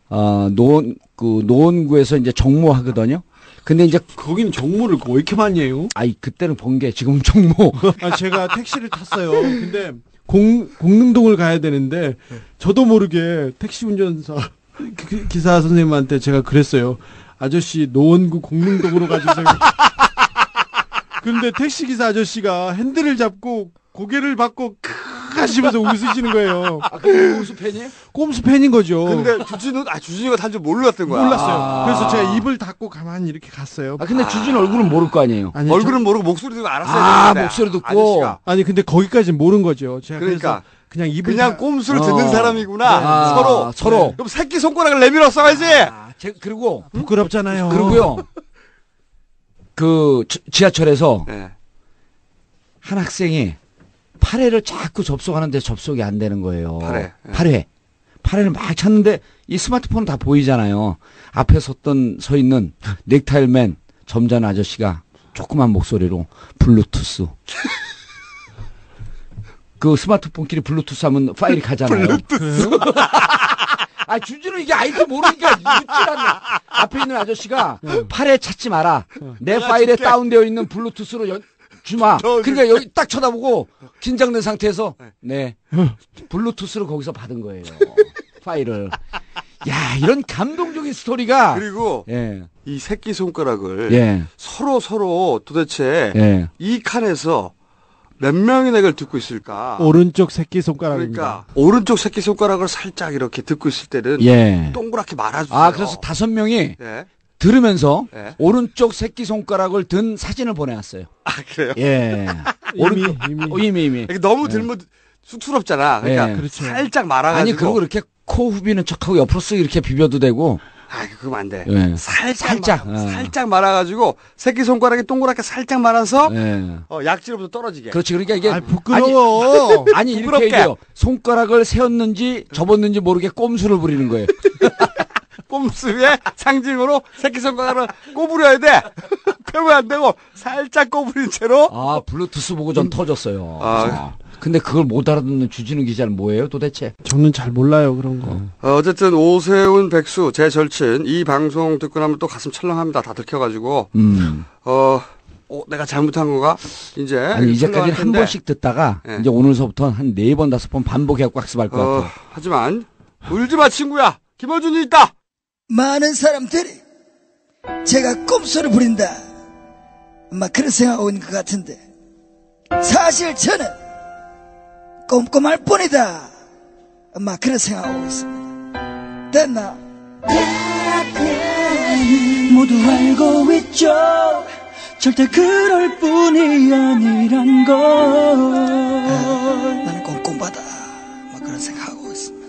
노원구에서 이제 정모하거든요. 근데 이제 거기는 정모를 왜 이렇게 많이 해요? 아니 그때는 번개, 지금은 정모. 제가 택시를 탔어요. 근데 공릉동을 가야 되는데 저도 모르게 택시 운전사 기사 선생님한테 제가 그랬어요. 아저씨 노원구 공릉동으로 가주세요. 근데 택시 기사 아저씨가 핸들을 잡고 고개를 받고 하시면서 웃으시는 거예요. 그게 꼼수 팬이에요? 꼼수 팬인 거죠. 근데 주진우가 탄 줄 몰랐던 거야. 몰랐어요. 그래서 제가 입을 닫고 가만히 이렇게 갔어요. 근데 주진우 얼굴은 모를 거 아니에요? 아니, 얼굴은 모르고 목소리 듣고 알았어요. 목소리 듣고. 아저씨가. 아니 근데 거기까지는 모른 거죠. 제가 그러니까 그냥 입을 그냥 꼼수를 듣는 사람이구나. 서로. 그럼 새끼 손가락을 내밀어 써야지. 그리고 부끄럽잖아요. 그리고요. 그 지하철에서 한 학생이 8회를 자꾸 접속하는데 접속이 안 되는 거예요. 8회를 막 찾는데 이 스마트폰은 다 보이잖아요. 앞에 서 있는 넥타일맨 점잖은 아저씨가 조그만 목소리로 블루투스. 그 스마트폰끼리 블루투스 하면 파일이 가잖아요. 블루투스. 주진우 이게 아이디 모르니까 웃질 않네. 앞에 있는 아저씨가 8회 찾지 마라. 내 파일에 다운되어 있는 블루투스로 주마. 그러니까 여기 딱 쳐다보고 긴장된 상태에서 블루투스로 거기서 받은 거예요. 파일을. 야, 이런 감동적인 스토리가. 그리고 이 새끼 손가락을 서로 도대체 이 칸에서 몇 명이나 이걸 듣고 있을까? 오른쪽 새끼 손가락입니다. 그러니까 오른쪽 새끼 손가락을 살짝 이렇게 듣고 있을 때는 동그랗게 말아주세요. 그래서 5명이 들으면서 오른쪽 새끼 손가락을 든 사진을 보내왔어요. 그래요? 이미. 너무 들면 쑥스럽잖아. 그러니까 그렇죠. 살짝 말아가지고. 아니 그리고 이렇게 코 후비는 척하고 옆으로 쓱 이렇게 비벼도 되고. 그러면 안 돼. 살짝 말아가지고 새끼 손가락이 동그랗게 살짝 말아서 약지로부터 떨어지게. 그렇지. 그러니까 이게 부끄러워. 아니 이렇게 얘기해요. 손가락을 세웠는지 접었는지 모르게 꼼수를 부리는 거예요. 꼼수의 상징으로 새끼 손가락을 꼬부려야 돼. 펴면 안 되고 살짝 꼬부린 채로. 블루투스 보고 전 터졌어요. 근데 그걸 못 알아듣는 주진우 기자는 뭐예요 도대체? 저는 잘 몰라요 그런 거. 어쨌든 오세훈 백수 제 절친 이 방송 듣고 나면 또 가슴 철렁합니다. 다 들켜가지고 내가 잘못한 거가 이제까지 한 번씩 듣다가 이제 오늘서부터 한 4번 5번 반복해갖고 학습할 것 같아요. 하지만 울지 마 친구야. 김어준이 있다. 많은 사람들이 제가 꼼수를 부린다 그런 생각하고 있는 것 같은데 사실 저는 꼼꼼할 뿐이다 그런 생각하고 있습니다. 됐나? 모두 알고 있죠. 절대 그럴 뿐이 아니란 걸. 나는 꼼꼼하다 그런 생각하고 있습니다.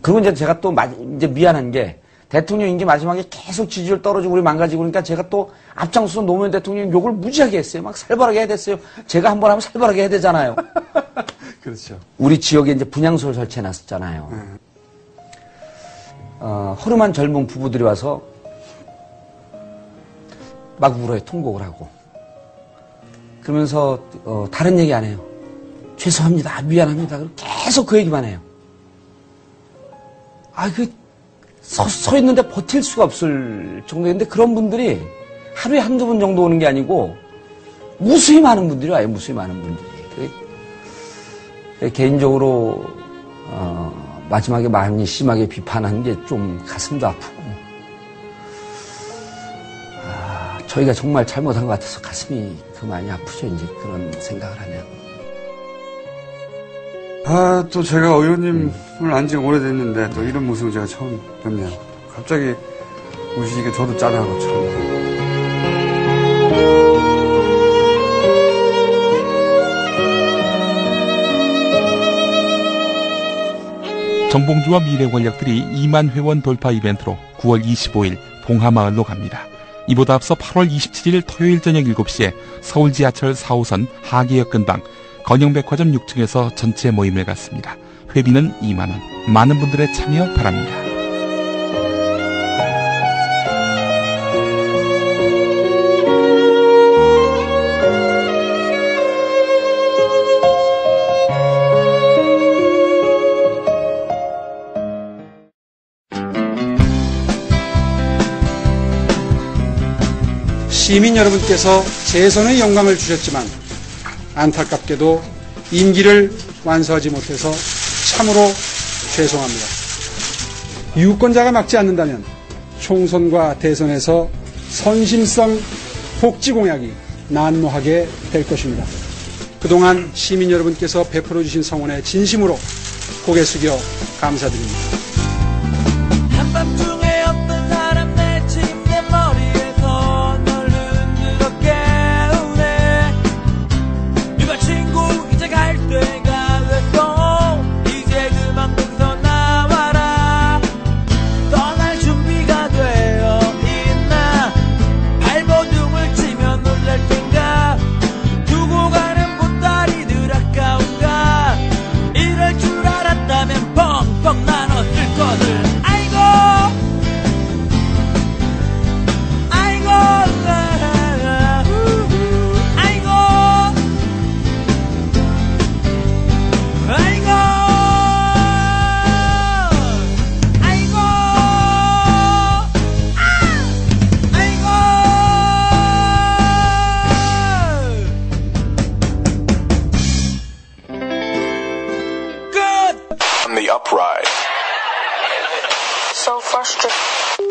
그리고 이제 제가 또 이제 미안한 게 대통령 임기 마지막에 계속 지지율 떨어지고 우리 망가지고 그러니까 제가 또 앞장서서 노무현 대통령 욕을 무지하게 했어요. 막 살벌하게 해야 됐어요. 제가 한 번 하면 살벌하게 해야 되잖아요. 그렇죠. 우리 지역에 이제 분향소를 설치해 놨었잖아요. 허름한 젊은 부부들이 와서 막 울어요. 통곡을 하고. 그러면서 다른 얘기 안 해요. 죄송합니다. 미안합니다. 계속 그 얘기만 해요. 서 있는데 버틸 수가 없을 정도인데 그런 분들이 하루에 한두 번 정도 오는 게 아니고 무수히 많은 분들이 와요. 무수히 많은 분들이. 개인적으로 마지막에 많이 심하게 비판한 게 좀 가슴도 아프고 저희가 정말 잘못한 것 같아서 가슴이 많이 아프죠. 이제 그런 생각을 하면. 또 제가 의원님을 안 지 오래됐는데 또 이런 모습을 제가 처음 뵙네요. 갑자기 우시니까 저도 짠하고 처음. 정봉주와 미래 권력들이 2만 회원 돌파 이벤트로 9월 25일 봉하마을로 갑니다. 이보다 앞서 8월 27일 토요일 저녁 7시에 서울 지하철 4호선 하계역 근방 건영백화점 6층에서 전체 모임을 갖습니다. 회비는 2만 원. 많은 분들의 참여 바랍니다. 시민 여러분께서 재선의 영광을 주셨지만 안타깝게도 임기를 완수하지 못해서 참으로 죄송합니다. 유권자가 막지 않는다면 총선과 대선에서 선심성 복지 공약이 난무하게 될 것입니다. 그동안 시민 여러분께서 베풀어 주신 성원에 진심으로 고개 숙여 감사드립니다. 한밤중에 어떤 사람 내 침대 머리에서 널 흔들어 깨우네. 네가 친구 이제 갈 때가 됐어. 이제 그만 거기서 나와라. 떠날 준비가 되어 있나. 발버둥을 치며 놀랄 텐가. 두고 가는 보따리들 아까운가. 이럴 줄 알았다면 뻥뻥 나눴을 것을. 아이고 아이고 아이고 아이고 아이고 On the upright. So frustrated.